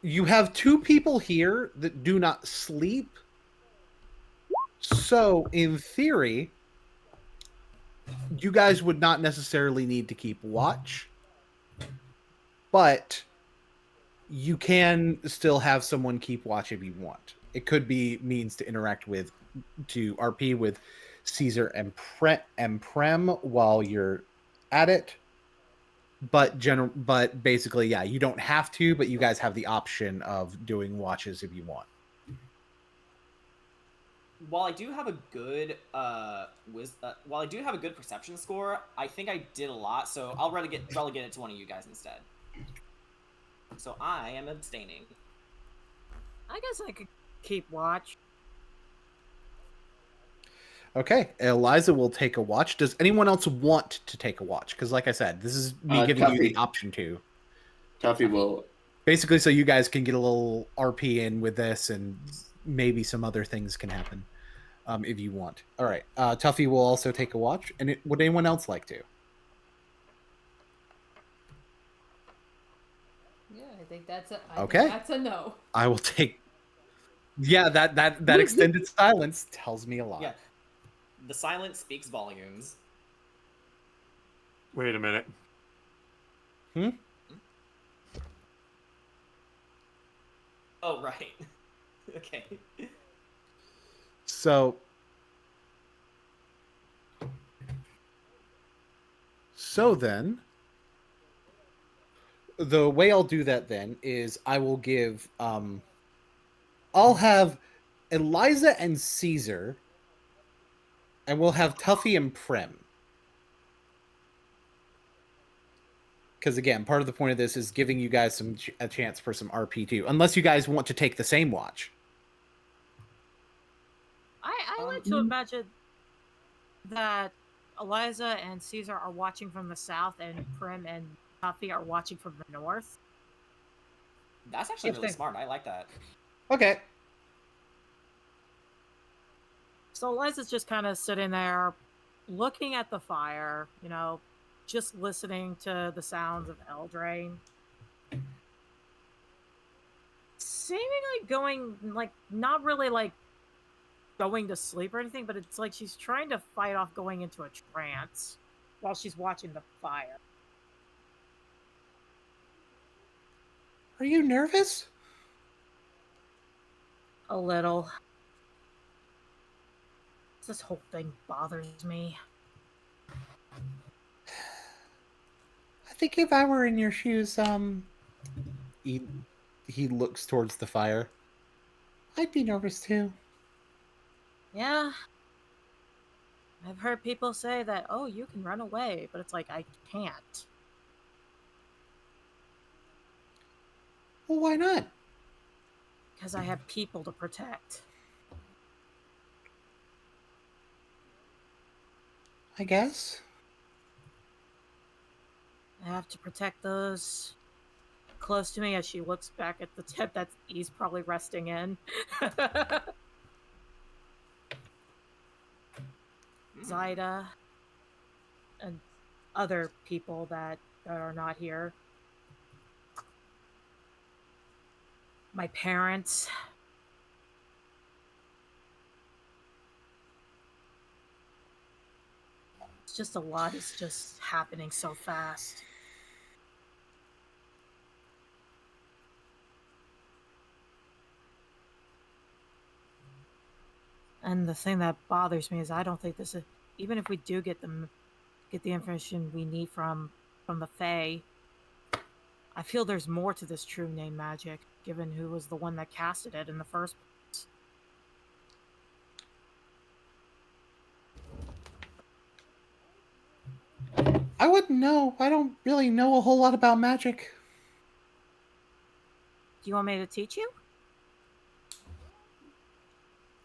you have 2 people here that do not sleep. So, in theory, you guys would not necessarily need to keep watch, but you can still have someone keep watch if you want. It could be means to interact with, to RP with Caesar and Prem while you're at it, but basically, yeah, you don't have to, but you guys have the option of doing watches if you want. while I do have a good while I do have a good perception score, I think I did a lot, so I'll relegate it to one of you guys instead. So I am abstaining. I guess I could keep watch. Okay, Eliza will take a watch. Does anyone else want to take a watch? Because, like I said, this is me giving you the option to. Tuffy will. Basically, so you guys can get a little RP in with this, and maybe some other things can happen if you want. All right, Tuffy will also take a watch. And would anyone else like to? Yeah, I think that's a. Okay. That's a no. I will take. Yeah, that extended silence tells me a lot. Yeah. The silence speaks volumes. Wait a minute. Oh, right. Okay. So then, the way I'll do that then is I will give, I'll have Eliza and Caesar, and we'll have Tuffy and Prim. Because again, part of the point of this is giving you guys a chance for some RP too, unless you guys want to take the same watch. I like to imagine that Eliza and Caesar are watching from the south, and Prim and Tuffy are watching from the north. That's actually really smart. I like that. Okay. So Eliza's just kind of sitting there, looking at the fire, you know, just listening to the sounds of Eldraine. Seemingly going, like, not really, like, going to sleep or anything, but it's like she's trying to fight off going into a trance while she's watching the fire. Are you nervous? A little. This whole thing bothers me. I think if I were in your shoes, he looks towards the fire. I'd be nervous too. Yeah. I've heard people say that, oh, you can run away, but it's like, I can't. Well, why not? Because I have people to protect. I guess. I have to protect those close to me as she looks back at the tent that he's probably resting in. Zyda and other people that are not here. My parents. It's just a lot is just happening so fast. And the thing that bothers me is I don't think this is, even if we do get the information we need from the Fae, I feel there's more to this true name magic, given who was the one that casted it in the first place. I wouldn't know. I don't really know a whole lot about magic. Do you want me to teach you?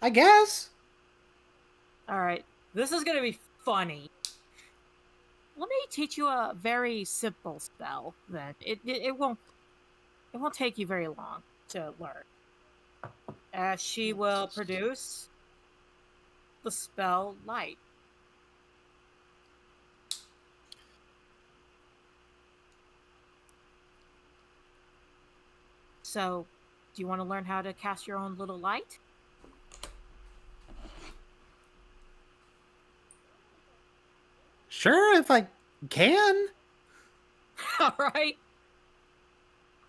I guess. Alright, this is gonna be funny. Let me teach you a very simple spell, then. It won't take you very long to learn. She will produce the spell Light. So, do you want to learn how to cast your own little light? Sure, if I can. All right.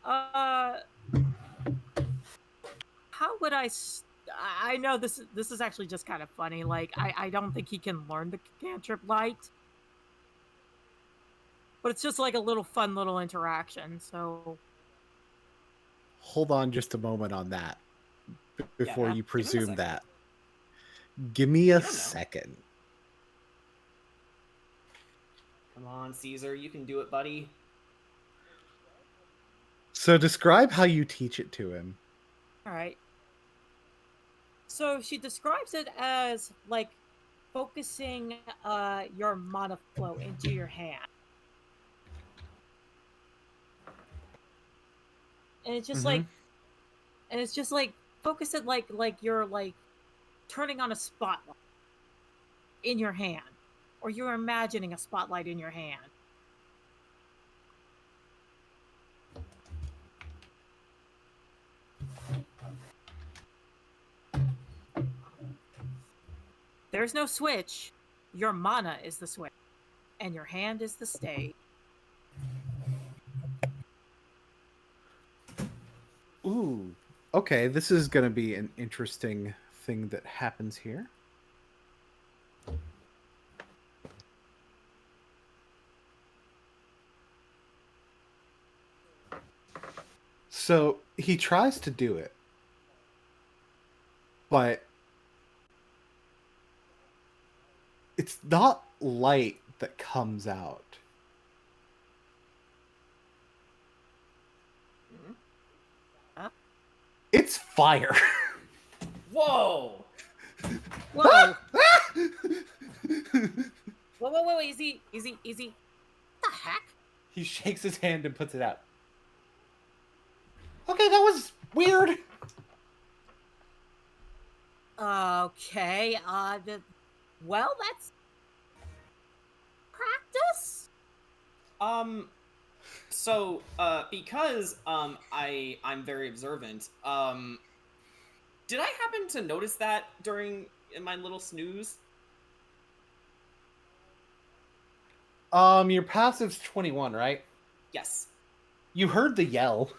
How would I know this is actually just kind of funny. Like, I don't think he can learn the cantrip Light. But it's just like a little fun little interaction, so... Hold on just a moment on that before you presume that. Give me a don't know. second. Come on, Caesar, you can do it, buddy. So describe how you teach it to him. All right. So she describes it as like focusing your mana flow into your hand. And it's just like focus it like you're like turning on a spotlight in your hand, or you're imagining a spotlight in your hand. There's no switch. Your mana is the switch, and your hand is the stage. Ooh. Okay, this is going to be an interesting thing that happens here. So he tries to do it, but it's not light that comes out. Huh? It's fire. Whoa! Whoa! Whoa, easy. What the heck? He shakes his hand and puts it out. Okay, that was weird. Okay, well, that's practice. So, because I'm very observant. Did I happen to notice that in my little snooze? Your passive's 21, right? Yes. You heard the yell.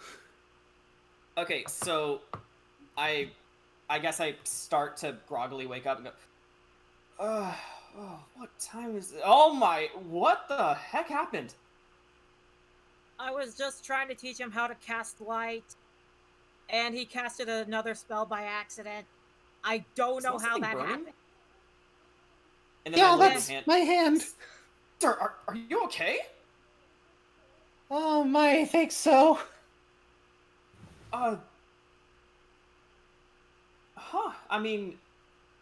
Okay, so I guess I start to groggily wake up and go, oh, what time is it? Oh my, what the heck happened? I was just trying to teach him how to cast light, and he casted another spell by accident. I don't know how that happened. And then Yeah, that's my hand. Sir, are you okay? I think so. I mean,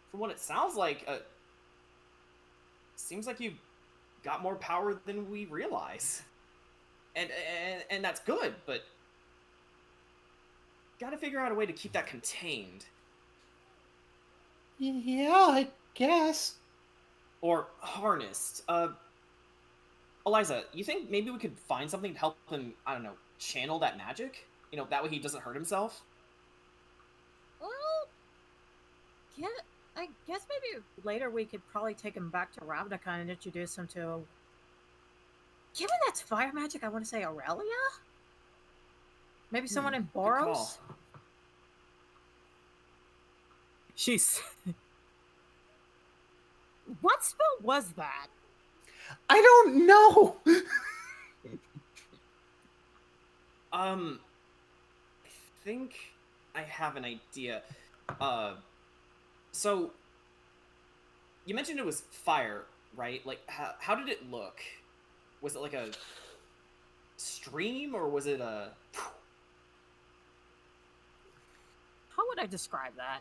from what it sounds like, seems like you got more power than we realize. And that's good, but gotta figure out a way to keep that contained. Yeah, I guess. Or harnessed. Eliza, you think maybe we could find something to help him, I don't know, channel that magic? You know, that way he doesn't hurt himself? Well, yeah, I guess maybe later we could probably take him back to Ravnica and introduce him to... Given that's fire magic, I want to say Aurelia? Maybe someone in Boros? She's... What spell was that? I don't know! I think I have an idea. So, you mentioned it was fire, right? Like, how did it look? Was it like a stream, or was it a... How would I describe that?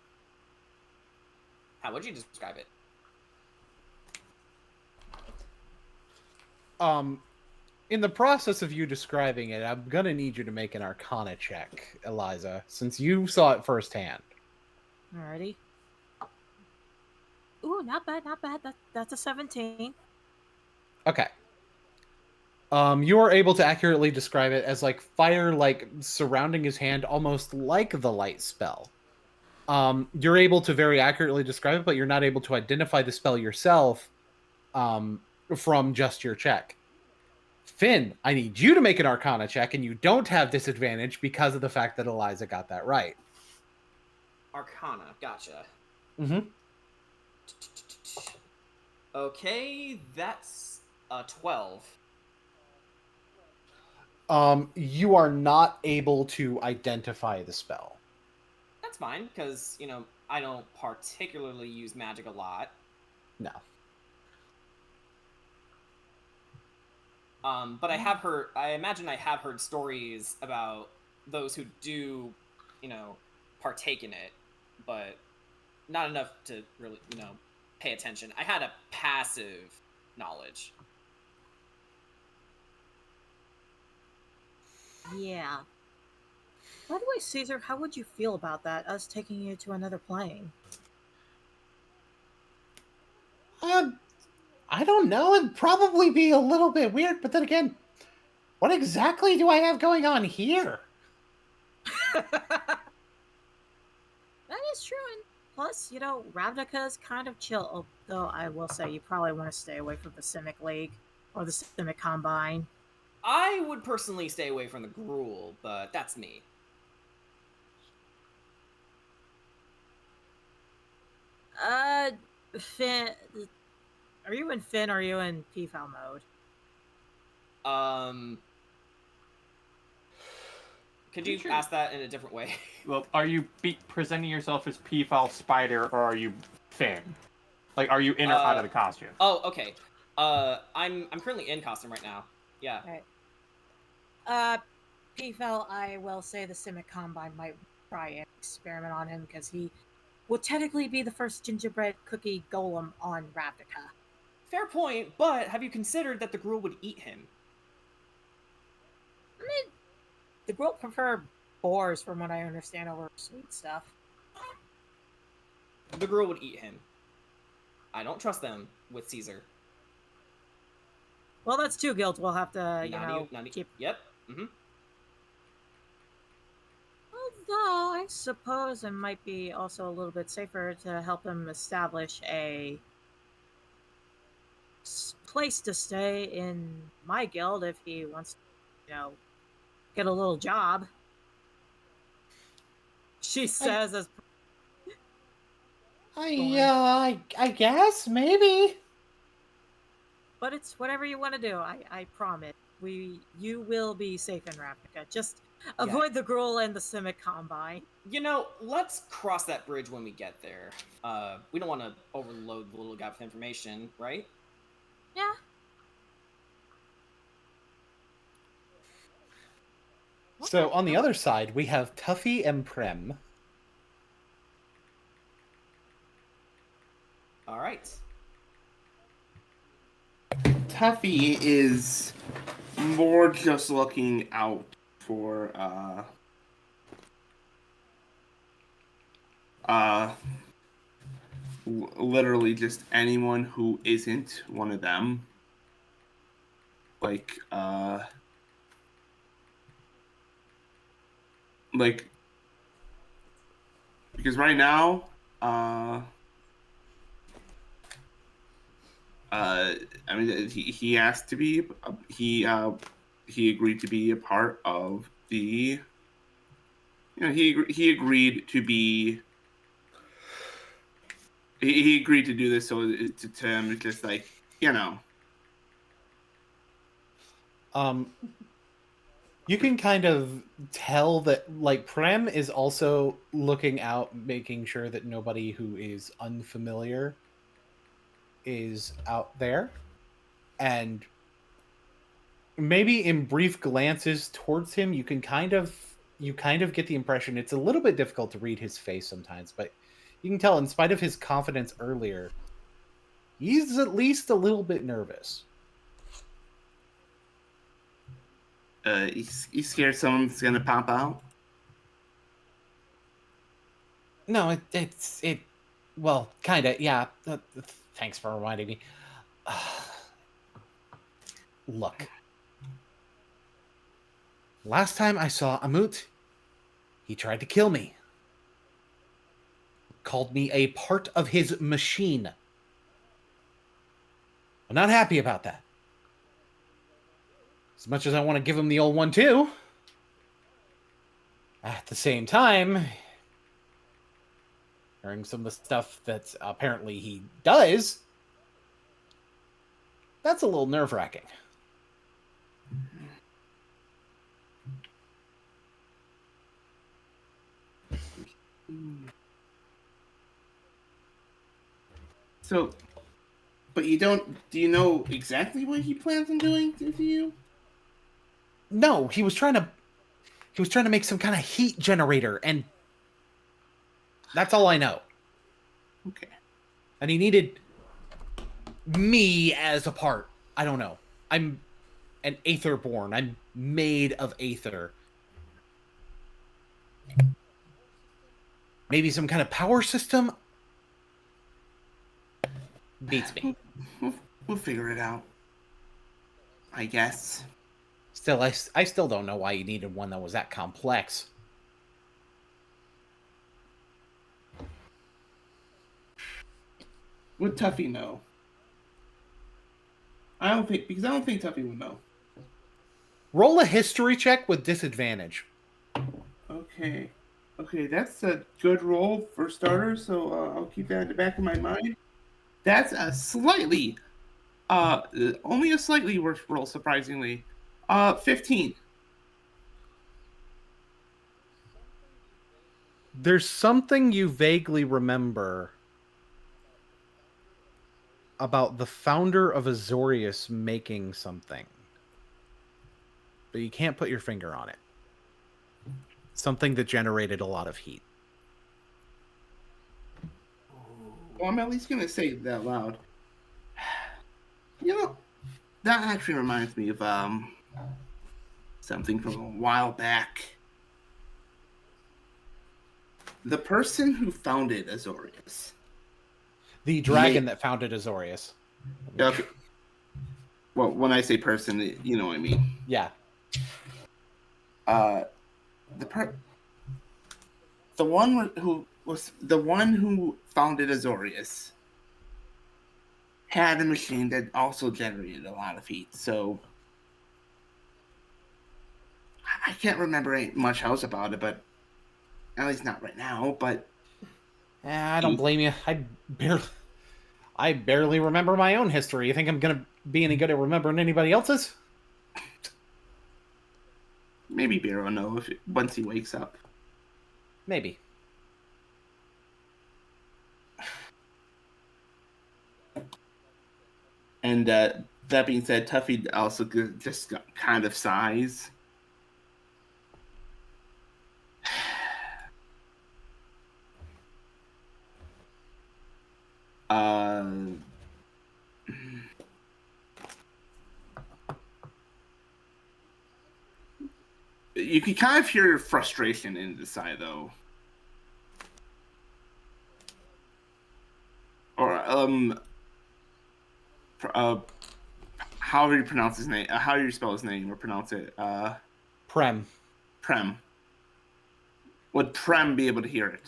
How would you describe it? In the process of you describing it, I'm gonna need you to make an Arcana check, Eliza, since you saw it firsthand. Alrighty. Ooh, not bad. That's a 17. Okay. You are able to accurately describe it as like fire, like surrounding his hand, almost like the light spell. You're able to very accurately describe it, but you're not able to identify the spell yourself from just your check. Finn, I need you to make an Arcana check, and you don't have disadvantage because of the fact that Eliza got that right. Arcana, gotcha. Mm-hmm. Okay, that's 12. You are not able to identify the spell. That's fine, because, you know, I don't particularly use magic a lot. No. But I imagine I have heard stories about those who do, partake in it, but not enough to really, pay attention. I had a passive knowledge. Yeah. By the way, Caesar, how would you feel about that, us taking you to another plane? I don't know. It'd probably be a little bit weird, but then again, what exactly do I have going on here? That is true, and plus, Ravnica is kind of chill, although I will say you probably want to stay away from the Simic League or the Simic Combine. I would personally stay away from the Gruul, but that's me. Finn, are you in Finn or are you in PFAL mode? Could you ask that in a different way? Well, are you presenting yourself as Peafowl Spider, or are you Finn? Like, are you in or out of the costume? Oh, okay. I'm currently in costume right now. Yeah. Right. PFAL, I will say the Simic Combine might try an experiment on him because he will technically be the first gingerbread cookie golem on Ravnica. Fair point, but have you considered that the Gruul would eat him? I mean, the Gruul prefer boars, from what I understand, over sweet stuff. The Gruul would eat him. I don't trust them with Caesar. Well, that's two guilds we'll have to, keep... Yep. Mm-hmm. Although, I suppose it might be also a little bit safer to help him establish a place to stay in my guild if he wants to, get a little job. She says as... I guess, maybe. But it's whatever you want to do, I promise. You will be safe in Ravnica. Just avoid the Gruul and the Simic Combine. Let's cross that bridge when we get there. We don't want to overload the little guy with information, right? Yeah. So on the other side, we have Tuffy and Prem. All right. Tuffy is more just looking out for literally just anyone who isn't one of them. Because right now, he asked to be, he agreed to be a part of the, he agreed to be, he agreed to do this, so to him, it's just like, You can kind of tell that, Prem is also looking out, making sure that nobody who is unfamiliar is out there. And maybe in brief glances towards him, you kind of get the impression it's a little bit difficult to read his face sometimes, but you can tell, in spite of his confidence earlier, he's at least a little bit nervous. He's scared someone's gonna pop out? No, well, kinda, yeah. Thanks for reminding me. Look. Last time I saw Amut, he tried to kill me. Called me a part of his machine. I'm not happy about that. As much as I want to give him the old one too. At the same time, hearing some of the stuff that apparently he does, that's a little nerve-wracking. So, but you don't. Do you know exactly what he plans on doing to you? No, he was trying to make some kind of heat generator, and that's all I know. Okay. And he needed me as a part. I don't know. I'm an Aetherborn. I'm made of Aether. Maybe some kind of power system? Beats me. We'll figure it out. I guess. Still, I still don't know why you needed one that was that complex. Would Tuffy know? I don't think Tuffy would know. Roll a history check with disadvantage. Okay. Okay, that's a good roll for starters, so I'll keep that in the back of my mind. That's a slightly, only a slightly worse roll, surprisingly. 15. There's something you vaguely remember about the founder of Azorius making something. But you can't put your finger on it. Something that generated a lot of heat. Well, I'm at least going to say it out loud. You know, that actually reminds me of something from a while back. The person who founded Azorius. The dragon that founded Azorius. Okay. Well, when I say person, you know what I mean. Yeah. The one who founded Azorius had a machine that also generated a lot of heat. So I can't remember much else about it, but at least not right now. But I don't blame you. I barely remember my own history. You think I'm gonna be any good at remembering anybody else's? Maybe Bear will know once he wakes up. Maybe. And that being said, Tuffy also just got kind of sighs. You can kind of hear frustration in the sigh, though. Or how do you pronounce his name? How do you spell his name or pronounce it? Prem. Prem. Would Prem be able to hear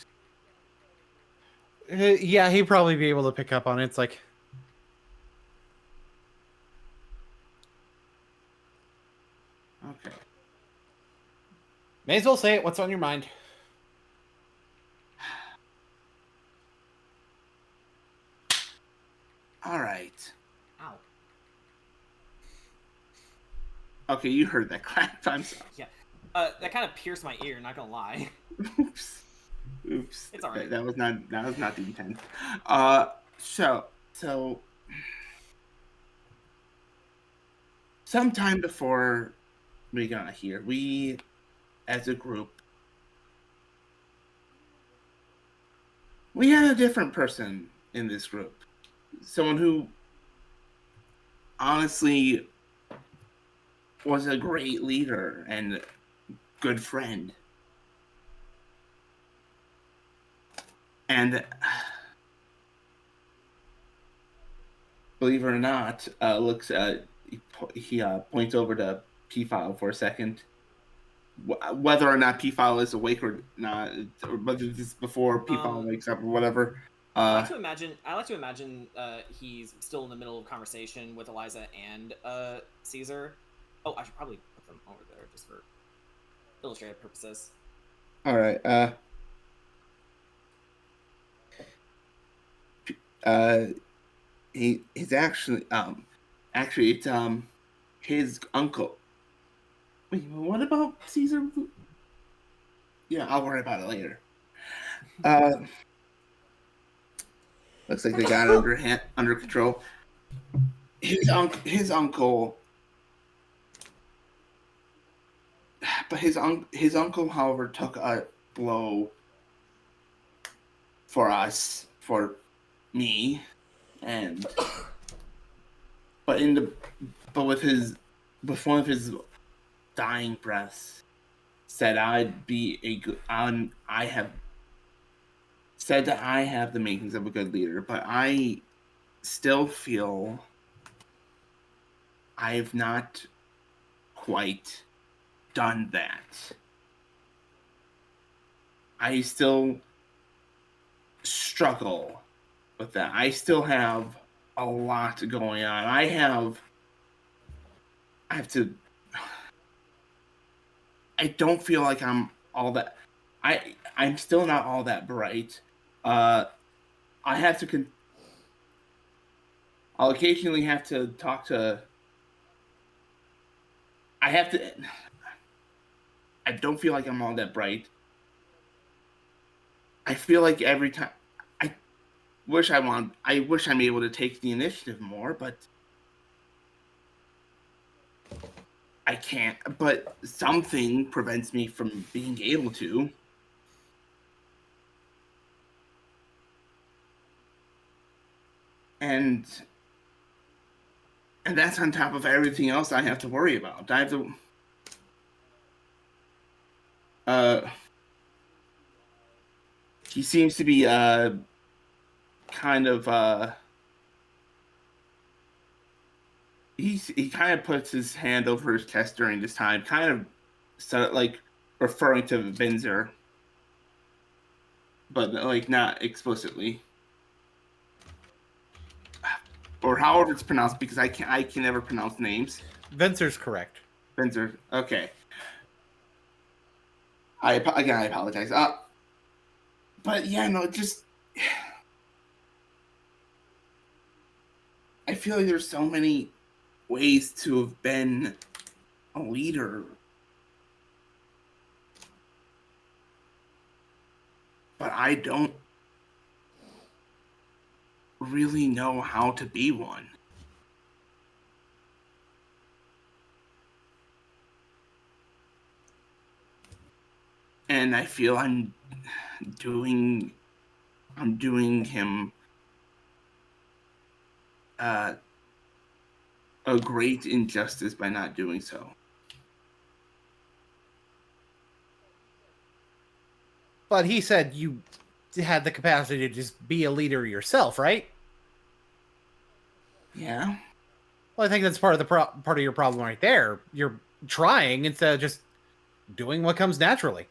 it? Yeah, he'd probably be able to pick up on it. It's like... Okay. May as well say it. What's on your mind? All right. Ow. Okay, you heard that clap. I'm sorry. Yeah. That kind of pierced my ear, not gonna lie. Oops. It's alright. That was not the intent. So sometime before we got here, we as a group, we had a different person in this group. Someone who honestly was a great leader and good friend. And believe it or not, he points over to P-File for a second. Whether or not P-File is awake or not, or whether this is before P-File wakes up or whatever. I like to imagine he's still in the middle of conversation with Eliza and Caesar. Oh, I should probably put them over there just for illustrative purposes. All right. He's actually it's his uncle. Wait, what about Caesar? Yeah, I'll worry about it later. Looks like they got it under control. His uncle, but his uncle, however, took a blow for me, and but with one of his dying breaths, said I'd be a good. I have said that I have the makings of a good leader, but I still feel I've not quite done that. I still struggle with that. I still have a lot going on. I have to. I don't feel like I'm all that. I'm still not all that bright. I have to. I'll occasionally have to talk to. I have to. I don't feel like I'm all that bright. I feel like every time. I wish I'm able to take the initiative more, but I can't. But something prevents me from being able to. And that's on top of everything else I have to worry about. I have to. He seems to be kind of he kind of puts his hand over his chest during this time, kind of like referring to Vinzer, but like not explicitly. Or however it's pronounced, because I can never pronounce names. Vincer's correct. Vinzer, okay. I apologize. But yeah, no, just I feel like there's so many ways to have been a leader, but I don't really know how to be one. And I feel I'm doing him a great injustice by not doing so. But he said you had the capacity to just be a leader yourself, right? Yeah. Well, I think that's part of the part of your problem right there. You're trying instead of just doing what comes naturally.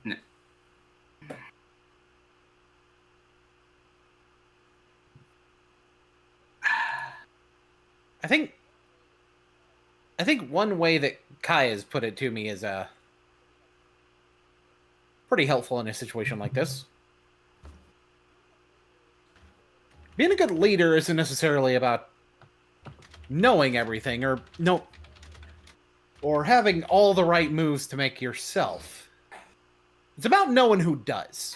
No. I think one way that Kai has put it to me is pretty helpful in a situation like this. Being a good leader isn't necessarily about knowing everything or having all the right moves to make yourself. It's about knowing who does.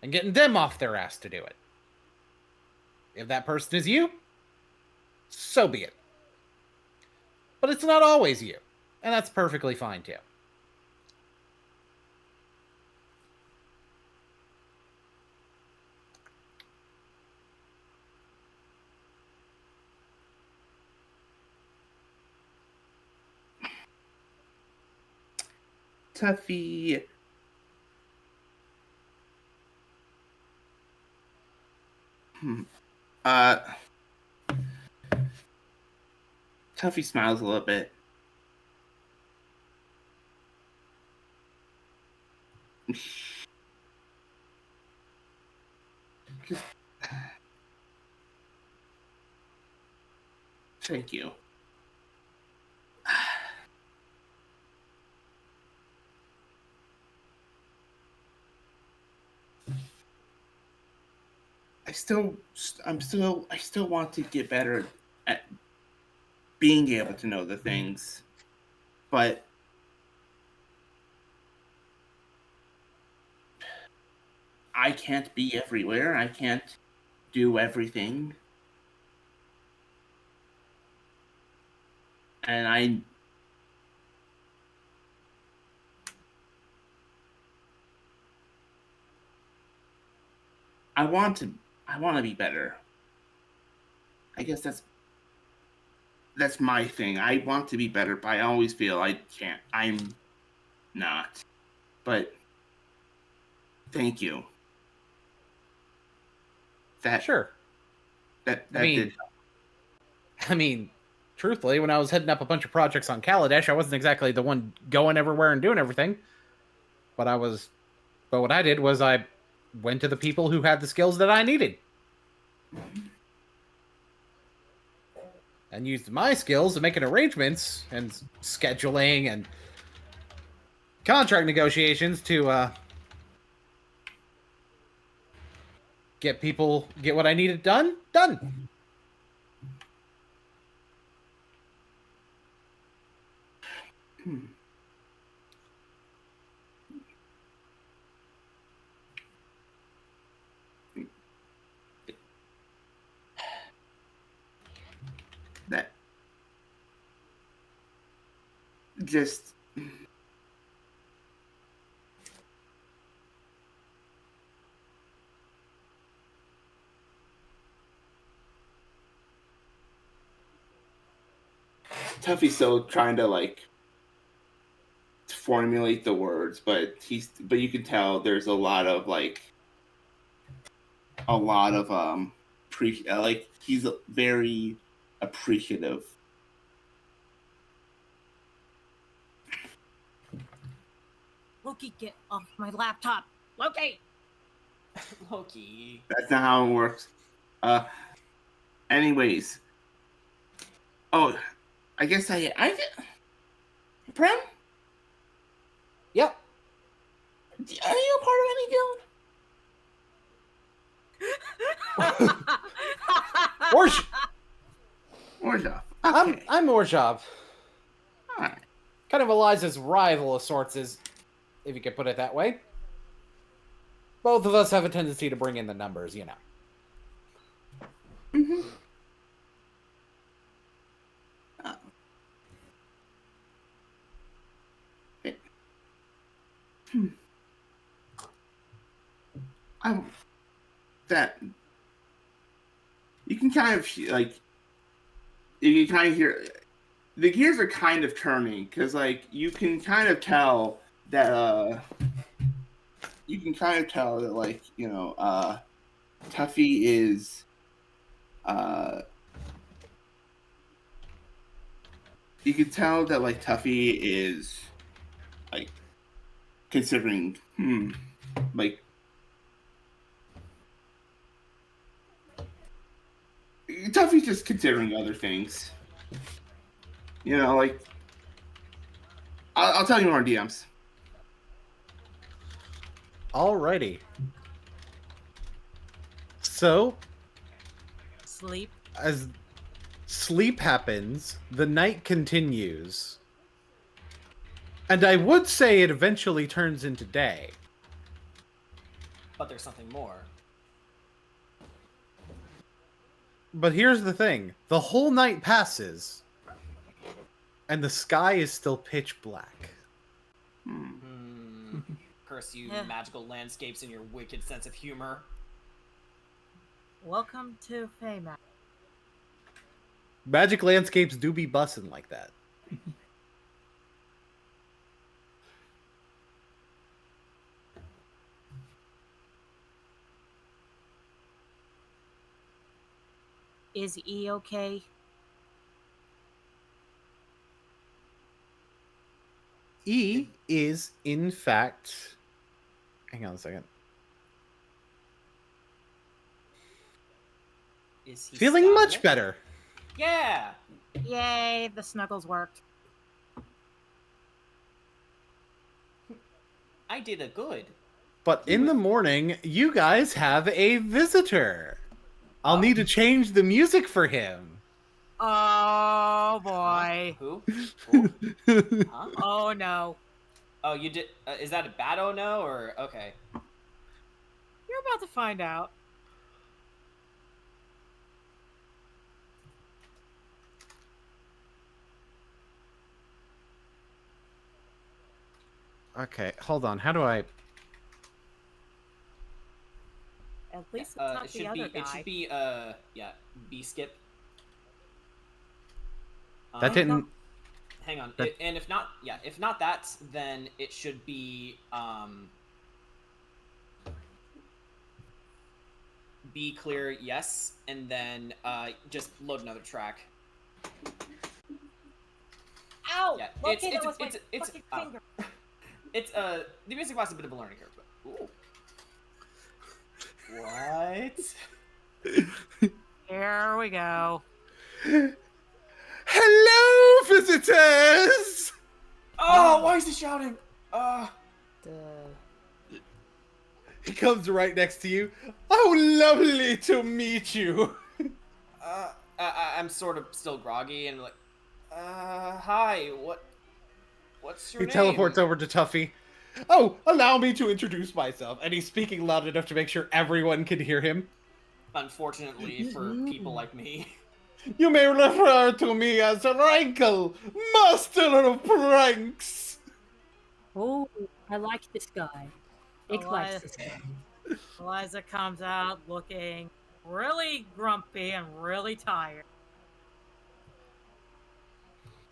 And getting them off their ass to do it. If that person is you, so be it. But it's not always you. And that's perfectly fine too. Tuffy. Tuffy smiles a little bit. Thank you. I still want to get better at being able to know the things, but I can't be everywhere. I can't do everything. And I want to be better. I guess that's my thing. I want to be better, but I always feel I can't. I'm not. But thank you. Sure. That did. I mean, truthfully, when I was heading up a bunch of projects on Kaladesh, I wasn't exactly the one going everywhere and doing everything. But what I did was I went to the people who had the skills that I needed. And used my skills to making arrangements and scheduling and contract negotiations to get what I needed done. That just Tuffy's still trying to formulate the words, but you can tell there's a lot of he's very appreciative. Loki, get off my laptop. Loki! Loki. That's not how it works. Anyways. Oh, I guess I Prem? Yep. Are you a part of any guild? Orzhov. Okay. I'm Orzhov. Alright. Kind of Eliza's rival of sorts, if you could put it that way. Both of us have a tendency to bring in the numbers, you know. Mm-hmm. That you can kind of you can kind of hear the gears are kind of turning because you can kind of tell that Tuffy is you can tell that Tuffy is considering Tuffy's just considering other things. I'll tell you more in DMs. Alrighty. So, Sleep. as sleep happens, the night continues. And I would say it eventually turns into day. But there's something more. But here's the thing. The whole night passes, and the sky is still pitch black. Curse you, Yeah. magical landscapes and your wicked sense of humor. Welcome to Feyman. Magic landscapes do be bussin' like that. Is E okay? E is, in fact... Hang on a second. Is he Feeling much static? better. Yeah! Yay, the snuggles worked. I did a good. But in the morning, you guys have a visitor. I'll need to change the music for him. Oh boy. Who? Huh? Oh no. Oh, you did. Is that a bad oh no or okay? You're about to find out. Okay, hold on. How do I... At least it's not It the should other be. guy. It should be. Yeah. B skip. That didn't... Hang on. That- And if not, yeah, if not that, then it should be be clear, yes, and then just load another track. Ow! Yeah, Okay, that was my fucking finger. It's the music was a bit of a learning curve, but ooh. What? Here we go. Hello, visitors! Oh, why is he shouting? He comes right next to you. Oh, lovely to meet you. I'm sort of still groggy and like, hi, what's your He name? teleports over to Tuffy. Oh, allow me to introduce myself. And he's speaking loud enough to make sure everyone can hear him. Unfortunately for people like me. You may refer to me as Rankle, master of pranks. Oh, I like this guy. Ick likes this guy. Eliza comes out looking really grumpy and really tired.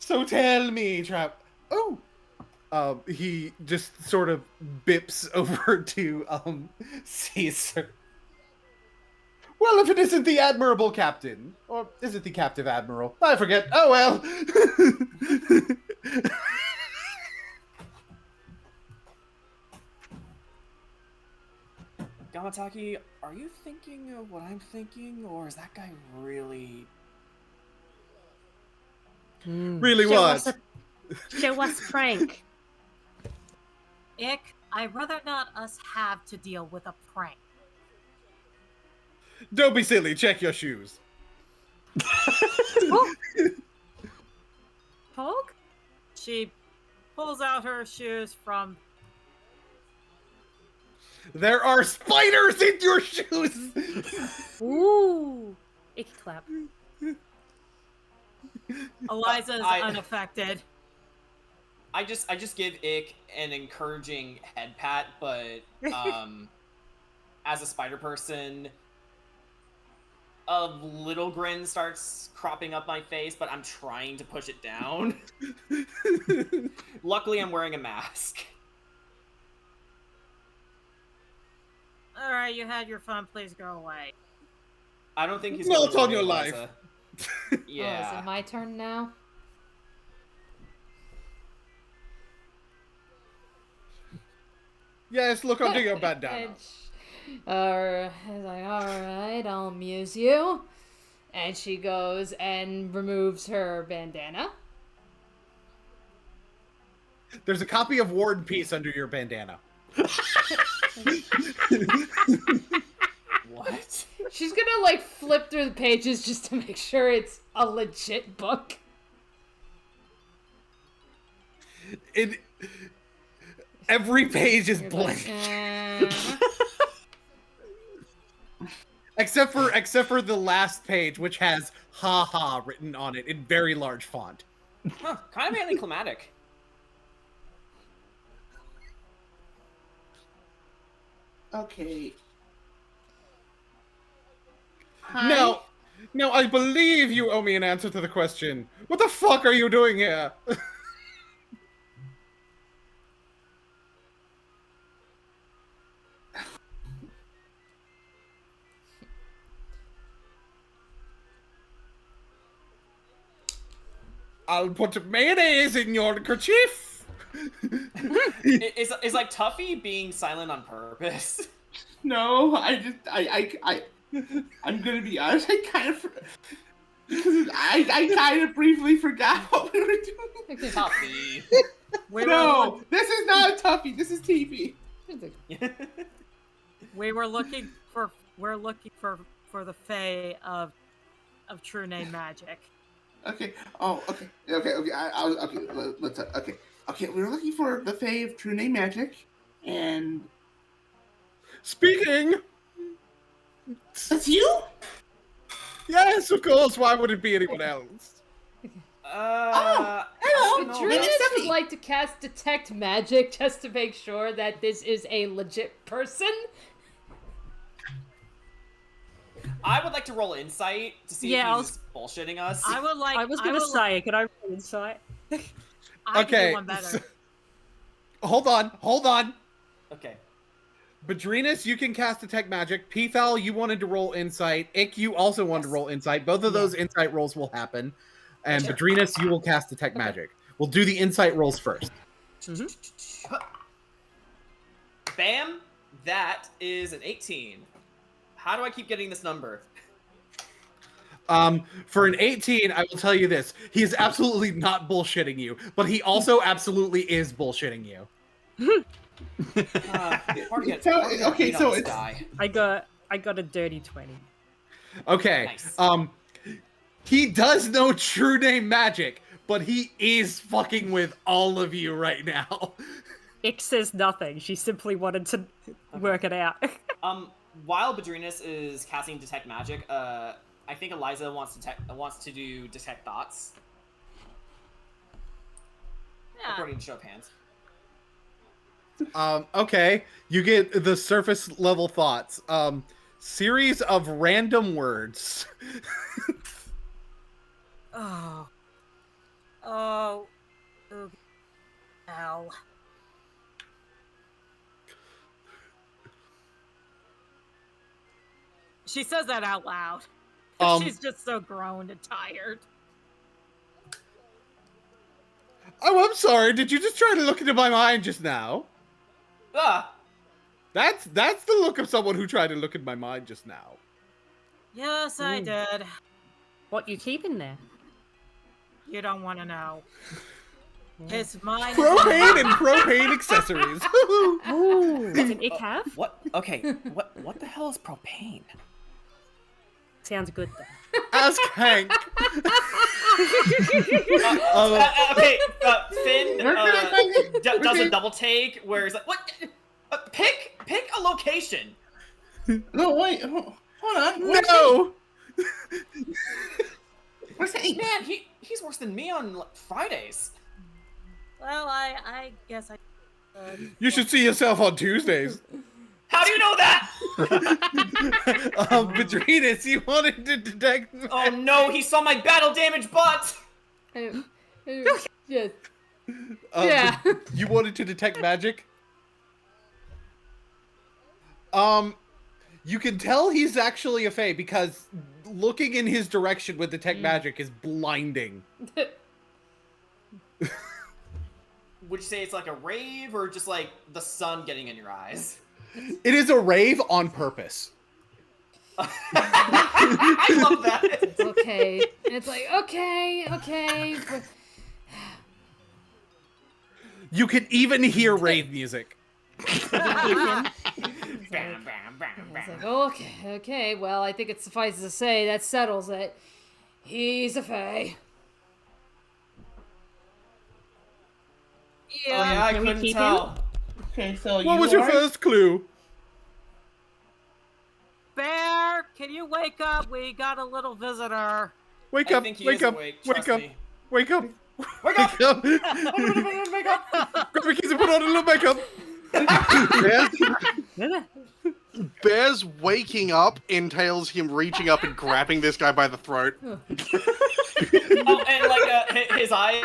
So tell me, Trap. Oh, he just sort of bips over to Caesar. Well, if it isn't the Admirable Captain, or is it the Captive Admiral? I forget. Oh well. Gamataki, are you thinking of what I'm thinking, or is that guy really... Really Show what? Show us prank. Ick, I'd rather not us have to deal with a prank. Don't be silly. Check your shoes. Pog? She pulls out her shoes from... There are spiders in your shoes. Ooh. Ick clap. Eliza's unaffected. I just give Ick an encouraging head pat, but as a spider person, a little grin starts cropping up my face, but I'm trying to push it down. Luckily, I'm wearing a mask. Alright, you had your fun, please go away. I don't think he's No, going it's on away, your Eliza. life. Yeah. Oh, is it my turn now? Yes, look under your bandana. Alright, I'll amuse you. And she goes and removes her bandana. There's a copy of War and Peace under your bandana. What? She's gonna like flip through the pages just to make sure it's a legit book. Every page is You're blank. Like, Except for the last page, which has "ha ha" written on it in very large font. Huh, kind of anticlimactic. Okay. Now, I believe you owe me an answer to the question. What the fuck are you doing here? I'll put mayonnaise in your kerchief. Is like Tuffy being silent on purpose? No, I'm gonna be honest. I kind of briefly forgot what we were doing. Tuffy. No, this is not Tuffy. This is TP. We're looking for the Fae of true name magic. Okay. Oh, okay. Okay. Let's. Okay. We were looking for the Fae of true name magic, and Speaking. that's you. Yes, of course. Why would it be anyone else? Hello. Druidess would like to cast Detect Magic just to make sure that this is a legit person. I would like to roll insight to see if he's bullshitting us. I was gonna say, could I roll insight? I Okay, can do one better. so- hold on. Okay. Badrinus, you can cast Detect Magic. Peafowl, you wanted to roll Insight. Ick, you also wanted to roll Insight. Both of those Insight rolls will happen. And Badrinus, you will cast Detect Magic. We'll do the Insight rolls first. Bam! That is an 18. How do I keep getting this number? For an 18, I will tell you this. He is absolutely not bullshitting you, but he also absolutely is bullshitting you. Okay, so it's I got a dirty 20. Okay. Nice. He does know true name magic, but he is fucking with all of you right now. Ick says nothing. She simply wanted to work it out. While Badrinus is casting Detect Magic, I think Eliza wants to do Detect Thoughts. Yeah. According to show of hands. Okay. You get the surface level thoughts. Series of random words. Oh. Ow. She says that out loud. She's just so grown and tired. Oh, I'm sorry. Did you just try to look into my mind just now? That's the look of someone who tried to look in my mind just now. Yes, I did. What you keeping there? You don't want to know. His mind. Propane and propane accessories. Ooh, does an Ick have? What? Okay. What the hell is propane? Sounds good though. Ask Hank. Okay, Finn does a double take where he's like, "What? Pick a location." No, wait. Hold on. No. Where's Hank? Man, he's worse than me on Fridays. Well, I guess I. You should see yourself on Tuesdays. How do you know that? Badrinus, you wanted to detect. Oh no, he saw my battle damage butt. Yeah. Yeah. You wanted to detect magic? You can tell he's actually a Fae because looking in his direction with detect magic is blinding. Would you say it's like a rave or just like the sun getting in your eyes? It is a rave on purpose. I love that. It's okay. It's like, okay. You can even hear rave music. Bam, bam, bam. It's like, okay. Well, I think it suffices to say that settles it. He's a Fae. Yeah, I couldn't tell. Okay, so What was your first clue? Bear, can you wake up? We got a little visitor. Wake I up! think he Wake is up! awake, Wake trust up! me. Wake up! Wake up! Wake up! Wake up! Grab your keys and put on a little makeup. Bear's waking up entails him reaching up and grabbing this guy by the throat. Oh, and like his eyes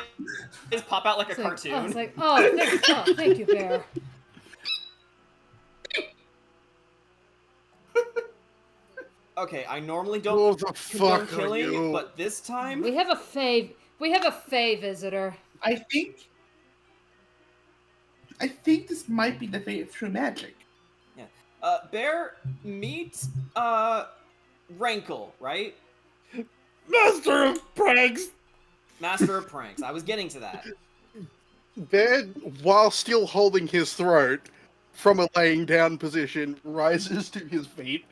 pop out like a cartoon. I was like, thank you, Bear. Okay, I normally Who don't the condone fuck are killing, you? but this time We have a Fae visitor. I think this might be the Fae of true magic. Yeah. Bear, meet Rankle, right? Master of pranks. Master of pranks. I was getting to that. Bear, while still holding his throat, from a laying down position, rises to his feet.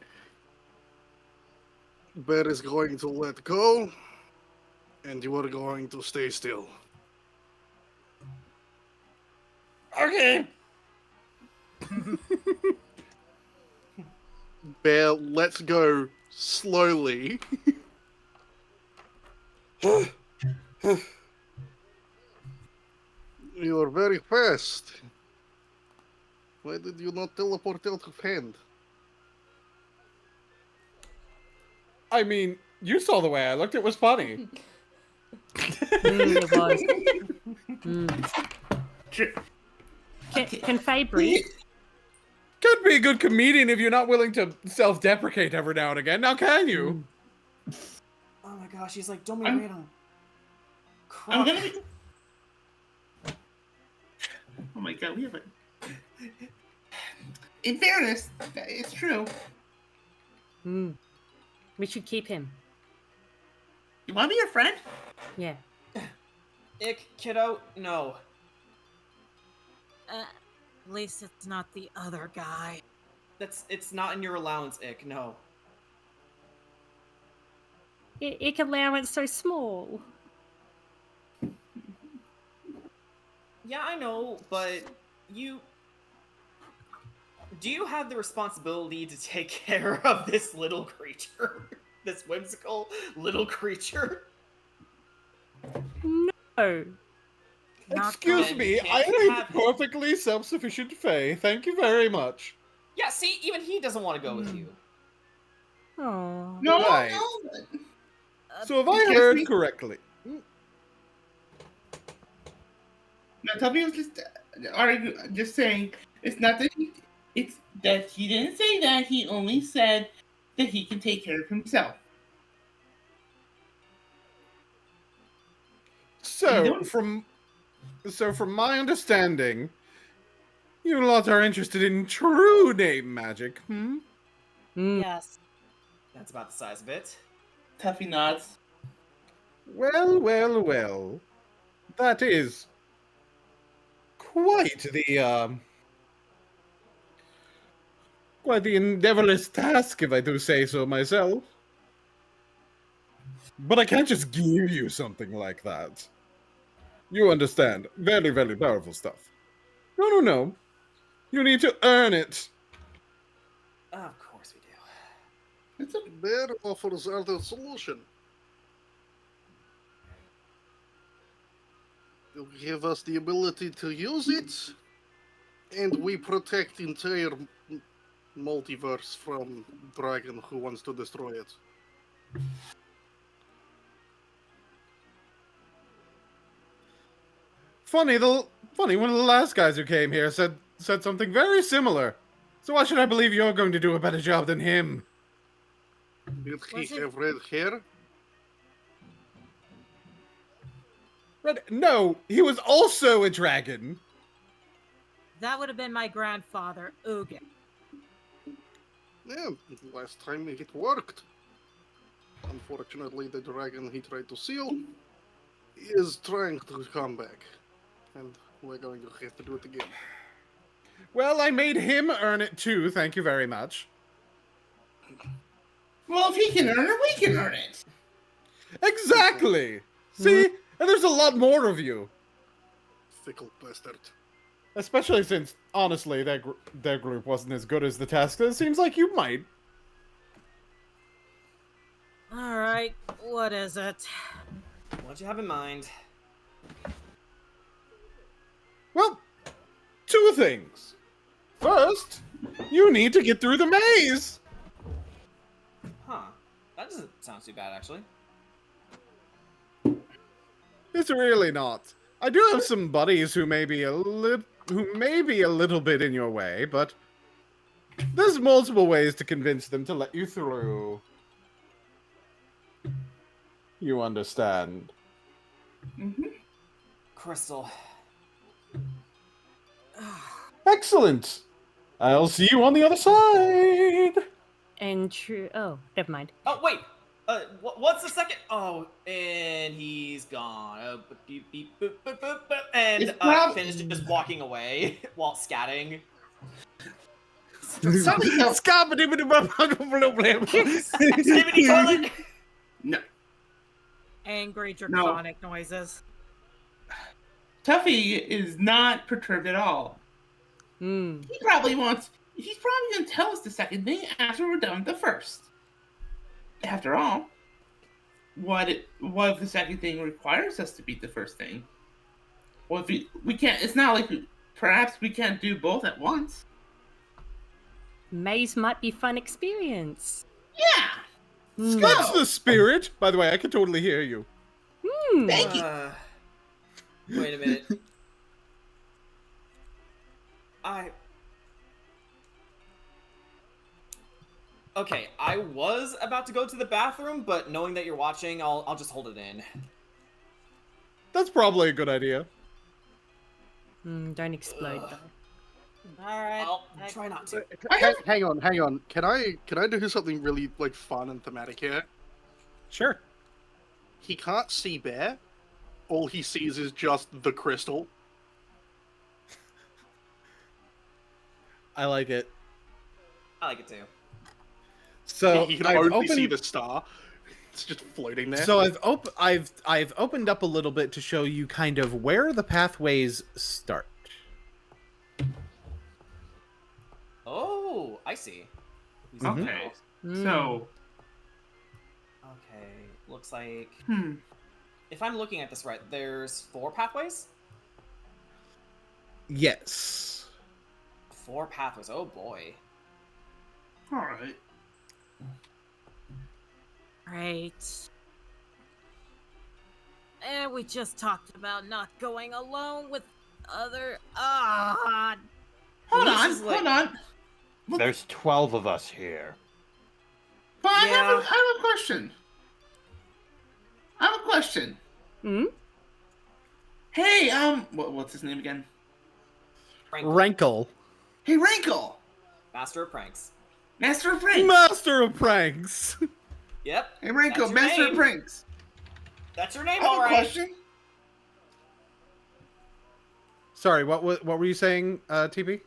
Bear is going to let go, and you are going to stay still. Okay. Bear lets go slowly. You are very fast. Why did you not teleport out of hand? I mean, you saw the way I looked. It was funny. It was. Can Faye breathe? Could be a good comedian if you're not willing to self-deprecate every now and again. Now, can you? Oh my gosh, he's like, don't be weird on. I'm gonna be... Oh my god, we have a... In fairness, it's true. We should keep him. You want to be your friend? Yeah. Ick, kiddo, no. At least it's not the other guy. It's not in your allowance, Ick, no. Ick allowance so small. Yeah, I know, but do you have the responsibility to take care of this little creature? This whimsical little creature? No. Excuse me, I am a perfectly self-sufficient Fae. Thank you very much. Yeah, see, even he doesn't want to go with you. Oh. No, Right. no. So have I heard correctly? No, Toby was just saying, it's not that it's that he didn't say that, he only said that he can take care of himself. So, from my understanding, you lot are interested in true name magic, Yes. That's about the size of it. Tuffy nods. Well, well, well. That is quite the endeavorless task, if I do say so myself. But I can't just give you something like that. You understand. Very, very powerful stuff. No. You need to earn it. Of course we do. Bear offers other solution. You give us the ability to use it, and we protect entire multiverse from dragon who wants to destroy it. Funny, one of the last guys who came here said something very similar. So why should I believe you're going to do a better job than him? Did he have red hair? No, he was also a dragon. That would have been my grandfather, Ugin. Yeah, last time it worked. Unfortunately, the dragon he tried to seal is trying to come back. And we're going to have to do it again. Well, I made him earn it too, thank you very much. Well, if he can earn it, we can earn it. Exactly! See? And there's a lot more of you. Fickle bastard. Especially since, honestly, their group wasn't as good as the task. It seems like you might. Alright, what is it? What you have in mind? Well, two things. First, you need to get through the maze. Huh. That doesn't sound too bad, actually. It's really not. I do have some buddies who may be a little bit in your way, but there's multiple ways to convince them to let you through. You understand. Crystal. Excellent. I'll see you on the other side. And true. Oh, never mind. Oh, wait. What's the second? Oh, and he's gone. Beep, beep, boop, boop, boop, boop, and finished just walking away while scatting. Something else. Skibbity toilet. No, Angry draconic noises. Tuffy is not perturbed at all. Hmm. He's probably going to tell us the second thing after we're done with the first. After all, what if the second thing requires us to beat the first thing? Well, if we can't, it's not like perhaps we can't do both at once. Maze might be fun experience. Yeah. That's the spirit. By the way, I can totally hear you. Thank you. Wait a minute. Okay, I was about to go to the bathroom, but knowing that you're watching, I'll just hold it in. That's probably a good idea. Don't explode though. Alright. I'll try not to. Hang on. Can I do something really like fun and thematic here? Sure. He can't see Bear. All he sees is just the crystal. I like it. I like it too. So he can I've only opened... see the star. It's just floating there. So I've opened up a little bit to show you kind of where the pathways start. Oh, I see. Okay. So. Okay, looks like. If I'm looking at this right, there's 4 pathways? Yes. 4 pathways. Oh boy. All right. Right. And we just talked about not going alone with other. Hold on. There's 12 of us here. But I have a question. Hey, what's his name again? Rankle. Hey, Rankle. Master of Pranks. Master of Pranks. Master of Pranks. Yep. Hey, Rankle, That's your Master name. of Pranks. That's your name, I have a alright. question. Sorry, what were you saying, TP?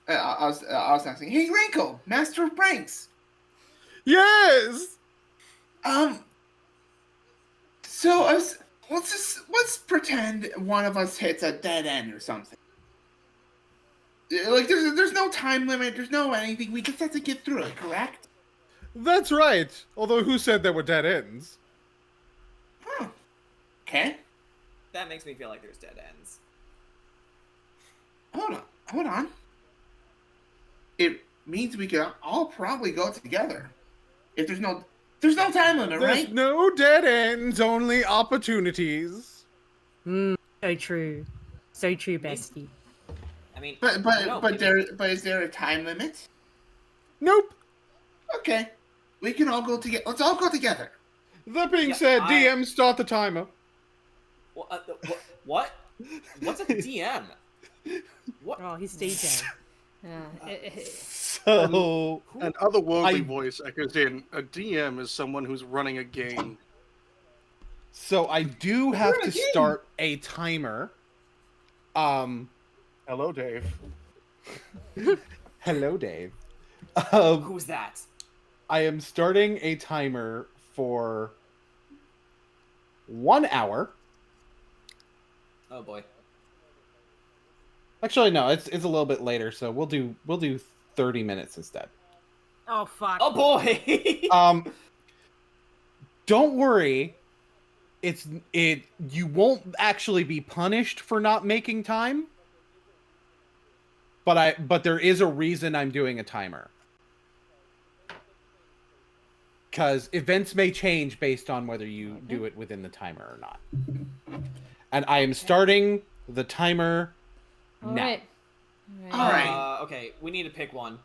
I was asking. Hey, Rankle, Master of Pranks. Yes. So let's pretend one of us hits a dead end or something. Like there's no time limit. There's no anything. We just have to get through it. Correct? That's right. Although who said there were dead ends? Huh. Okay. That makes me feel like there's dead ends. Hold on. It means we can all probably go together. If there's no time limit, There's right? no dead ends, only opportunities. So true, bestie. I mean, But is there a time limit? Nope. Okay, we can all go together. Let's all go together. That being said, DM, start the timer. What? What's a DM? What? Oh, he's DJ. So an otherworldly voice echoes in. A DM is someone who's running a game. So I do have to start a timer. Hello, Dave. Hello, Dave. Who's that? I am starting a timer for 1 hour. Oh boy. Actually, no, it's a little bit later, so we'll do 30 minutes instead. Oh fuck. Oh boy. Don't worry. You won't actually be punished for not making time. But there is a reason I'm doing a timer. Because events may change based on whether you do it within the timer or not. And I am starting the timer now. All right. Okay, we need to pick one.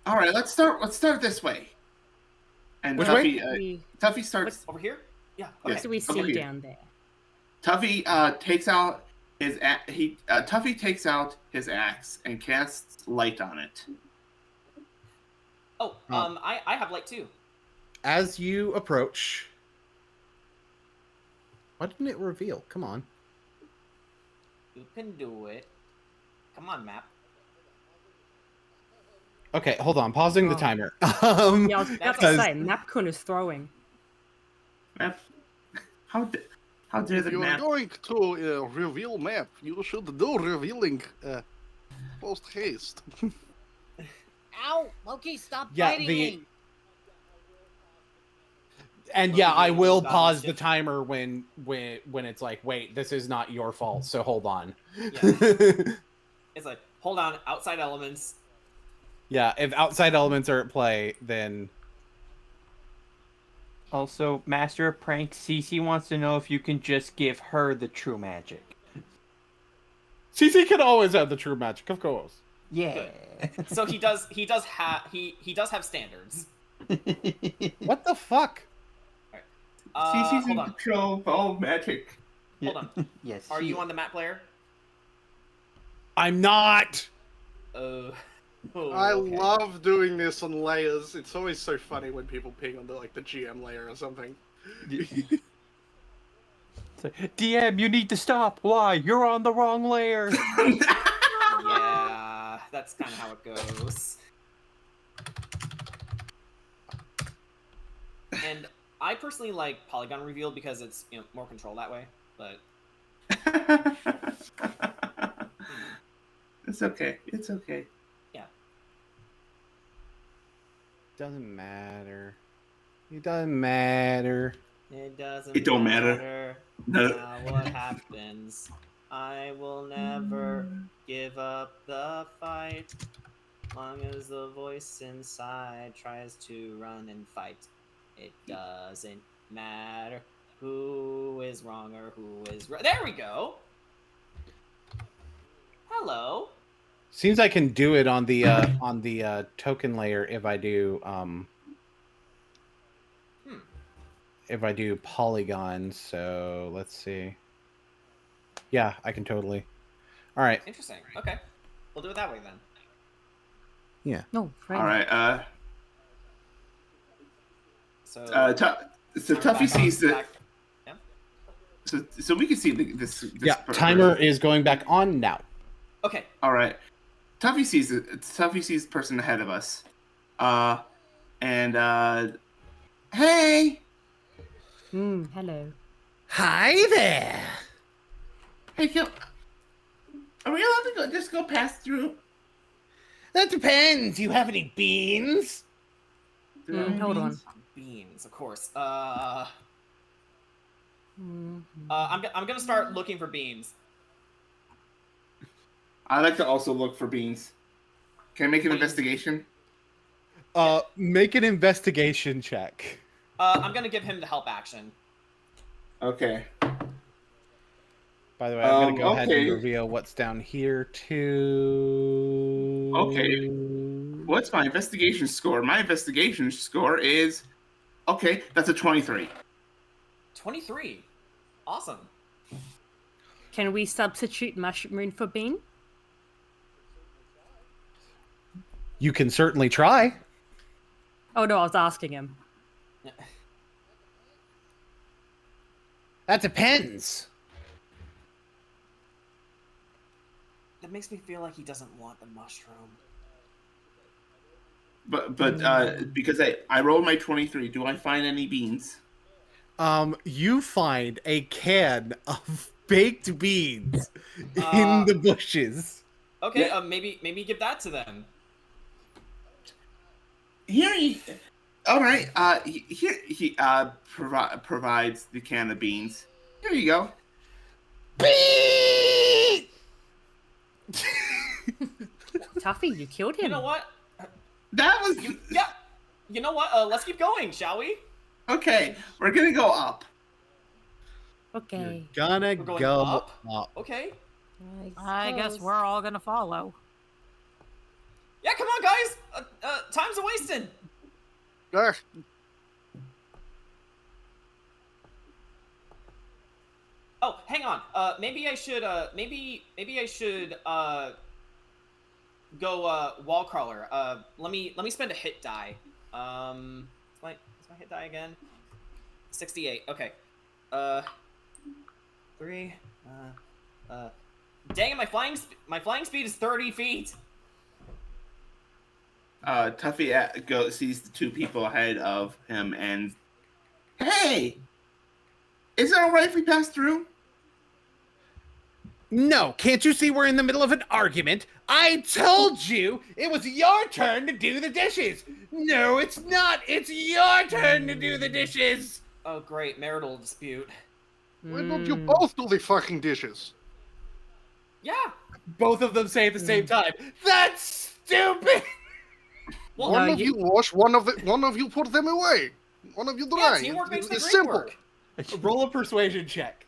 All right, let's start this way. And Which Tuffy, Tuffy starts over here. Yeah. What Okay. do we see down there? Tuffy takes out his Tuffy takes out his axe and casts light on it. Oh, I have light too. As you approach... Why didn't it reveal? Come on. You can do it. Come on, map. Okay, hold on. Pausing the timer. Yeah, I was about to because- say, Napkun is throwing. Map. How dare If the you're map? going to reveal map, you should do revealing post haste. Ow! Loki, stop Yeah, biting the- me! And Look yeah, at I you, will God pause the mischief. timer when it's like, wait, this is not your fault, so hold on. It's like, hold on, outside elements. Yeah, if outside elements are at play, then Also, Master of Pranks, Cece wants to know if you can just give her the true magic. CC can always have the true magic, of course. Yeah. So he does have standards. What the fuck? CC's in Hold on. control of all magic. Hold on. Yes. Are you on the map player? I'm not. Oh, I okay. love doing this on layers. It's always so funny when people ping on the GM layer or something. DM, you need to stop. Why? You're on the wrong layer. Yeah, that's kind of how it goes. And I personally like polygon reveal because it's more control that way. But It's okay. It's okay. Doesn't matter. It doesn't matter. it doesn't. It don't matter. matter. No. Now what happens? I will never give up the fight, long as the voice inside tries to run and fight. It doesn't matter who is wrong or who is right. There we go. Hello. Seems I can do it on the token layer if I do if I do polygons. So let's see. Yeah, I can totally. All right. Interesting. Okay, we'll do it that way then. Yeah. No, All right. So, So Tuffy sees the. back- yeah. So we can see this. Yeah. Timer is going back on now. Okay. All right. Tuffy sees the person ahead of us. Hey. Hello. Hi there. Hey, are we allowed to just go past through? That depends. You have any beans? Hold on. Beans, of course. I'm gonna start looking for beans. I like to also look for beans. Can I make an investigation? Make an investigation check. I'm gonna give him the help action. Okay. By the way, I'm gonna go ahead okay. and reveal what's down here too. Okay. What's my investigation score? My investigation score is okay. That's a 23. 23. Awesome. Can we substitute mushroom for bean? You can certainly try. Oh no, I was asking him. That depends. That makes me feel like he doesn't want the mushroom. But because I rolled my 23, do I find any beans? You find a can of baked beans in the bushes. Okay, Yeah. maybe give that to them. Here he. All right. Here he provides the can of beans. Here you go. Tuffy, you killed him. You know what? That was Yeah. You know what? Let's keep going, shall we? okay. We're gonna go up. Okay. Gonna We're going go up? up. Okay. I guess we're all gonna follow. Yeah, come on, guys. Time's a wasting. Ah, Oh, hang on. Maybe I should. Maybe I should. Go. Wall crawler. Let me spend a hit die. What's my hit die again? 68. Okay. 3. Dang it! My flying speed is 30 feet. Tuffy sees the two people ahead of him and, hey, is it all right if we pass through? No, can't you see we're in the middle of an argument? I told you it was your turn to do the dishes. No, it's not. It's your turn to do the dishes. Oh, great. Marital dispute. Why don't you both do the fucking dishes? Yeah. Both of them say at the same time. That's stupid. Well, one of you wash, one of you put them away. One of you dry. Yeah, teamwork makes the It's dream simple. work. Roll a persuasion check.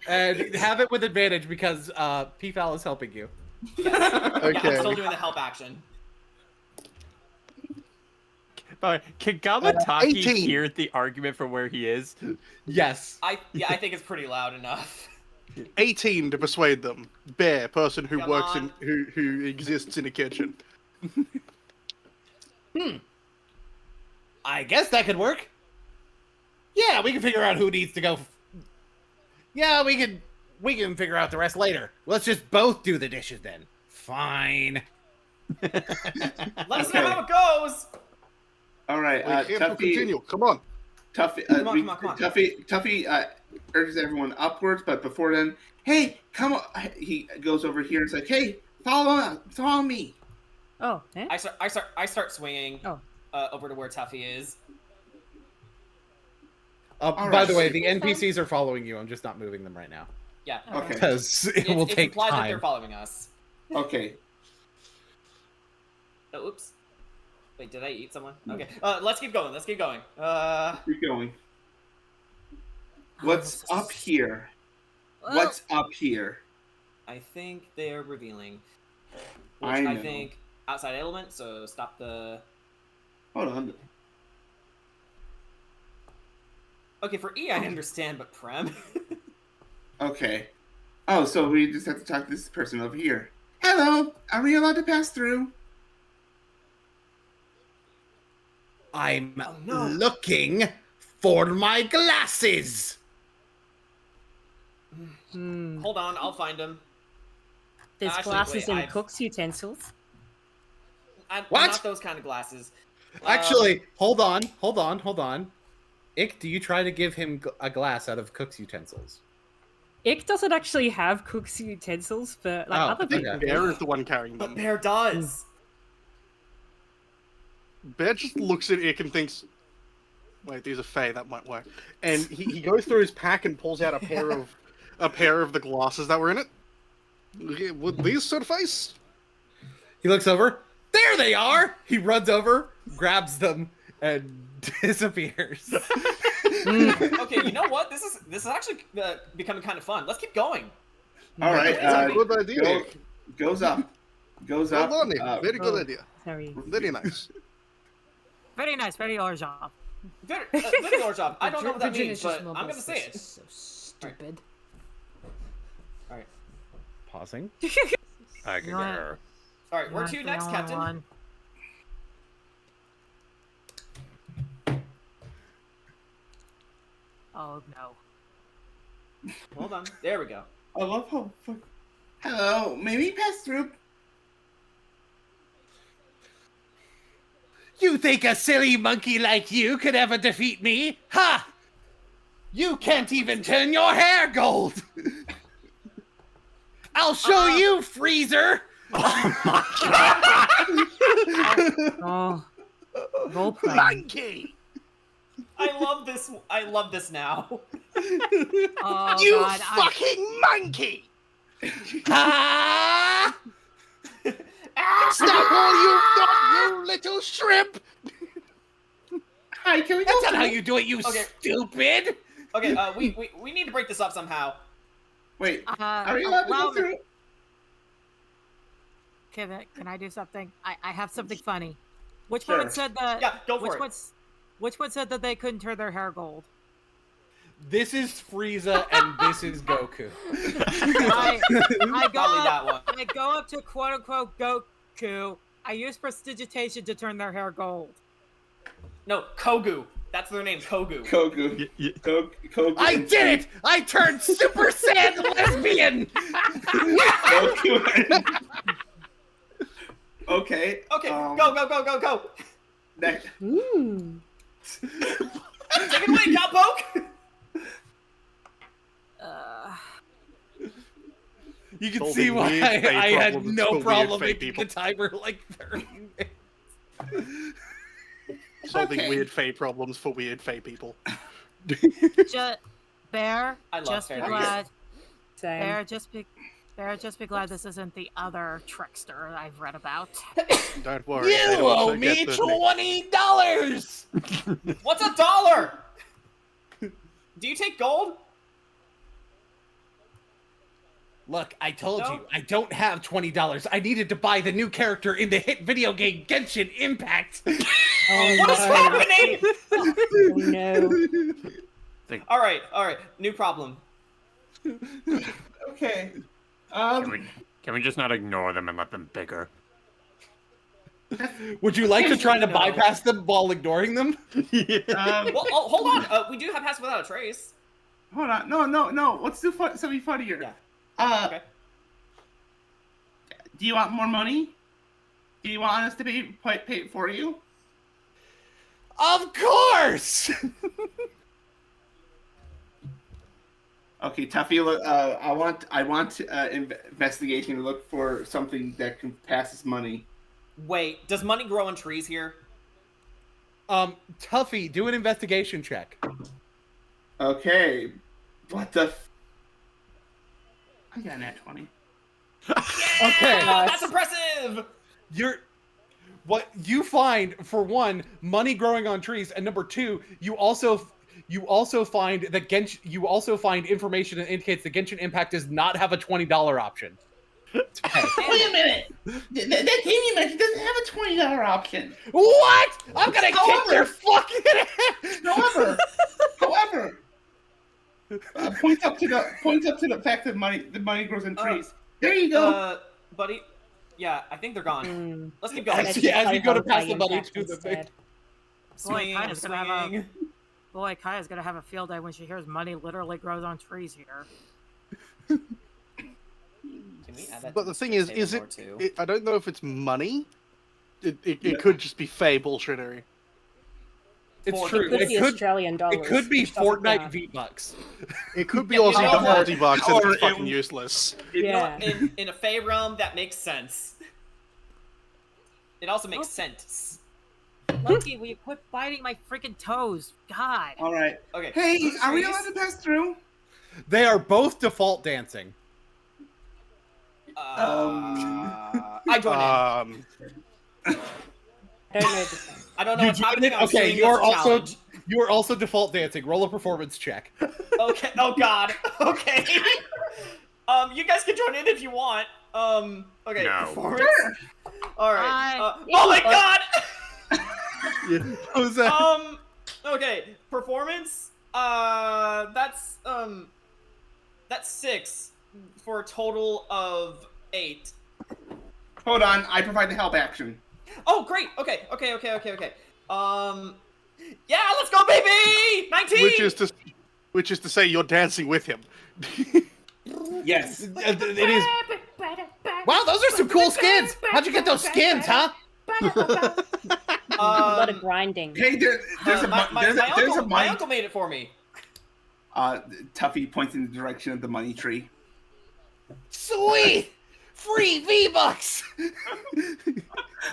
And have it with advantage because P-Fal is helping you. Yes. Yeah, I'm Okay. still doing the help action. But can Gamataki 18. hear the argument from where he is? Yes. I think it's pretty loud enough. 18 to persuade them. Bear, person who Come works on. in who exists in a kitchen. I guess that could work. Yeah, we can figure out who needs to go. Yeah, we can figure out the rest later. Let's just both do the dishes then. Fine. Let us know how it goes. All right, We can't Tuffy. continue. Come on. Tuffy, Come on. Tuffy urges everyone upwards, but before then, hey, come on! He goes over here and is like, hey, follow me. Oh, eh? I start swinging Oh. over to where Tuffy is. By the way, the NPCs are following you. I'm just not moving them right now. Yeah. Okay. Because it will it's take implied that they're time. following us. Okay. Oh, oops. Wait, did I eat someone? Okay. Let's keep going. Keep going. What's up here? What's up here? I think they're revealing. I Which I know. think outside element, so stop the... Hold on. Okay, for E, I understand, but Prem? Okay. Oh, so we just have to talk to this person over here. Hello, are we allowed to pass through? I'm Oh, no. looking for my glasses. Hold on, I'll find them. There's Actually, glasses wait, and cook's utensils. What? Not those kind of glasses. Actually, hold on. Ick, do you try to give him a glass out of cook's utensils? Ick doesn't actually have cook's utensils, but like other people. okay. Bear is the one carrying But them. Bear does. Bear just looks at Ick and thinks, wait, these are Fae, that might work. And he goes through his pack and pulls out a pair of the glasses that were in it. Would these suffice? He looks over. There they are! He runs over, grabs them, and disappears. Okay, you know what? This is actually becoming kind of fun. Let's keep going. All right. It's a good idea. Goes up. Goes up. Well done, Ick. Very good oh. idea. Sorry. Very nice. Very nice, very large job. Very large job. I don't know what that means, but I'm gonna say it. So stupid. Alright. Pausing. I can You get want- her. Alright, where Not to the next, only Captain? one. Oh no. Hold on. There we go. I love how. Hello, may we pass through? You think a silly monkey like you could ever defeat me? Ha! You can't even turn your hair gold! I'll show you, Freezer! Oh, role playing. Monkey! I love this now. Oh You god, fucking monkey! Ah! Stop all you thought, you little shrimp! Hi, can we go That's not how through? you do it, you Okay. stupid! Okay, we need to break this up somehow. Wait, are we allowed to go through? Can I do something? I have something funny. Which Sure. one said that? Yeah, go for it. Which one said that they couldn't turn their hair gold? This is Frieza and this is Goku. I Probably that one. I go up to quote unquote Goku. I use prestidigitation to turn their hair gold. No, Kogu. That's their name, Kogu. Kogu. Kogu. I did it! I turned Super Saiyan lesbian! Goku. Okay. Okay, go. Next. Ooh. Take it away, Cowpoke! You can Solving see why weird fate I had problems no for weird problem fate making people. the timer like 30 minutes. Solving Okay. weird fate problems for weird fate people. Bear, I love just be fairies. glad. Same. Bear, just be glad this isn't the other trickster I've read about. Don't worry. they also get the $20! What's $1? Do you take gold? Look, I told No. you, I don't have $20. I needed to buy the new character in the hit video game Genshin Impact. What is happening? Oh no. All right. New problem. Okay. Can we just not ignore them and let them bicker? Would you like to try to No. bypass them while ignoring them? Well, hold on. We do have pass without a trace. Hold on. No. Let's do something funnier. Yeah. Okay. Do you want more money? Do you want us to pay it for you? Of course! Okay, Tuffy. Look, I want investigation to look for something that can pass as money. Wait, does money grow on trees here? Tuffy, do an investigation check. Okay. What the? I got an nat 20. Okay. That's impressive. What you find, for one, money growing on trees, and number two, you also find that you also find information that indicates that Genshin Impact does not have a $20 option. Wait a minute. That game you mentioned doesn't have a $20 option. What? I'm gonna kick your fucking ass. However, points up to the fact that the money grows in trees. There you go. Buddy. Yeah, I think they're gone. Mm. Let's keep going. As you go to pass the money to the thing. Swing. Boy, Kaya's gonna have a field day when she hears money literally grows on trees here. Can we add that But to the thing space is table it, too? I don't know if it's money. It could just be fey bullshittery. It's It true. It could be Australian dollars. It could be which doesn't Fortnite count. V-Bucks. It could be Yeah, you Aussie know what? $40 Or and it's it- fucking useless. You know Yeah. what? In a Fey realm, that makes sense. It also makes sense. Loki, will you quit biting my freaking toes? God. All right. Okay. Hey, who's are we trees? allowed to pass through? They are both default dancing. I join in. I don't know this. I don't know what's happening. I'm Okay, seeing you this are also default dancing. Roll a performance check. Okay. Oh God. Okay. You guys can join in if you want. Okay. No. Performance. All right. I- Oh my God. What was that? Okay. Performance. That's 6 for a total of 8. Hold on. I provide the help action. Oh, great. Okay. Yeah, let's go, baby. 19. Which is to say, you're dancing with him. Yes. It is. Wow, those are some cool skins. How'd you get those skins, huh? A lot of grinding. Hey, there's a my money. uncle made it for me. Tuffy points in the direction of the money tree. Sweet, free V-Bucks.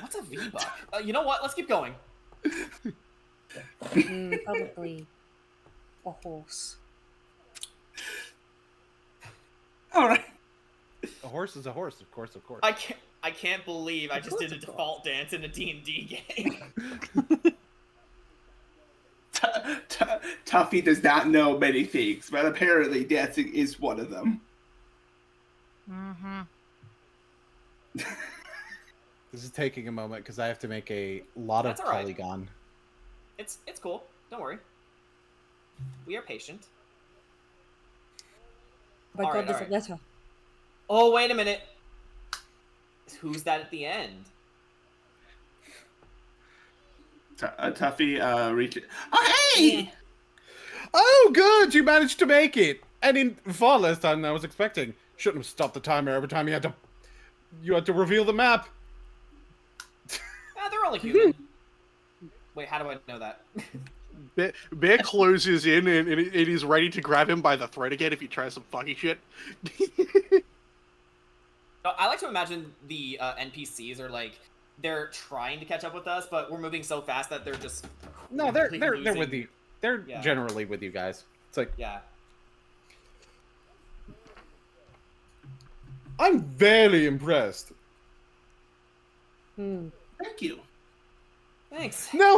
What's a V-Buck? You know what? Let's keep going. Probably a horse. All right. A horse is a horse, of course. I can't believe I just did a default dance in a D&D game. Tuffy does not know many things, but apparently dancing is one of them. Mm-hmm. This is taking a moment because I have to make a lot of That's all right. polygon. It's cool. Don't worry. We are patient. Oh my All God, right, there's all a letter. Oh, wait a minute. Who's that at the end? Tuffy reaches. Oh, hey! Oh, good! You managed to make it, and in far less time than I was expecting. Shouldn't have stopped the timer every time you had to reveal the map. probably human. Wait, how do I know that? Bear closes in and it is ready to grab him by the throat again if he tries some funky shit. I like to imagine the NPCs are like, they're trying to catch up with us, but we're moving so fast that they're just... No, they're losing. with you. They're generally with you guys. It's like... Yeah. I'm very impressed. Thank you. Thanks. Now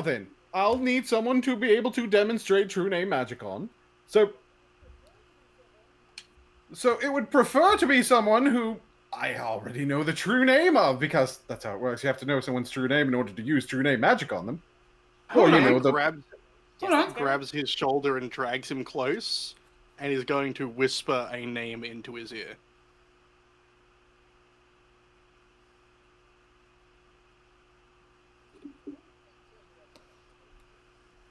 then, I'll need someone to be able to demonstrate true name magic on. So it would prefer to be someone who I already know the true name of, because that's how it works. You have to know someone's true name in order to use true name magic on them. Or, you know, grabs his shoulder and drags him close, and is going to whisper a name into his ear.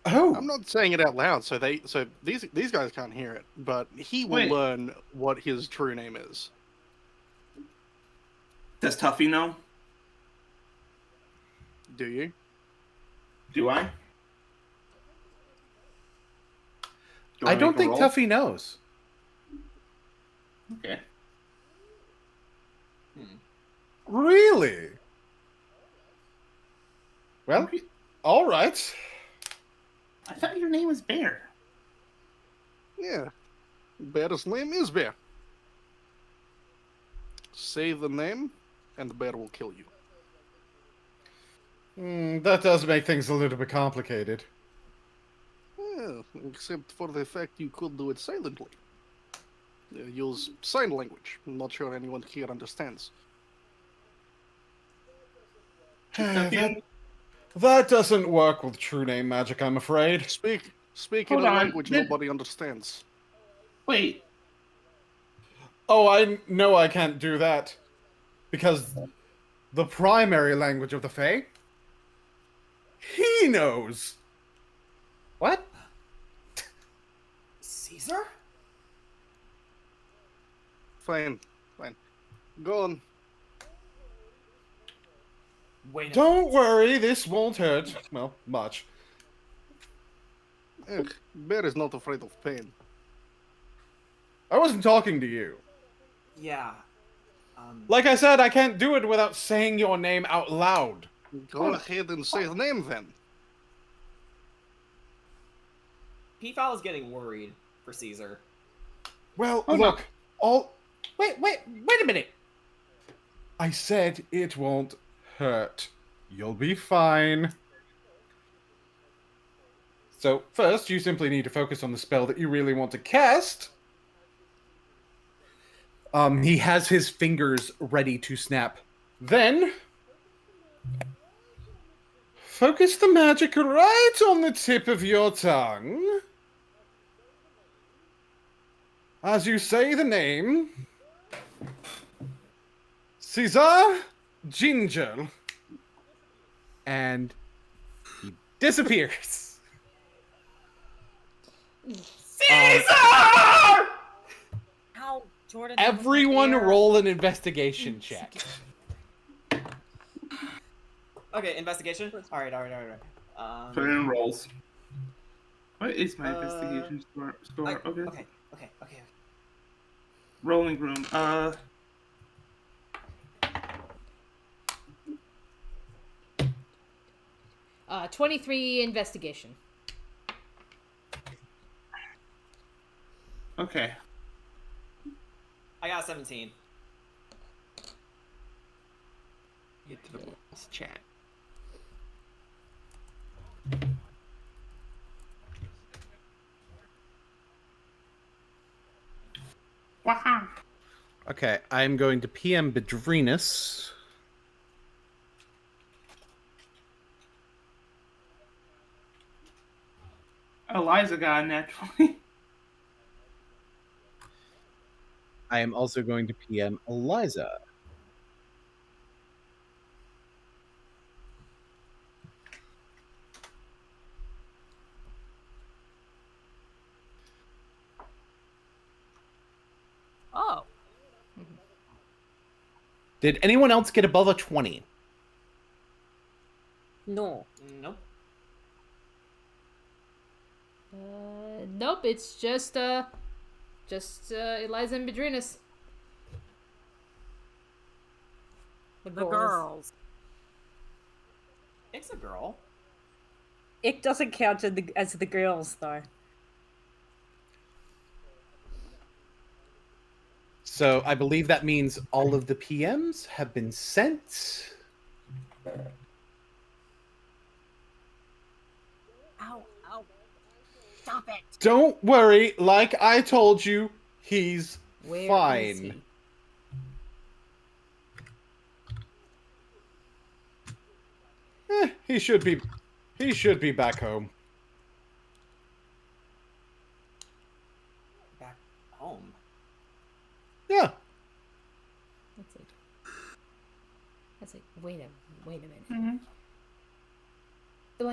Oh, I'm not saying it out loud, so these guys can't hear it, but he will learn what his true name is. Does Tuffy know? Do you? Do I? I don't think Tuffy knows. Okay. Really? Well, all right. I thought your name was Bear. Yeah. Bear's name is Bear. Say the name, and the bear will kill you. That does make things a little bit complicated. Yeah, except for the fact you could do it silently. Use sign language. I'm not sure anyone here understands. That doesn't work with true name magic, I'm afraid. Speak in a language nobody understands. Wait. Oh, I know I can't do that. Because the primary language of the Fae, he knows. What? Caesar? Fine. Go on. Wait. Don't worry, this won't hurt. Well, much. Bear is not afraid of pain. I wasn't talking to you. Yeah. Like I said, I can't do it without saying your name out loud. Go ahead and say the name then. Peafowl is getting worried for Caesar. Well, look, Wait a minute. I said it won't hurt. You'll be fine. So, first, you simply need to focus on the spell that you really want to cast. He has his fingers ready to snap. Then, focus the magic right on the tip of your tongue. As you say the name, Caesar Ginger, and he disappears. Caesar! How Jordan? Everyone roll an investigation check. Okay, investigation. All right. Put it in rolls. What is my investigation score? Okay. Rolling room. 23 investigation. Okay. I got 17. Get to the rolls chat. Wow. Okay, I'm going to PM Bedrinus. Eliza got a natural 20. I am also going to PM Eliza. Oh. Did anyone else get above a 20? No. Nope. Nope. It's just Eliza and Bedrinas. The girls. It's a girl. It doesn't count as the girls, though. So I believe that means all of the PMs have been sent. Ow, ow. Stop it. Don't worry, like I told you, he's Where fine. is he? He should be back home. Back home. Yeah. That's like, wait a minute. Wait a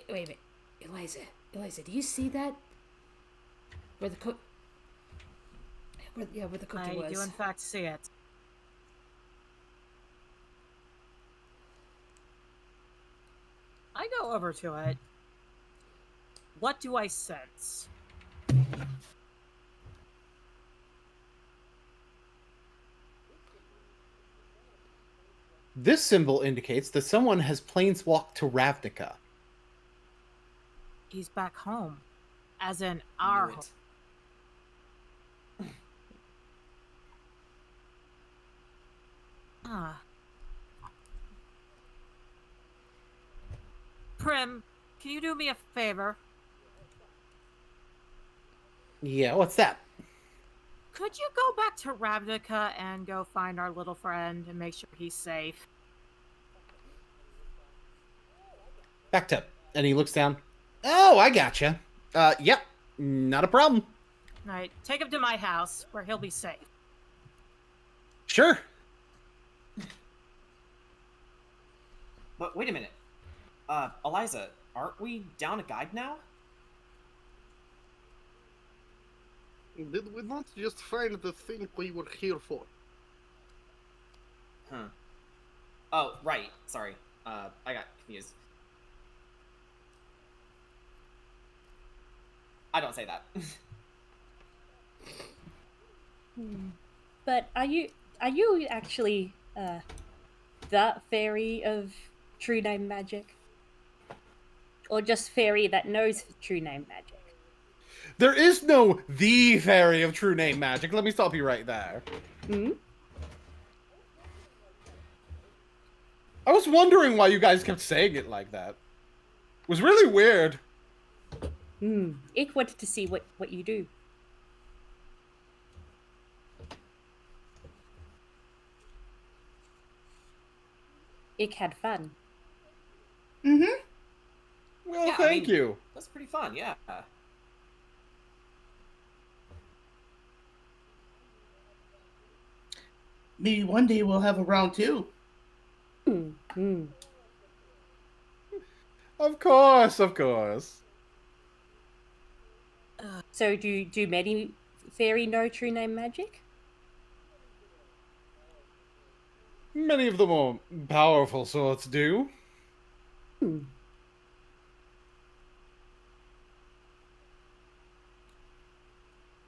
minute. Eliza, do you see that? Where the cook... where the cookie was. I do in fact see it. I go over to it. What do I sense? This symbol indicates that someone has planeswalked to Ravnica. He's back home. As in our Knew home. it. Ah. Prim, can you do me a favor? Yeah, what's that? Could you go back to Ravnica and go find our little friend and make sure he's safe? Backed up. And he looks down. Oh, I gotcha. Yep. Not a problem. Alright, take him to my house where he'll be safe. Sure. But wait a minute. Eliza, aren't we down a guide now? Did we not just find the thing we were here for? Huh. Oh, right. Sorry. I got confused. I don't say that. But are you actually the fairy of true name magic? Or just fairy that knows true name magic? There is no the fairy of true name magic. Let me stop you right there. Hmm? I was wondering why you guys kept saying it like that. It was really weird. It wanted to see what you do. It had fun. Mm-hmm. Well, Yeah, thank you. That's pretty fun, yeah. Maybe one day we'll have a round two. Of course, of course. So do many fairy know true name magic? Many of the more powerful sorts do.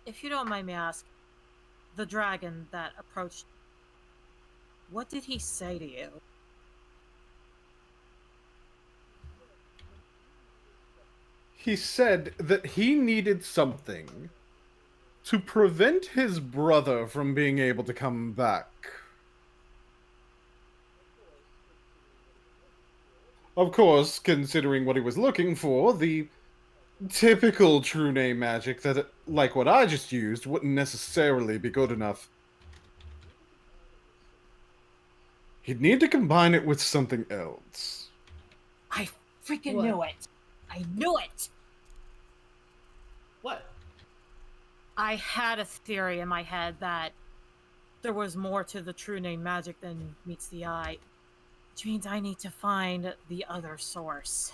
If you don't mind me asking, the dragon that approached, what did he say to you? He said that he needed something to prevent his brother from being able to come back. Of course, considering what he was looking for, the typical true name magic that, like what I just used, wouldn't necessarily be good enough. He'd need to combine it with something else. I freaking knew it. I knew it. What? I had a theory in my head that there was more to the true name magic than meets the eye. Which means I need to find the other source.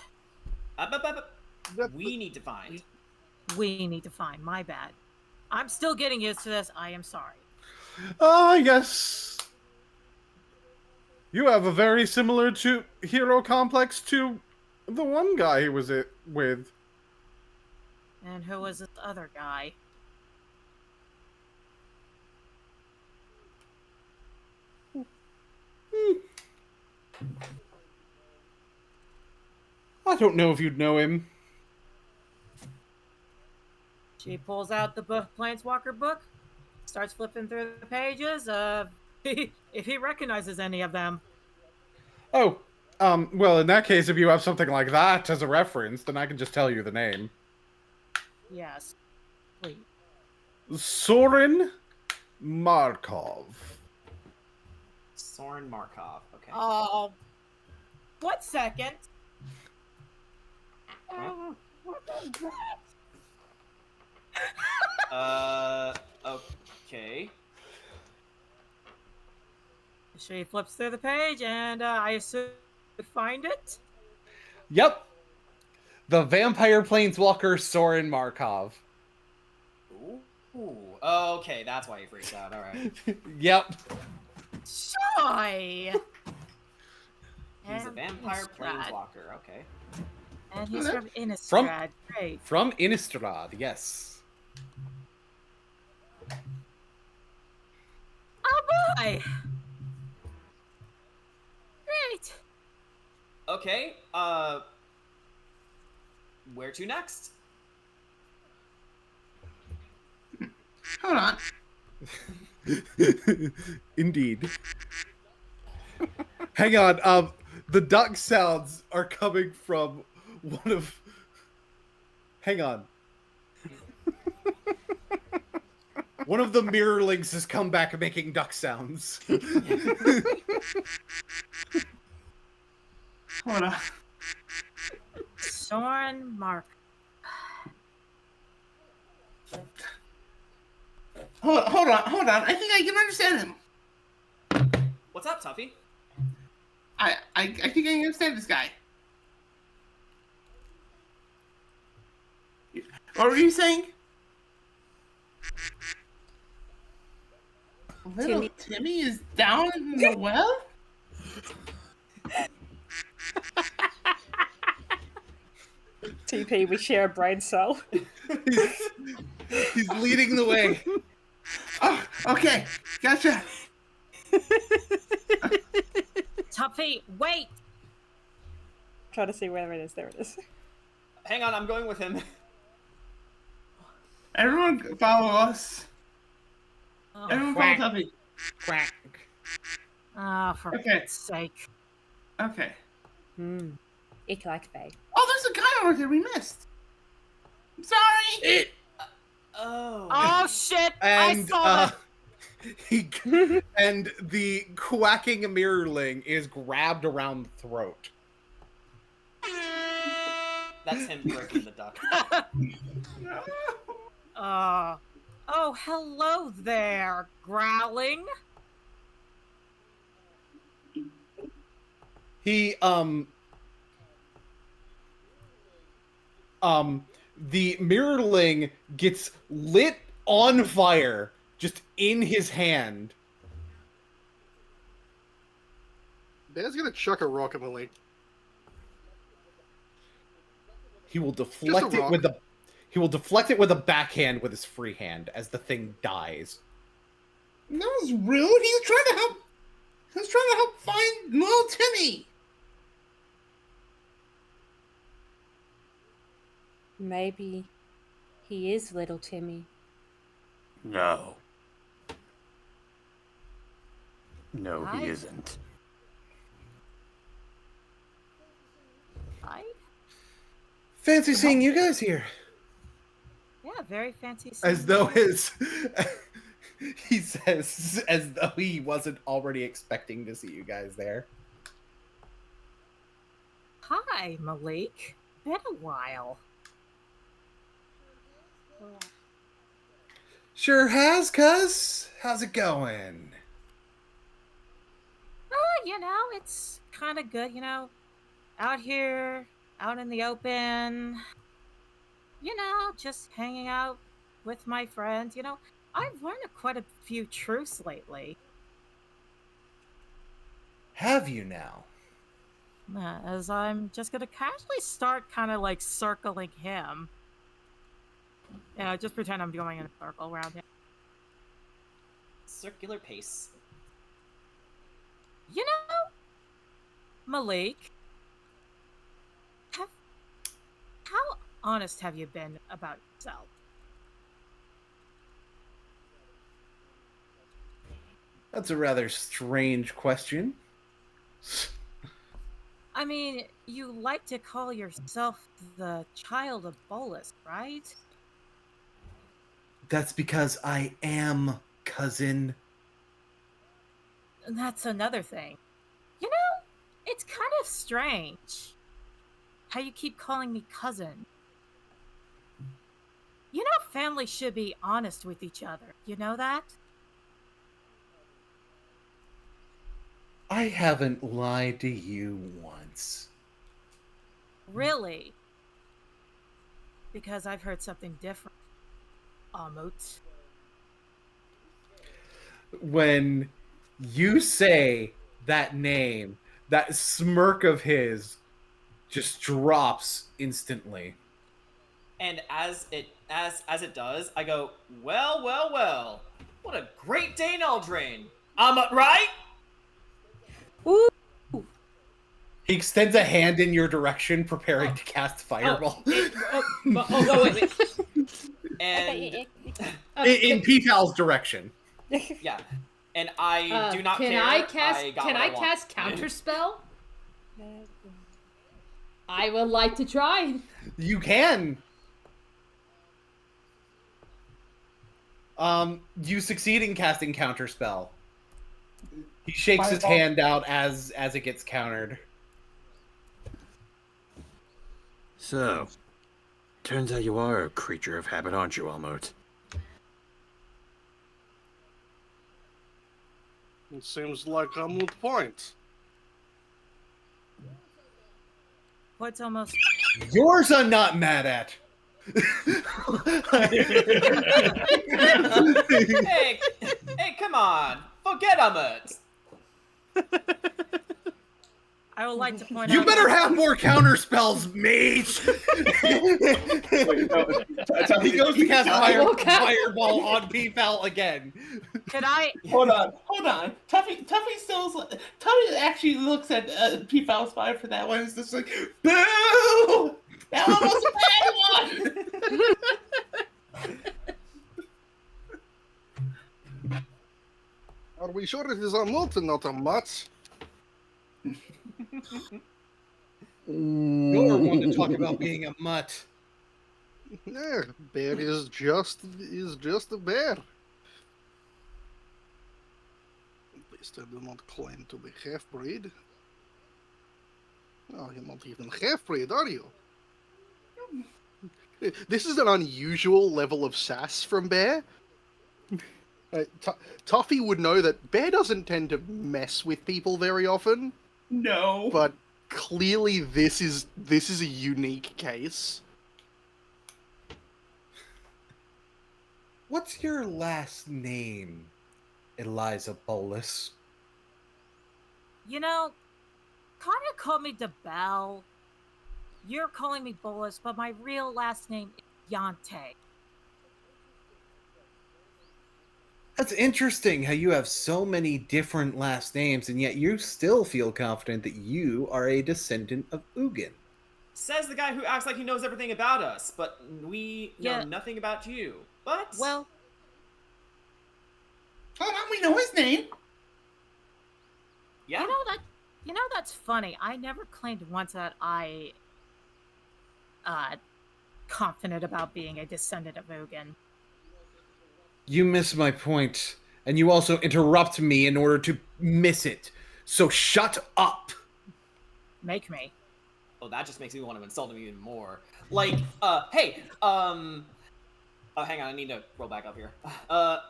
We need to find. We need to find, my bad. I'm still getting used to this, I am sorry. Ah, yes. You have a very similar to hero complex to The one guy he was with. And who was this other guy? I don't know if you'd know him. She pulls out the Planeswalker book, starts flipping through the pages. If he recognizes any of them. Oh, well, in that case, if you have something like that as a reference, then I can just tell you the name. Yes, please. Soren Markov. Soren Markov. Okay. Oh, 1 second. Okay. She flips through the page, and I assume we find it. Yep. The vampire planeswalker Soren Markov. Ooh. Okay, that's why he freaks out. All right. Yep. Shy. He's a vampire planeswalker. Okay. And he's from Innistrad. Great. From Innistrad, yes. Oh boy. Great. Okay. Where to next? Hold on. Indeed. Hang on. The duck sounds are coming from one of. Hang on. One of the mirrorlings has come back making duck sounds. Hold on. Soren Mark. Hold on. I think I can understand him. What's up, Tuffy? I think I can understand this guy. What were you saying? Little Timmy is down in the well? TP, we share a brain cell. He's leading the way. Oh, okay. Gotcha. Tuffy, wait! Trying to see where it is. There it is. Hang on, I'm going with him. Everyone follow us. Oh, Everyone follow Tuffy. Quack. oh for God's sake. Okay. Ich like Faye. Oh, there's a guy over there we missed. I'm sorry. Oh shit! And I saw that. and the quacking mirrorling is grabbed around the throat. That's him breaking the duck. Oh, hello there, growling. He the mirrorling gets lit on fire just in his hand. Bear's gonna chuck a rock at the lake. He will deflect it with a backhand with his free hand as the thing dies. That was rude. He was trying to help. He was trying to help find little Timmy. Maybe he is little Timmy. No. No, he isn't. Hi. Fancy seeing you guys here. Yeah, very fancy. As though he says as though he wasn't already expecting to see you guys there. Hi, Malik. Been a while. Sure has, cuz. How's it going? It's kind of good, out here, out in the open, just hanging out with my friends. I've learned quite a few truths lately. Have you now? As I'm just gonna casually start kind of like circling him. Just pretend I'm going in a circle around him. Circular pace. You know, Malik, how honest have you been about yourself? That's a rather strange question. I mean, you like to call yourself the child of Bolas, right? That's because I am, cousin. And that's another thing. You know, it's kind of strange how you keep calling me cousin. You know, family should be honest with each other. You know that? I haven't lied to you once. Really? Because I've heard something different. Almost. When you say that name, that smirk of his just drops instantly. And as it does, I go, well, well, well. What a great day in Eldraine. Right? Ooh. He extends a hand in your direction, preparing to cast Fireball. Wait. And in P-Fal's direction. yeah. And I do not can care. I cast? I got Can what I want. cast Counterspell? I would like to try. You can. You succeed in casting Counterspell. He shakes his hand out as it gets countered. So, turns out you are a creature of habit, aren't you, Almut? It seems like a moot point. What's almost... Yours I'm not mad at. hey, come on. Forget it. I would like to point out... You better have more counterspells, mate! He goes to cast Fireball on P-Fal again. Could I... Hold on. Tuffy actually looks at P-Fal's fire for that one. It's just like, boo! That one was a bad one! Are we sure it is a moot and not a mutt? You're one to talk about being a mutt. Yeah, bear is just a bear. At least I do not claim to be half-breed. Oh, you're not even half-breed, are you? This is an unusual level of sass from Bear. Toffee would know that Bear doesn't tend to mess with people very often. No. But clearly this is a unique case. What's your last name, Eliza Bolas? You know, Connor called me DeBelle. You're calling me Bolas, but my real last name is Yante. That's interesting how you have so many different last names, and yet you still feel confident that you are a descendant of Ugin. Says the guy who acts like he knows everything about us, but we know nothing about you. But... Well... Hold on, we know his name! Yeah. You know, that's funny. I never claimed once that I... confident about being a descendant of Ugin. You miss my point, and you also interrupt me in order to miss it. So shut up! Make me. Oh, that just makes me want to insult him even more. Like, hey, oh, hang on, I need to roll back up here.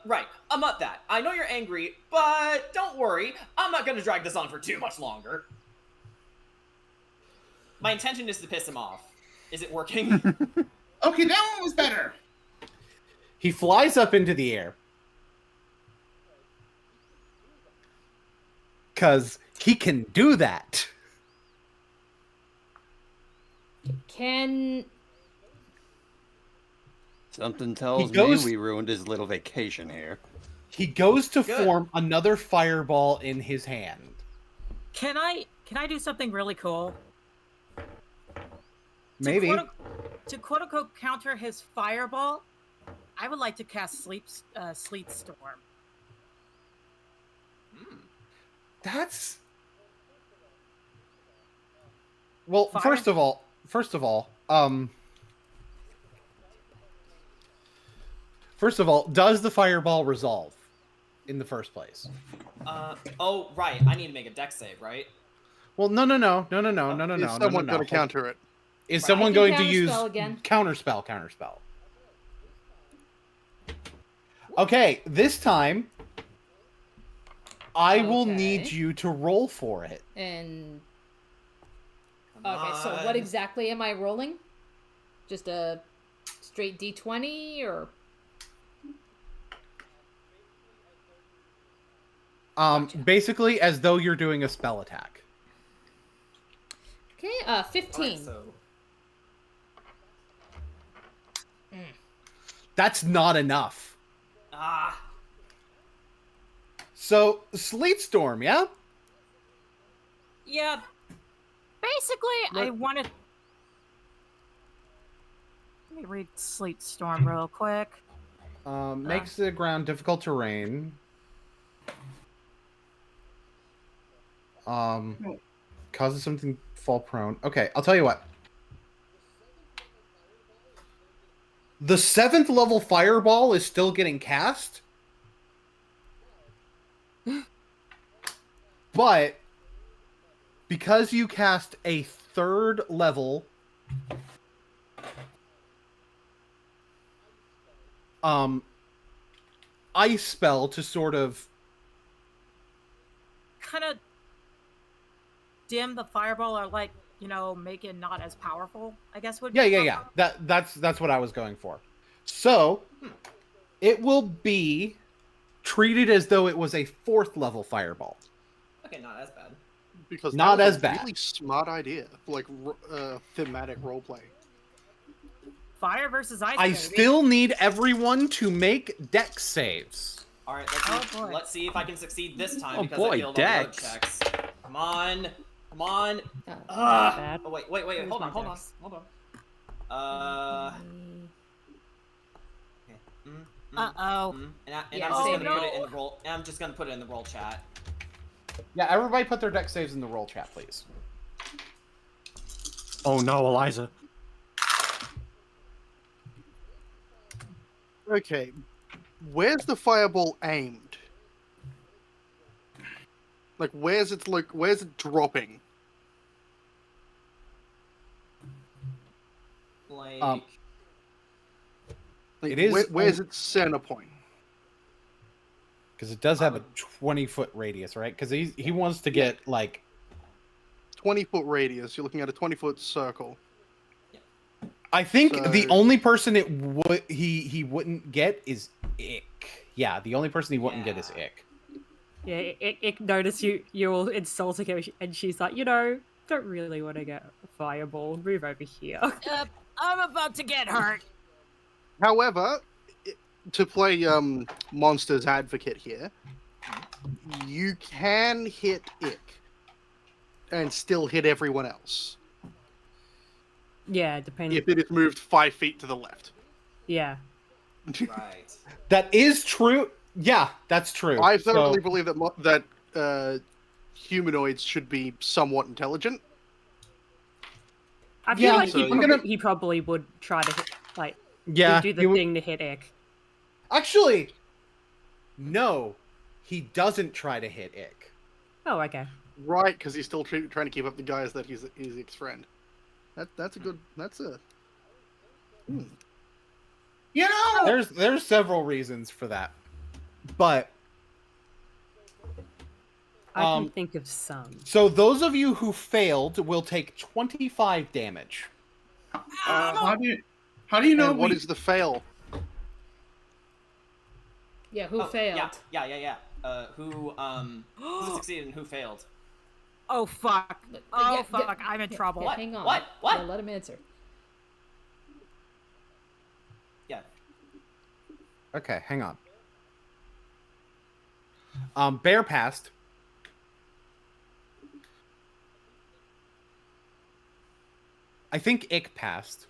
Right, I'm up that. I know you're angry, but don't worry, I'm not gonna drag this on for too much longer. My intention is to piss him off. Is it working? Okay, that one was better. He flies up into the air. Because he can do that. Can Something tells goes- me we ruined his little vacation here. He goes to Good. form another fireball in his hand. Can I do something really cool? Maybe. To quote unquote counter his fireball, I would like to cast Sleet Storm. That's well. Fire? First of all, does the fireball resolve in the first place? Oh, right. I need to make a dex save, right? Well, no. Is someone going to counter it? Is Right. someone I can going to use counterspell again. counterspell? Okay, this time I will Okay. need you to roll for it. and Come okay, so on. what exactly am I rolling? Just a straight D20 or Basically as though you're doing a spell attack. okay? 15. Alright, so That's not enough. So, Sleet Storm, yeah? Yeah. Basically, I wanted. Let me read Sleet Storm real quick. Makes the ground difficult terrain. Causes something to fall prone. Okay, I'll tell you what. The 7th level fireball is still getting cast. But because you cast a 3rd level ice spell to sort of Kind of dim the fireball, or like, you know, make it not as powerful, I guess would be. Yeah. That's what I was going for. So it will be treated as though it was a 4th level fireball. okay, not as bad. Because Not that was as a bad. really smart idea, like thematic roleplay. Fire versus ice. I baby. still need everyone to make dex saves. All right, Oh, boy. let's see if I can succeed this time Oh, because boy, I failed all the other Dex. checks. Come on. Ugh. bad. Oh wait. Where's Hold my on. dex? Okay. Uh-oh. And Yeah, I'm just save gonna put it. it in the roll. And I'm just gonna put it in the roll chat. Yeah, everybody put their dex saves in the roll chat, please. Oh no, Eliza. Okay, where's the fireball aimed? Like, where's it dropping? Like, Um, Like, It is where's its center point? Because it does have a 20-foot radius, right? Because he wants to get, like... 20-foot radius. You're looking at a 20-foot circle. I think So- the only person he wouldn't get is Ick. Yeah, the only person he wouldn't get is Ick. Yeah, it noticed you're all insulting her, and she's like, you know, don't really want to get a fireball. Move over here. I'm about to get hurt. However, to play Monster's Advocate here, you can hit Ick and still hit everyone else Yeah, depending. if it is moved 5 feet to the left. Yeah. right. That is true. Yeah, that's true. I thoroughly So- believe that humanoids should be somewhat intelligent. I feel Yeah, like so- he probably would try to hit, like, Yeah, do he the would- thing to hit Ick. Actually, no, he doesn't try to hit Ick. Oh, okay. Right, because he's still trying to keep up the guys that he's Ick's friend. That's a good. That's a. You know, there's several reasons for that, but I can think of some. so those of you who failed will take 25 damage. How do you know And what we- is the fail? Yeah, who failed? Yeah. Who succeeded and who failed? Oh fuck! Oh fuck! I'm in trouble. Yeah, hang on. What? Yeah, let him answer. Yeah. Okay, hang on. Bear passed. I think Ick passed.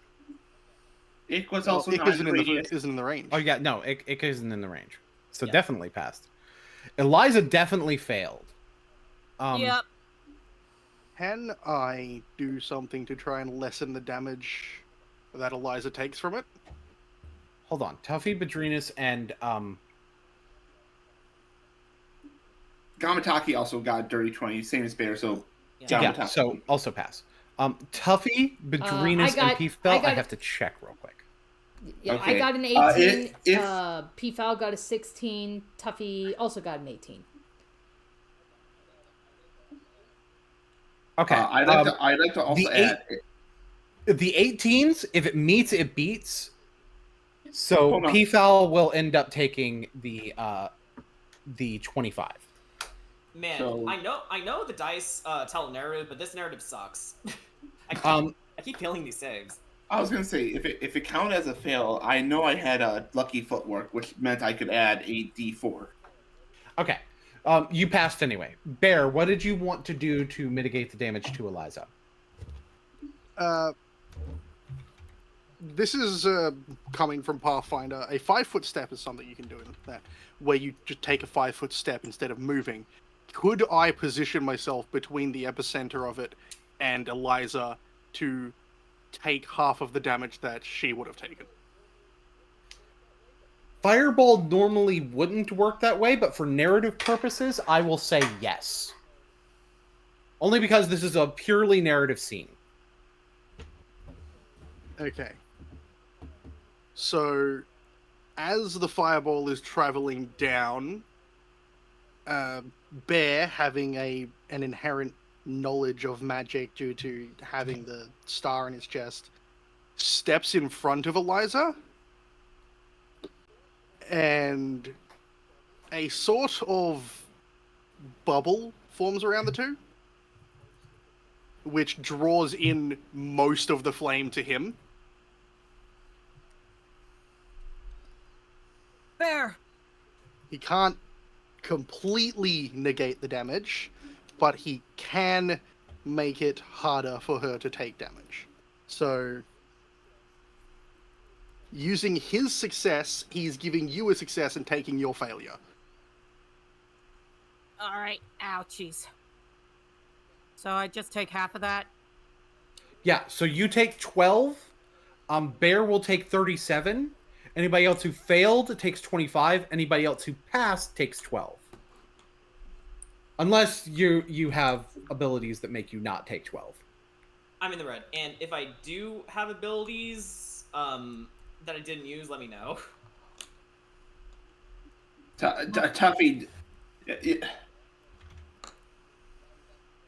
Ick was also Ick not isn't radius. in the range. Oh yeah, no, Ick isn't in the range, so Yeah. definitely passed. Eliza definitely failed. Yep. Can I do something to try and lessen the damage that Eliza takes from it? Hold on, Tuffy, Badrinus, and Gamataki also got dirty 20, same as Bear, so yeah, Gamataki. so also pass. Tuffy, Badrinus, and P-Fel, I have to check real quick. Yeah, Okay. I got an 18. If- P-Foul got a 16. Tuffy also got an 18. Okay. I'd like to also add. The 18s, if it meets, it beats. So Hold on. P-Foul will end up taking the 25. Man, So- I know the dice tell a narrative, but this narrative sucks. I keep failing these saves. I was gonna say if it counted as a fail, I know I had a lucky footwork, which meant I could add a D4. Okay. You passed anyway. Bear, what did you want to do to mitigate the damage to Eliza? This is coming from Pathfinder. A 5-foot step is something you can do in that, where you just take a 5-foot step instead of moving. Could I position myself between the epicenter of it and Eliza to take half of the damage that she would have taken? Fireball normally wouldn't work that way, but for narrative purposes, I will say yes. Only because this is a purely narrative scene. Okay. So, as the fireball is traveling down, Bear, having an inherent knowledge of magic due to having the star in his chest, steps in front of Eliza, and a sort of bubble forms around the two, which draws in most of the flame to him. Bear. He can't completely negate the damage, but he can make it harder for her to take damage. So, using his success, he's giving you a success and taking your failure. All right. Ouchies. So I just take half of that. Yeah, so you take 12. Bear will take 37. Anybody else who failed takes 25. Anybody else who passed takes 12. Unless you have abilities that make you not take 12. I'm in the red, and if I do have abilities that I didn't use, let me know. Tuffy.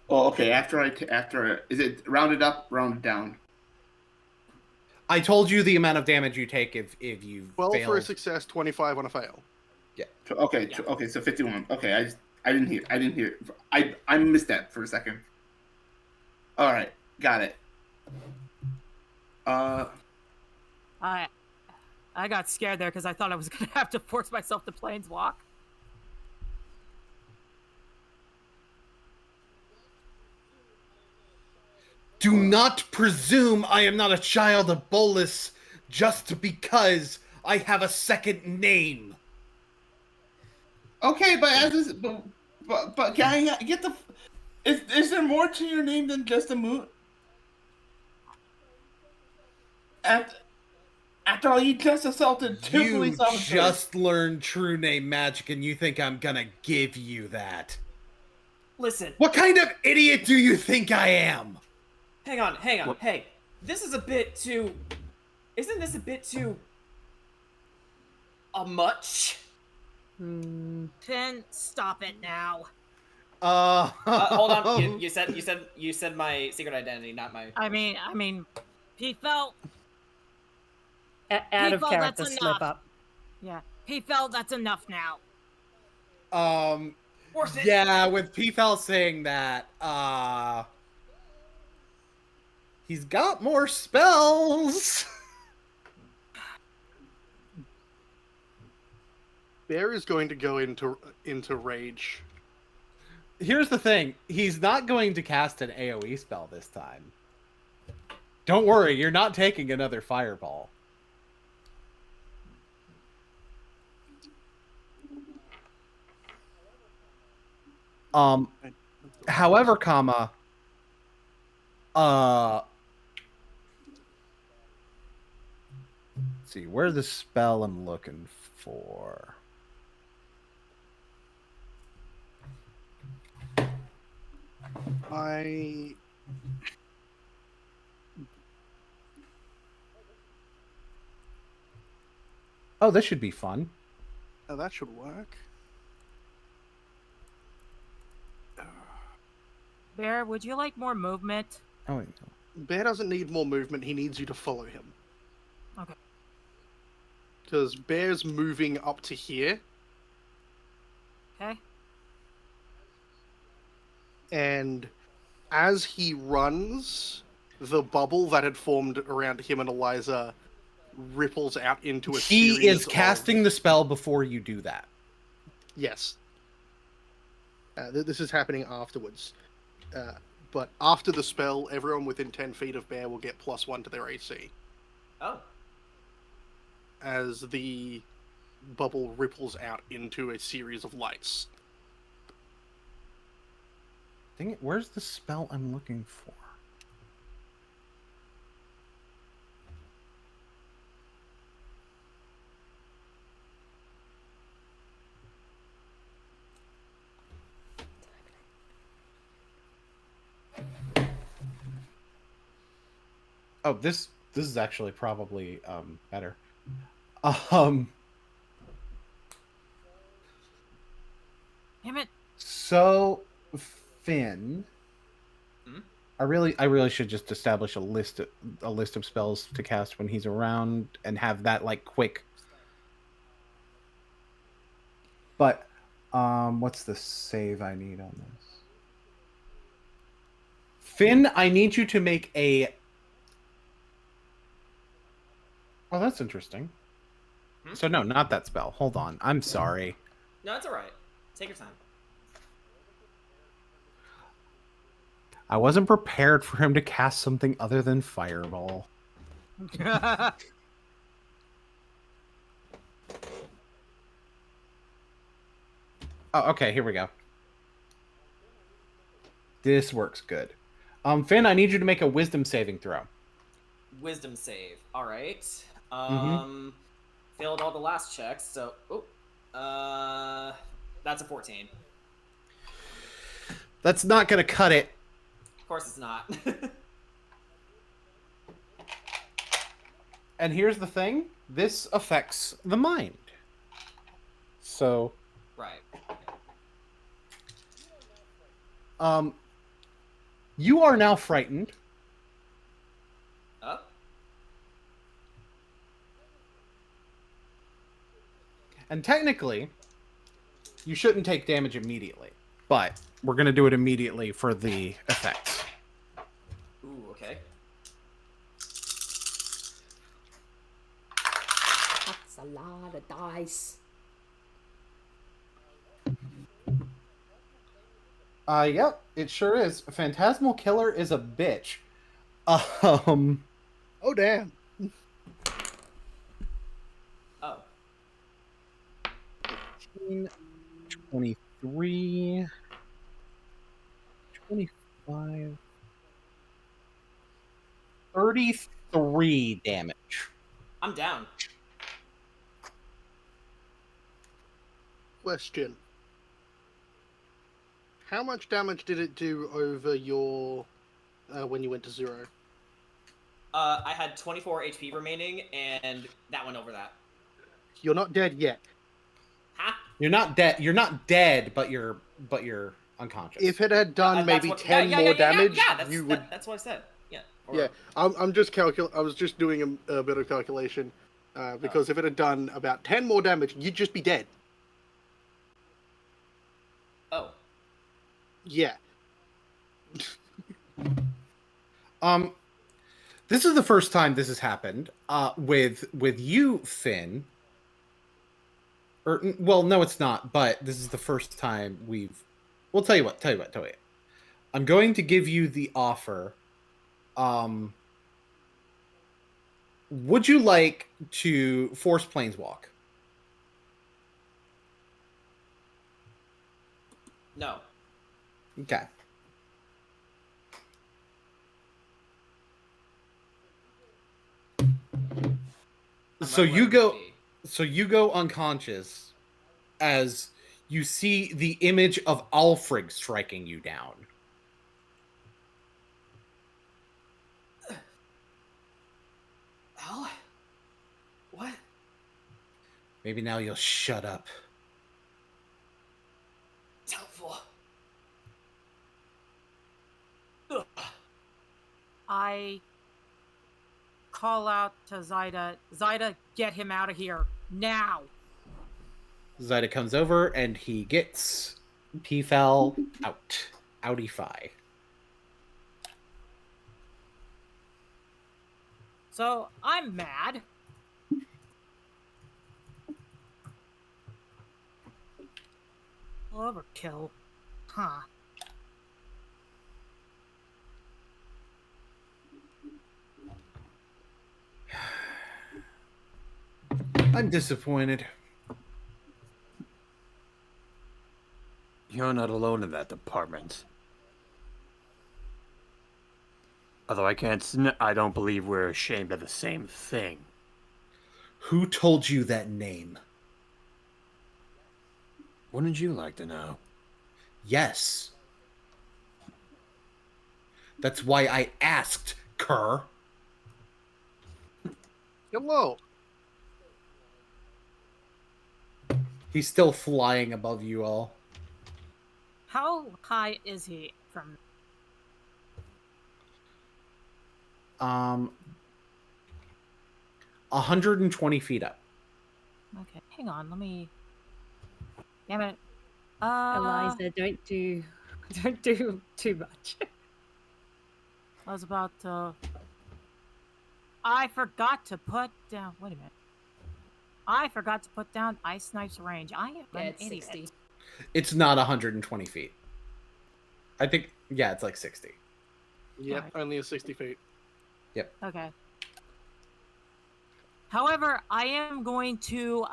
Oh, okay. After is it rounded up, rounded down? I told you the amount of damage you take if you 12 fail. for a success, 25 on a fail. Yeah. Okay. Yeah. Okay. So 51. Okay. I didn't hear. I missed that for a second. All right. Got it. I got scared there because I thought I was gonna have to force myself to planeswalk. Do not presume I am not a child of Bolas just because I have a second name. Okay, but as this, but can I get the? Is there more to your name than just a moon? After all, you just assaulted two You police officers. just learned true name magic and you think I'm gonna give you that. Listen, What kind of idiot do you think I am? hang on. Hey, this is a bit too... Isn't this a bit too... much? Then stop it now. Hold on. You said my secret identity, not my... I mean, he felt. Out of People, character that's slip enough. up. Yeah, he felt that's enough now. Worth it. Yeah, with P-Fal saying that, he's got more spells. Bear is going to go into rage. Here's the thing. He's not going to cast an AoE spell this time. Don't worry, you're not taking another fireball. However, let's see, where's the spell I'm looking for? Oh, this should be fun. Oh, that should work. Bear, would you like more movement? Oh, wait. Bear doesn't need more movement, he needs you to follow him. Okay. Because Bear's moving up to here, Okay. and as he runs, the bubble that had formed around him and Eliza ripples out into a He series is casting the spell before you do that. Yes. This is happening afterwards. But after the spell, everyone within 10 feet of Bear will get +1 to their AC. Oh. As the bubble ripples out into a series of lights. Dang it, where's the spell I'm looking for? Oh, this is actually probably better. Damn it. So Finn, Hmm? I really should just establish a list of spells to cast when he's around and have that like quick. But what's the save I need on this? Finn, I need you to make a. Oh, that's interesting. So no, not that spell. Hold on. I'm sorry. No, it's alright. Take your time. I wasn't prepared for him to cast something other than Fireball. Oh, okay, here we go. This works good. Finn, I need you to make a wisdom saving throw. Wisdom save. Alright. Mhm. Failed all the last checks, so that's a 14. That's not gonna cut it. Of course it's not. And here's the thing. This affects the mind. So Right. you are now frightened. Oh? And technically, you shouldn't take damage immediately. But we're going to do it immediately for the effects. Ooh, okay. That's a lot of dice. Yep, it sure is. Phantasmal Killer is a bitch. Oh, damn. Oh. 15, 23, 25, 33 damage. I'm down. Question. How much damage did it do over your... when you went to 0? I had 24 HP remaining, and that went over that. You're not dead yet. Huh? You're not dead. You're not dead, but you're unconscious. If it had done maybe 10 more damage, you would... That's what I said. Yeah. Yeah, I'm just I was just doing a bit of calculation, because if it had done about 10 more damage, you'd just be dead. Oh. Yeah. This is the first time this has happened. With you, Finn. Or well, no, it's not. But this is the first time we've. We'll tell you what. I'm going to give you the offer. Would you like to force planeswalk? No. Okay. So you go unconscious as you see the image of Alfred striking you down. Al? What? Maybe now you'll shut up. It's helpful. I call out to Zyda. Zyda, get him out of here now. Zyda comes over and he gets P-Fell out. Outie-fi. So I'm mad. Overkill. Huh. I'm disappointed. You're not alone in that department. Although I don't believe we're ashamed of the same thing. Who told you that name? Wouldn't you like to know? Yes. That's why I asked, Kerr. Hello. He's still flying above you all. How high is he from? 120 feet up. Okay, hang on, let me. Damn it. Eliza, don't do too much. I was about to. I forgot to put down. Wait a minute. I forgot to put down Ice Snipe's range. I am an idiot. 60. It's not 120 feet. I think, yeah, it's like 60. Yep, Right. only a 60 feet. Yep. Okay. However, I am going to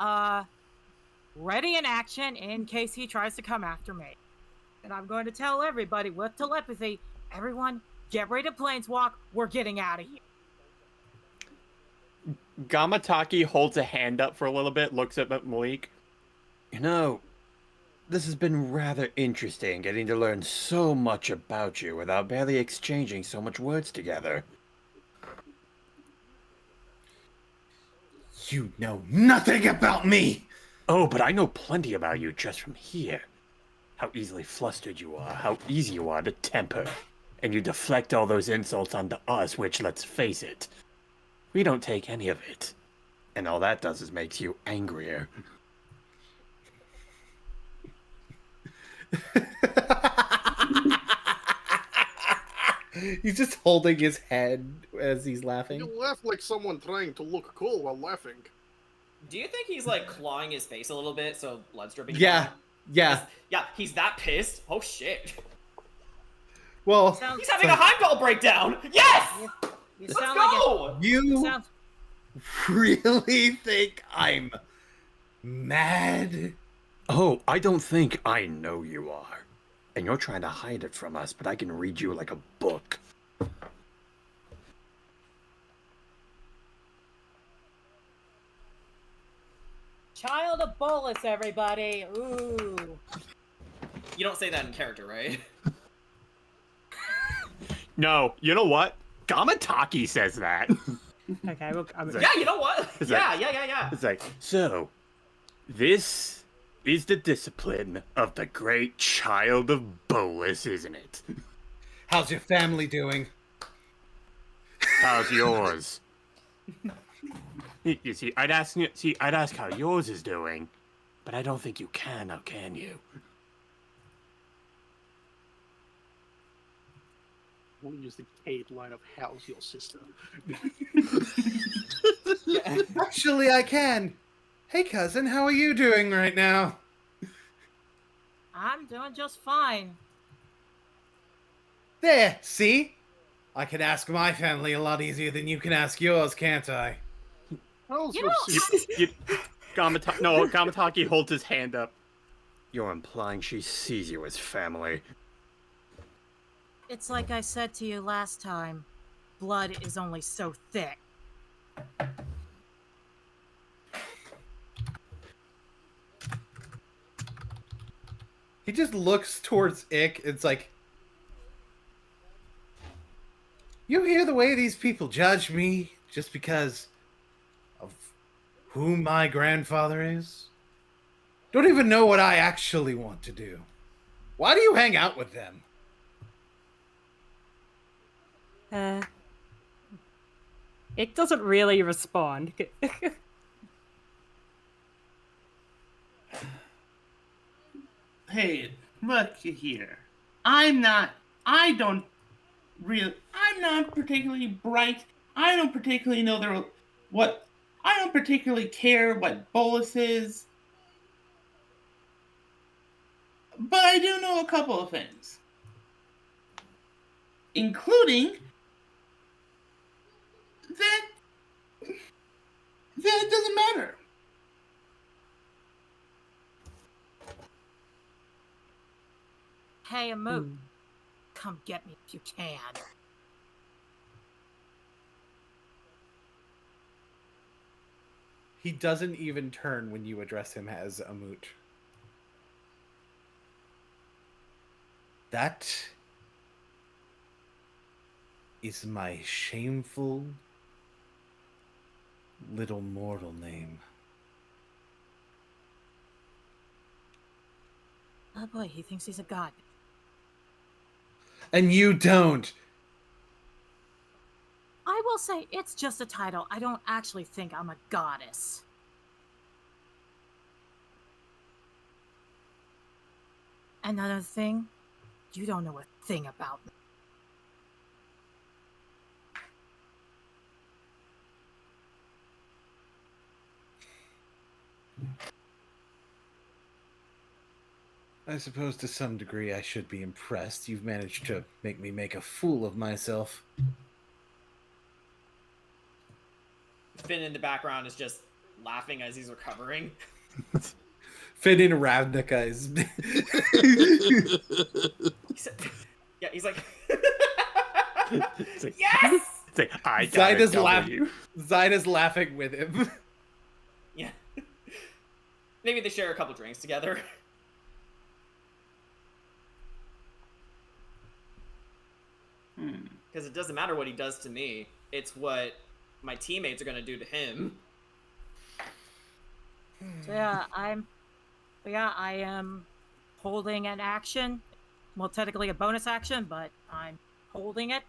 ready an action in case he tries to come after me. And I'm going to tell everybody with telepathy, everyone, get ready to planeswalk. We're getting out of here. Gamataki holds a hand up for a little bit, looks up at Malik. You know, this has been rather interesting, getting to learn so much about you without barely exchanging so much words together. You know nothing about me! Oh, but I know plenty about you just from here. How easily flustered you are, how easy you are to temper. And you deflect all those insults onto us, which, let's face it, we don't take any of it. And all that does is makes you angrier. He's just holding his head as he's laughing. You laugh like someone trying to look cool while laughing. Do you think he's like clawing his face a little bit so blood's dripping Yeah, down? yeah. Yeah, he's that pissed. Oh shit. Well, He's having a Heimdall breakdown! Yes! Let's go! You really think I'm mad? Oh, I don't think I know you are. And you're trying to hide it from us, but I can read you like a book. Child of Bolas, everybody. Ooh. You don't say that in character, right? No, you know what? Gamataki says that. Okay, Yeah, you know what? It's Yeah, like- yeah. It's like, so, this is the discipline of the great Child of Bolas, isn't it? How's your family doing? How's yours? You see, I'd ask how yours is doing, but I don't think you can, now can you? We'll use the Cade line of "How's your sister?" Actually, I can. Hey, cousin, how are you doing right now? I'm doing just fine. There, see? I can ask my family a lot easier than you can ask yours, can't I? How's You your know, sister? Gamataki holds his hand up. You're implying she sees you as family. It's like I said to you last time. Blood is only so thick. He just looks towards Ick. It's like, you hear the way these people judge me just because of who my grandfather is? Don't even know what I actually want to do. Why do you hang out with them? It doesn't really respond. Hey, look here. I'm not particularly bright. I don't particularly know I don't particularly care what Bolas is. But I do know a couple of things. Including that it doesn't matter. Hey, Amoot, come get me if you can. He doesn't even turn when you address him as a moot. That is my shameful little mortal name. Oh boy, he thinks he's a god. And you don't. I will say, it's just a title. I don't actually think I'm a goddess. Another thing, you don't know a thing about me. I suppose to some degree I should be impressed. You've managed to make me make a fool of myself. Finn in the background is just laughing as he's recovering. Finn in Ravnica is... he's like... It's like, yes! It's like, I got Zyda's laughing with him. Yeah. Maybe they share a couple drinks together. Because it doesn't matter what he does to me. It's what my teammates are going to do to him. So I am holding an action. Well, technically a bonus action, but I'm holding it.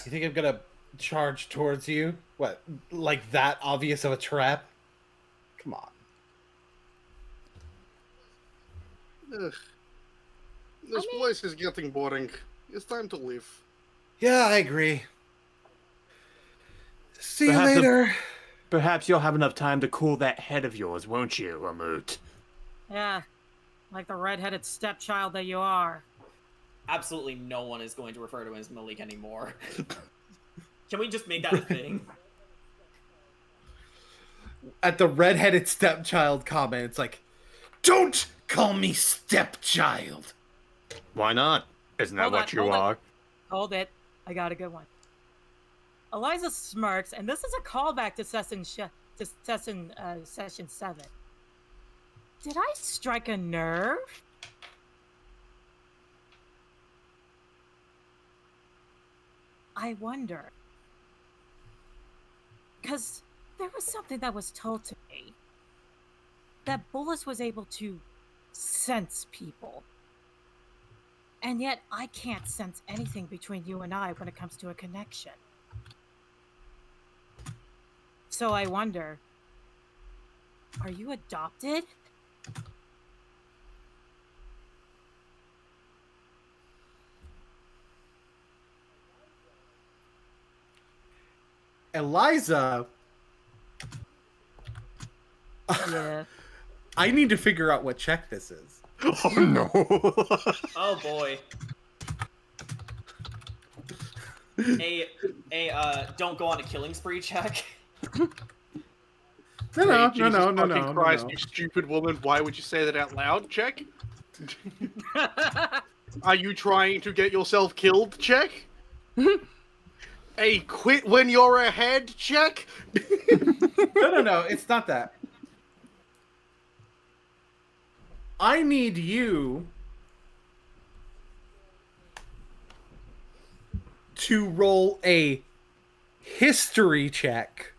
You think I'm gonna charge towards you? What, like that obvious of a trap? Come on. Ugh. This place is getting boring. It's time to leave. Yeah, I agree. See you later. Perhaps you'll have enough time to cool that head of yours, won't you, Amoot? Yeah, like the red-headed stepchild that you are. Absolutely no one is going to refer to him as Malik anymore. Can we just make that a thing? At the red-headed stepchild comment, it's like, don't call me stepchild. Why not? Isn't that what you are? Hold it. I got a good one. Eliza smirks, and this is a callback to session 7. Did I strike a nerve? I wonder. Because there was something that was told to me. That Bolas was able to sense people. And yet, I can't sense anything between you and I when it comes to a connection. So I wonder, are you adopted? Eliza. Yeah. I need to figure out what check this is. Oh no. Oh boy. Don't go on a killing spree check. No. Christ, you stupid woman! Why would you say that out loud? Check. Are you trying to get yourself killed? Check. A quit when you're ahead? Check. No. It's not that. I need you to roll a history check.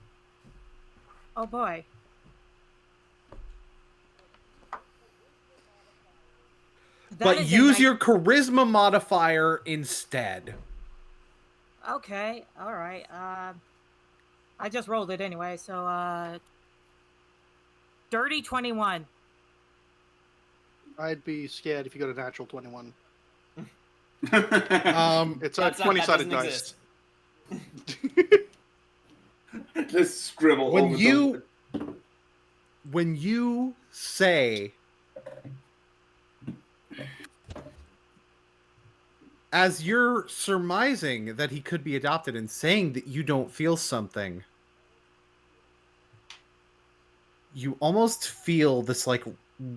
Oh boy. But use your charisma modifier instead. Okay, alright. I just rolled it anyway, so dirty 21. I'd be scared if you got a natural 21. It's a That's 20-sided dice. Just scribble When over you say, as you're surmising that he could be adopted and saying that you don't feel something, you almost feel this like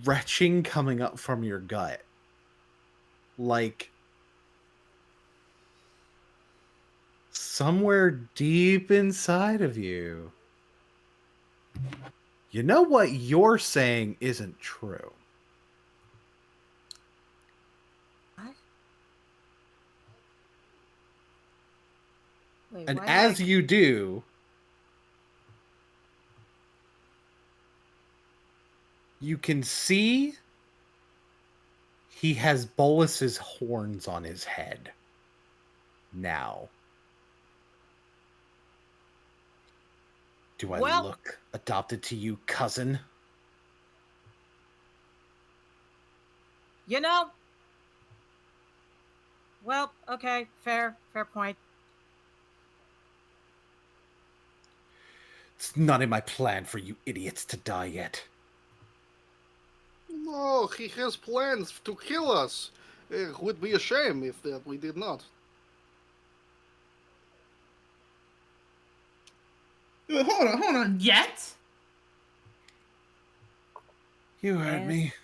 retching coming up from your gut. Like somewhere deep inside of you. You know what you're saying isn't true. What? Wait, And why as did you do, you can see he has Bolas's horns on his head now. Do I look adopted to you, cousin? You know? Well, okay, fair point. It's not in my plan for you idiots to die yet. No, he has plans to kill us. It would be a shame if we did not. Hold on. Yet? You heard me.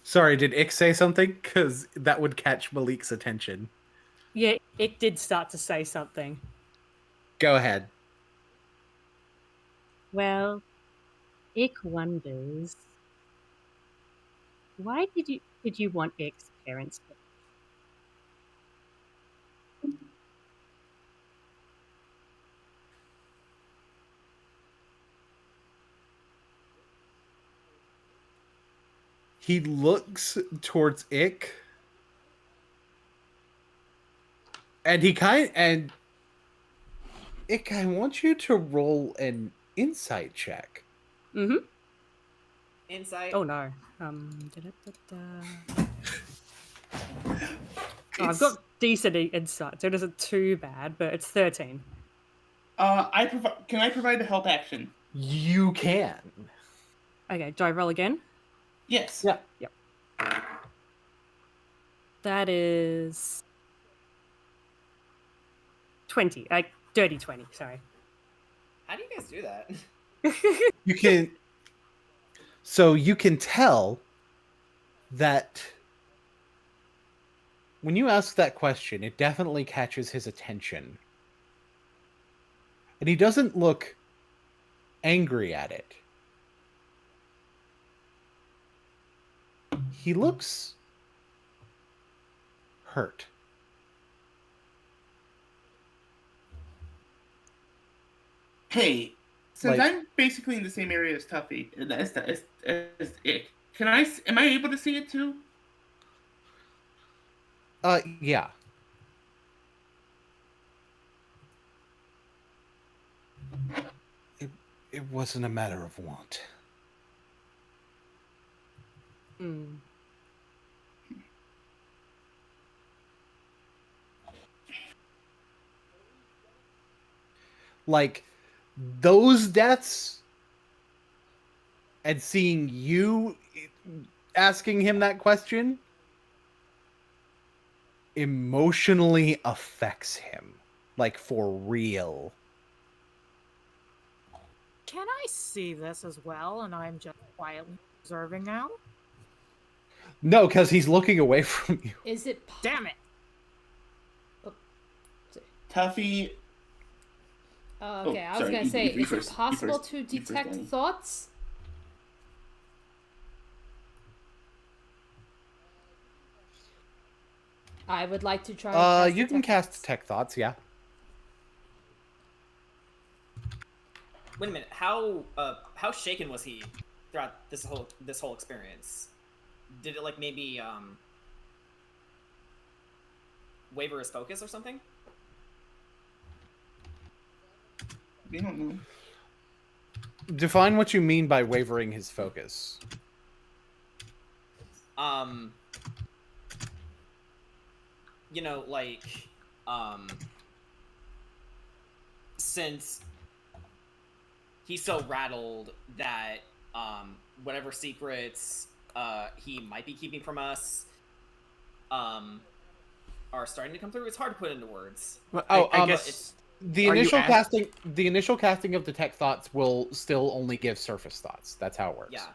Sorry, did Ick say something? Because that would catch Malik's attention. Yeah, it did start to say something. Go ahead. Well, Ick wonders, why did you want Ick's parents to? He looks towards Ick. And Ick, I want you to roll an insight check. Mm-hmm. Insight. Oh no. I've got decent insight, so it isn't too bad, but it's 13. Can I provide a help action? You can. Okay, do I roll again? Yes. Yeah. Yep. That is 20. Dirty 20, sorry. How do you guys do that? You can tell that when you ask that question, it definitely catches his attention. And he doesn't look angry at it. He looks hurt. Hey, since Like- I'm basically in the same area as Tuffy, as Ick, am I able to see it too? Yeah. It wasn't a matter of want. like those deaths and seeing you asking him that question emotionally affects him, like for real. Can I see this as well, and I'm just quietly observing now? No, because he's looking away from you. Is it? Damn it! Tuffy. Okay, I was gonna say, is it possible to detect thoughts? I would like to try. You can cast detect thoughts, yeah. Wait a minute. How shaken was he throughout this whole experience? Did it like maybe waver his focus or something? We don't know. Define what you mean by wavering his focus. You know, like, since he's so rattled that, whatever secrets, he might be keeping from us, are starting to come through. It's hard to put into words. Well, I guess the initial casting of detect thoughts will still only give surface thoughts. That's how it works. Yeah.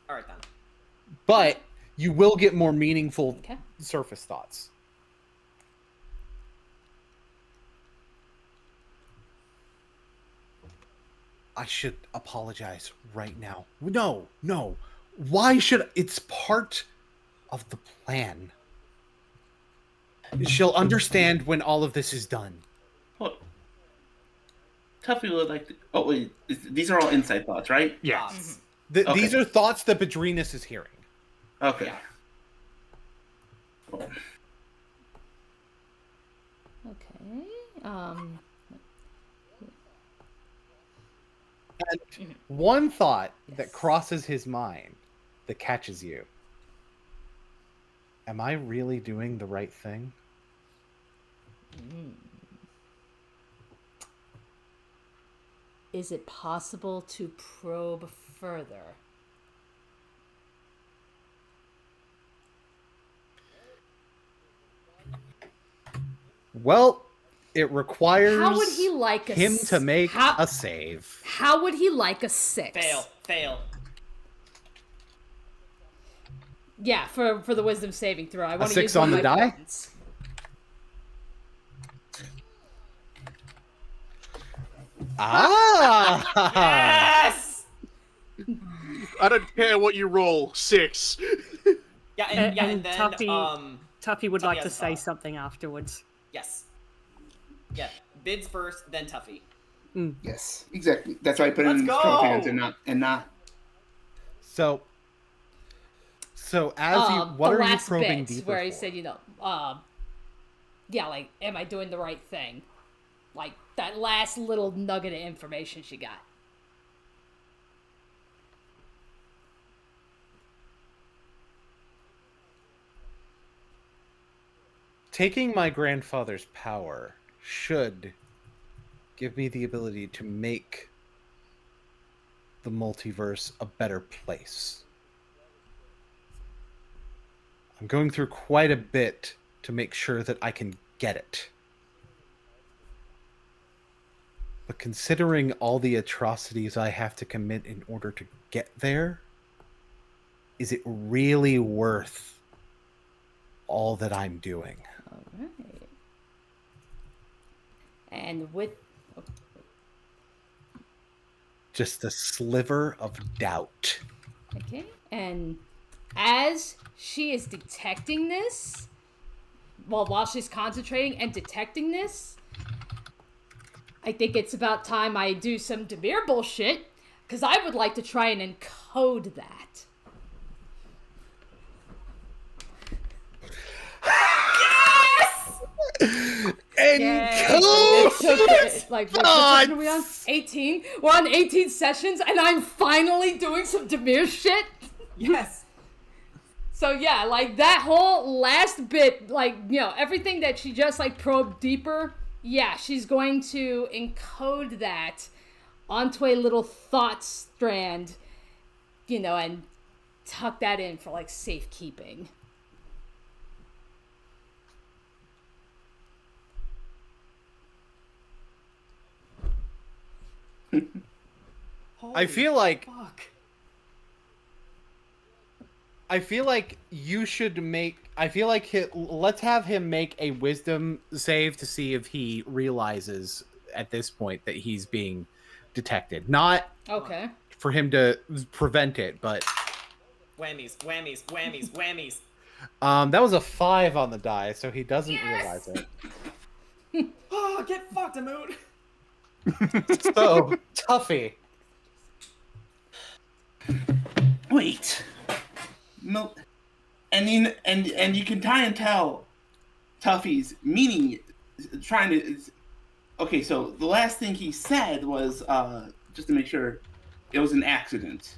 All right then. But you will get more meaningful surface thoughts. I should apologize right now. No. Why should... It's part of the plan. She'll understand when all of this is done. Well, Tuffy would like to... Oh, wait. These are all inside thoughts, right? Yes. Okay. These are thoughts that Bedrinus is hearing. Okay. Yeah. Cool. Okay. And one thought that crosses his mind that catches you. Am I really doing the right thing? Is it possible to probe further? Well, it requires How would he like him to make a save. How would he like a 6? Fail. Yeah, for the wisdom saving throw. I want to 6 use on one the of my die? points. Yes! I don't care what you roll. 6. Yeah, and then Tuffy would like to has say something afterwards. Yes. Yeah, Bids first, then Tuffy. Yes, exactly. That's why I put it Let's in go! hands and not. So as you, what the are you last probing bit deeper where he for? said, yeah, like, am I doing the right thing? Like, that last little nugget of information she got. Taking my grandfather's power should give me the ability to make the multiverse a better place. I'm going through quite a bit to make sure that I can get it. But considering all the atrocities I have to commit in order to get there, is it really worth all that I'm doing? All right. And with... Just a sliver of doubt. Okay, and as she is detecting this, while she's concentrating and detecting this, I think it's about time I do some Demir bullshit, because I would like to try and encode that. Encode! Like, what session are we on? 18? We're on 18 sessions, and I'm finally doing some Demir shit? Yes. So yeah, like that whole last bit, like, everything that she just like probed deeper yeah, she's going to encode that onto a little thought strand, and tuck that in for like safekeeping. I feel like Fuck. I feel like you should make. I feel like let's have him make a wisdom save to see if he realizes at this point that he's being detected. Not Okay. for him to prevent it, but Whammies, whammies, whammies, whammies. that was a 5 on the die, so he doesn't realize it. Oh, get fucked, Amoot. So, Tuffy. Wait. No. And you can try and tell Tuffy's meaning, trying to. Okay, so the last thing he said was just to make sure it was an accident.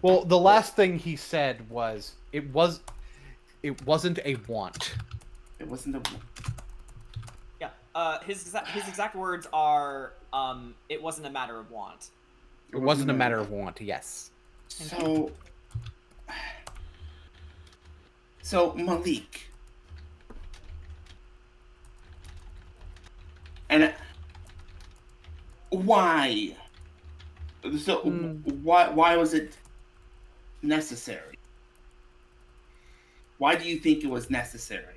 Well, the last thing he said was it wasn't a want. It wasn't a. Yeah. His exact words are it wasn't a matter of want. It wasn't a matter of want. Yes. So Malik. And why? So why was it necessary? Why do you think it was necessary?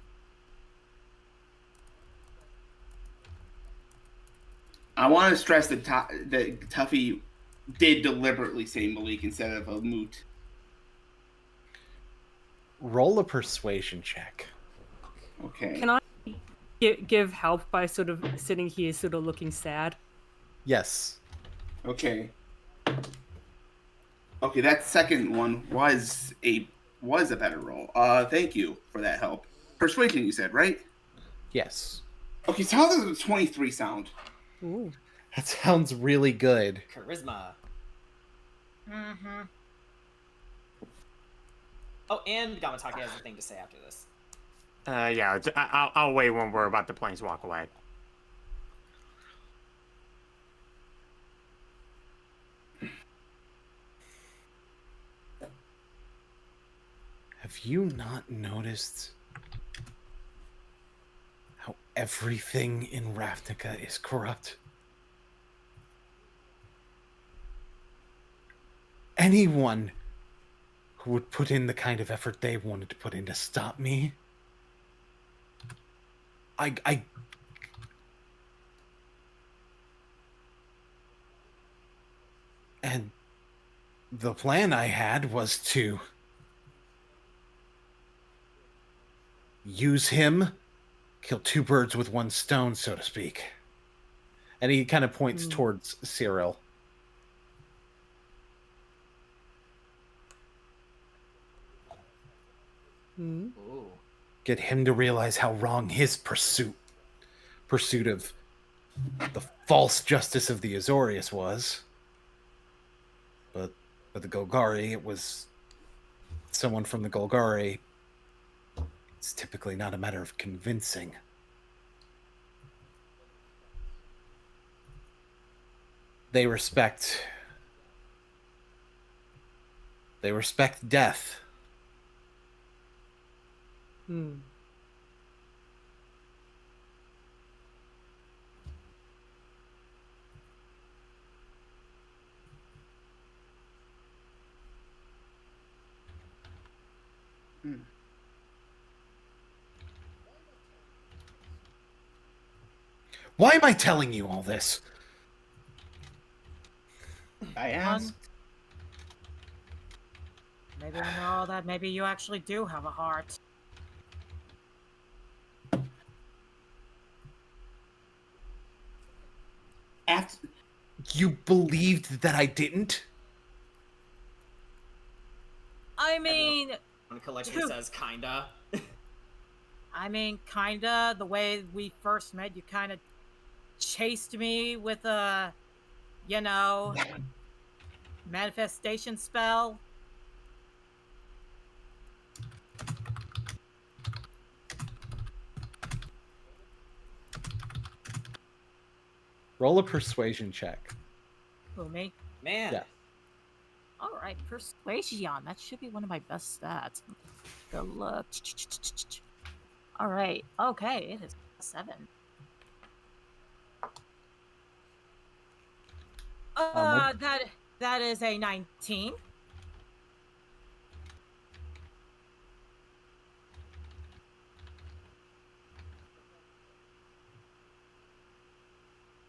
I want to stress that Tuffy did deliberately say Malik instead of a moot. Roll a persuasion check. Okay. Can I give help by sort of sitting here, sort of looking sad? Yes. Okay. Okay, that second one was a better roll. Thank you for that help. Persuasion, you said, right? Yes. Okay, so how does the 23 sound? Ooh. That sounds really good. Charisma. Mm-hmm. Oh, and Gamatake has a thing to say after this. Yeah, I'll wait when we're about to planeswalk away. Have you not noticed how everything in Ravnica is corrupt? Anyone who would put in the kind of effort they wanted to put in to stop me, and the plan I had was to use him, kill two birds with one stone, so to speak. And he kind of points towards Cyril. Ooh. Get him to realize how wrong his pursuit of the false justice of the Azorius was. But with the Golgari, it was someone from the Golgari. It's typically not a matter of convincing. They respect death. Why am I telling you all this? I asked. Maybe I know that maybe you actually do have a heart. After You believed that I didn't? I mean, When Collection says kinda. kinda. The way we first met, you kind of chased me with a, manifestation spell. Roll a persuasion check. Who, me? Man. Yeah. All right, persuasion. That should be one of my best stats. Good luck. All right. Okay, it is 7. That is a 19.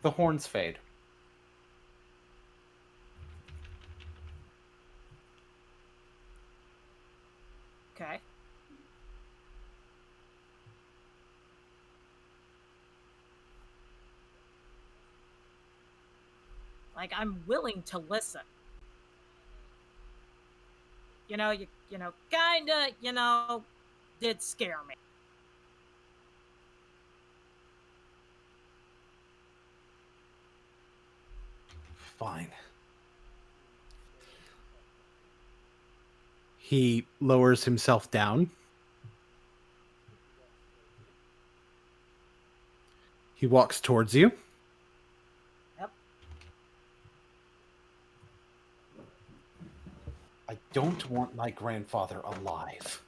The horns fade. Okay. Like, I'm willing to listen. You know, kinda, did scare me. Fine. He lowers himself down. He walks towards you. Yep. I don't want my grandfather alive.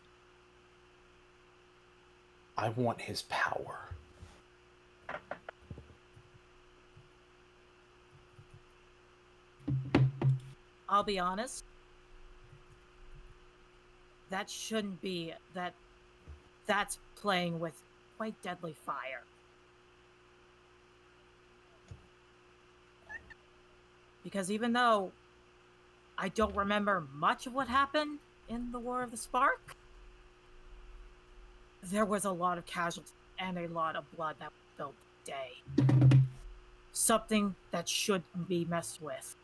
I want his power. I'll be honest. That shouldn't be that's playing with quite deadly fire. Because even though I don't remember much of what happened in the War of the Spark, there was a lot of casualties and a lot of blood that was spilled today. Something that shouldn't be messed with.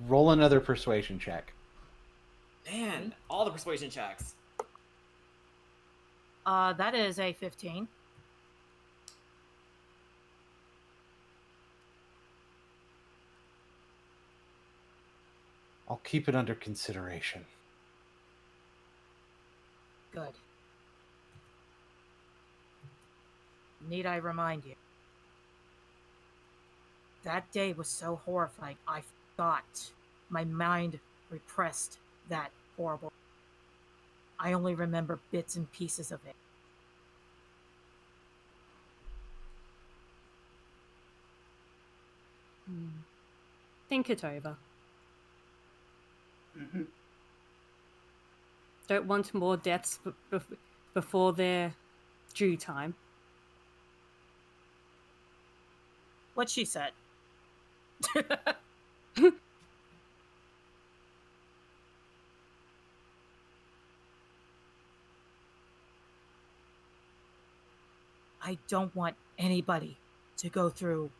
Roll another persuasion check. Man, all the persuasion checks. That is a 15. I'll keep it under consideration. Good. Need I remind you? That day was so horrifying, I forgot. My mind repressed that horrible. I only remember bits and pieces of it. Think it over. Mm-hmm. Don't want more deaths before their due time. What she said. I don't want anybody to go through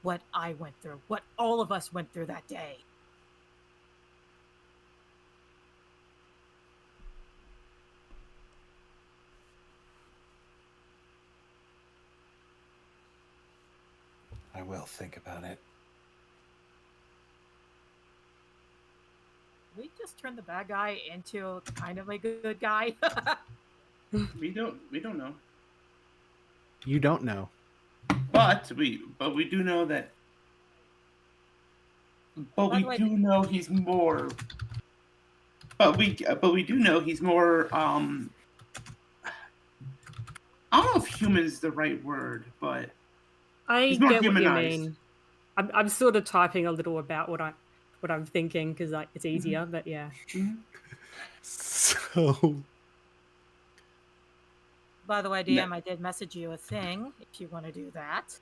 what I went through, what all of us went through that day. I will think about it. We just turned the bad guy into kind of a good guy. We don't know. You don't know. But we do know that. But we do know he's more. But we do know he's more. I don't know if human is the right word, but I he's more get what you humanized. mean. I'm sort of typing a little about what I'm thinking because like it's easier, but yeah. So. By the way, DM, I did message you a thing if you want to do that.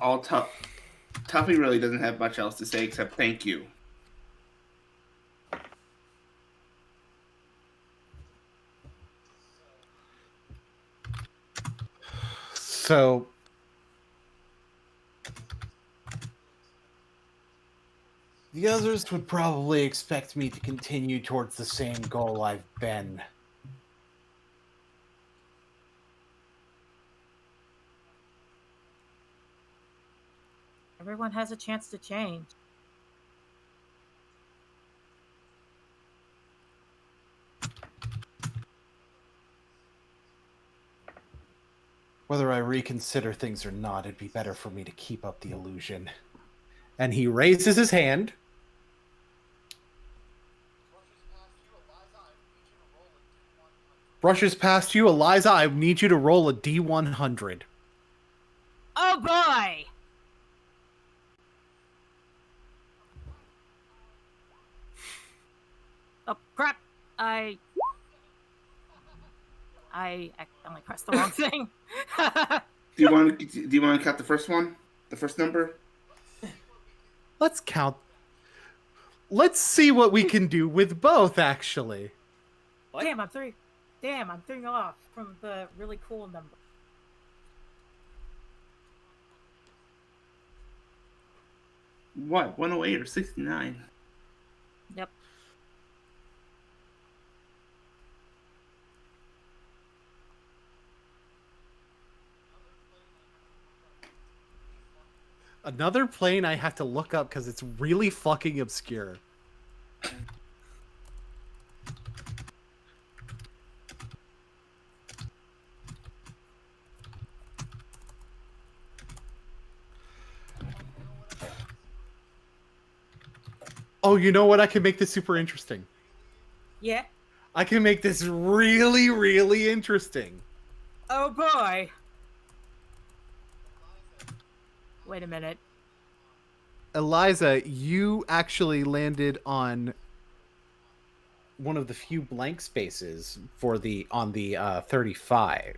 All Tuffy really doesn't have much else to say except thank you. So the others would probably expect me to continue towards the same goal I've been. Everyone has a chance to change. Whether I reconsider things or not, it'd be better for me to keep up the illusion. And he raises his hand. Brushes past you. Eliza, I need you to roll a D100. Oh boy! Oh crap! I accidentally pressed the wrong thing. Do you want to count the first one? The first number? Let's count. Let's see what we can do with both, actually. What? Damn, I'm three off from the really cool number. What? 108 or 69? Yep. Another plane I have to look up because it's really fucking obscure. Oh, you know what? I can make this super interesting. Yeah. I can make this really, really interesting. Oh boy. Wait a minute. Eliza, you actually landed on one of the few blank spaces for on the 35,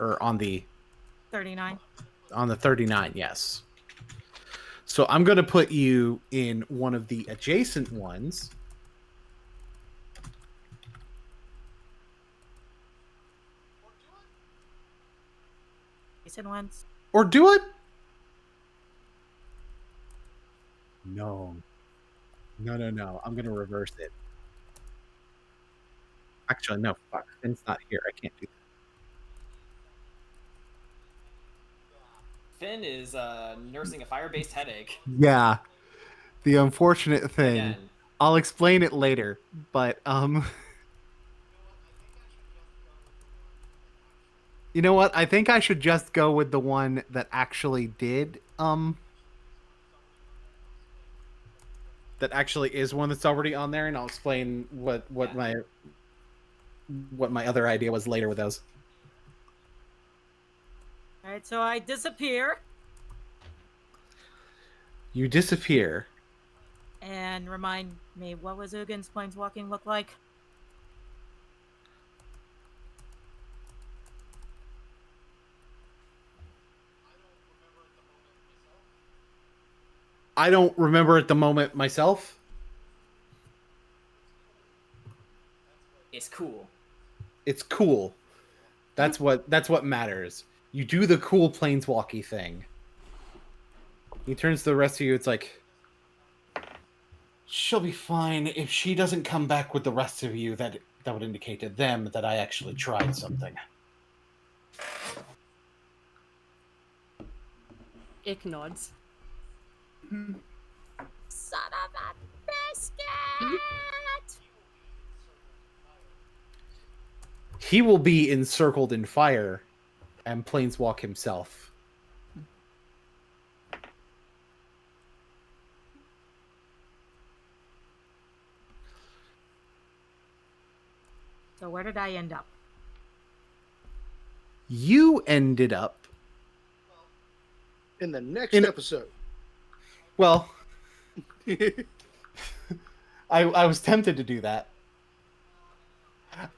or on the 39. On the 39, yes. So I'm going to put you in one of the adjacent ones. Adjacent ones. Or do it. No. No. I'm going to reverse it. Actually, no. Fuck. Finn's not here. I can't do that. Finn is nursing a fire-based headache. Yeah. The unfortunate thing. Again. I'll explain it later, but you know what? I think I should just go with the one that actually did that actually is one that's already on there, and I'll explain what my other idea was later with those. All right, so I disappear. You disappear. And remind me, what was Ugin's planeswalking look like? I don't remember at the moment myself. It's cool. It's cool. That's what matters. You do the cool planeswalky thing. He turns to the rest of you. It's like, she'll be fine. If she doesn't come back with the rest of you, that would indicate to them that I actually tried something. Ick nods. Son of a biscuit! He will be encircled in fire and planeswalk himself. So where did I end up? You ended up in the next episode. Well, I was tempted to do that.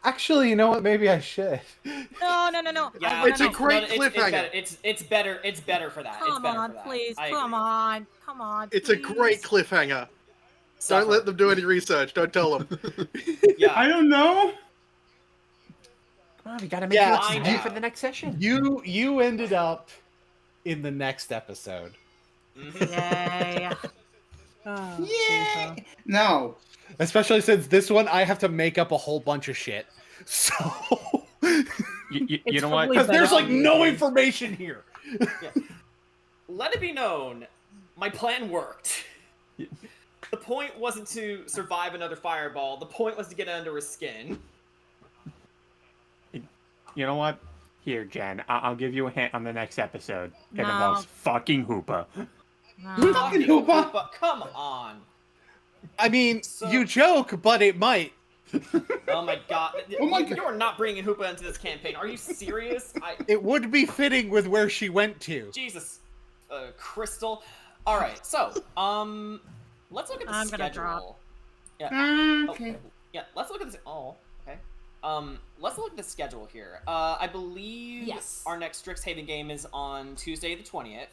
Actually, you know what? Maybe I should. No. Yeah, it's a great cliffhanger. It's better for that. Come on, please. Come on. It's a great cliffhanger. Don't let them do any research. Don't tell them. Yeah. I don't know. Oh, we gotta make Yeah, it I XP know. for the next session. You ended up in the next episode. Yay. Oh, Yeah. super. No. Especially since this one I have to make up a whole bunch of shit. So You It's know what? probably because there's better like than no anything. information here. Yeah. Let it be known, my plan worked. The point wasn't to survive another fireball. The point was to get under his skin. You know what? Here, Jen, I'll give you a hint on the next episode. It No. involves fucking Hoopa. No. Fucking Hoopa, come on. I mean, So- you joke, but it might. Oh my god. Oh my You are not bringing Hoopa into this campaign. Are you serious? It would be fitting with where she went to. Jesus. Crystal. Alright, so, let's look at the I'm gonna schedule. drop. Yeah. Okay. Yeah, let's look at this. Oh, okay. Let's look at the schedule here. I believe Yes. our next Strixhaven game is on Tuesday the 20th.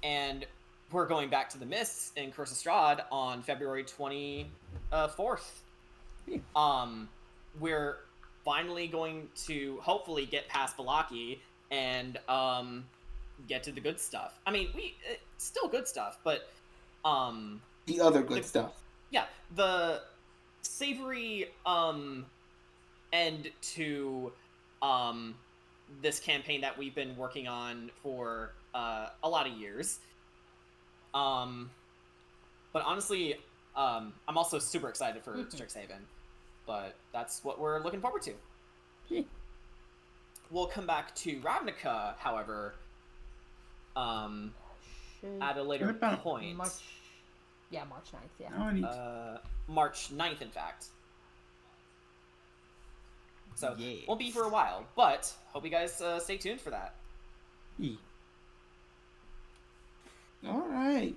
And we're going back to the Mists in Curse of Strahd on February 24th. We're finally going to hopefully get past Balaki and get to the good stuff. I mean, still good stuff, but The other good stuff. yeah, the savory end to this campaign that we've been working on for a lot of years. But honestly, I'm also super excited for Strixhaven. But that's what we're looking forward to. We'll come back to Ravnica, however, at a later What about point. March 9th, yeah. Now I need March 9th, in fact. So, Yes. won't be for a while, but hope you guys stay tuned for that. All right.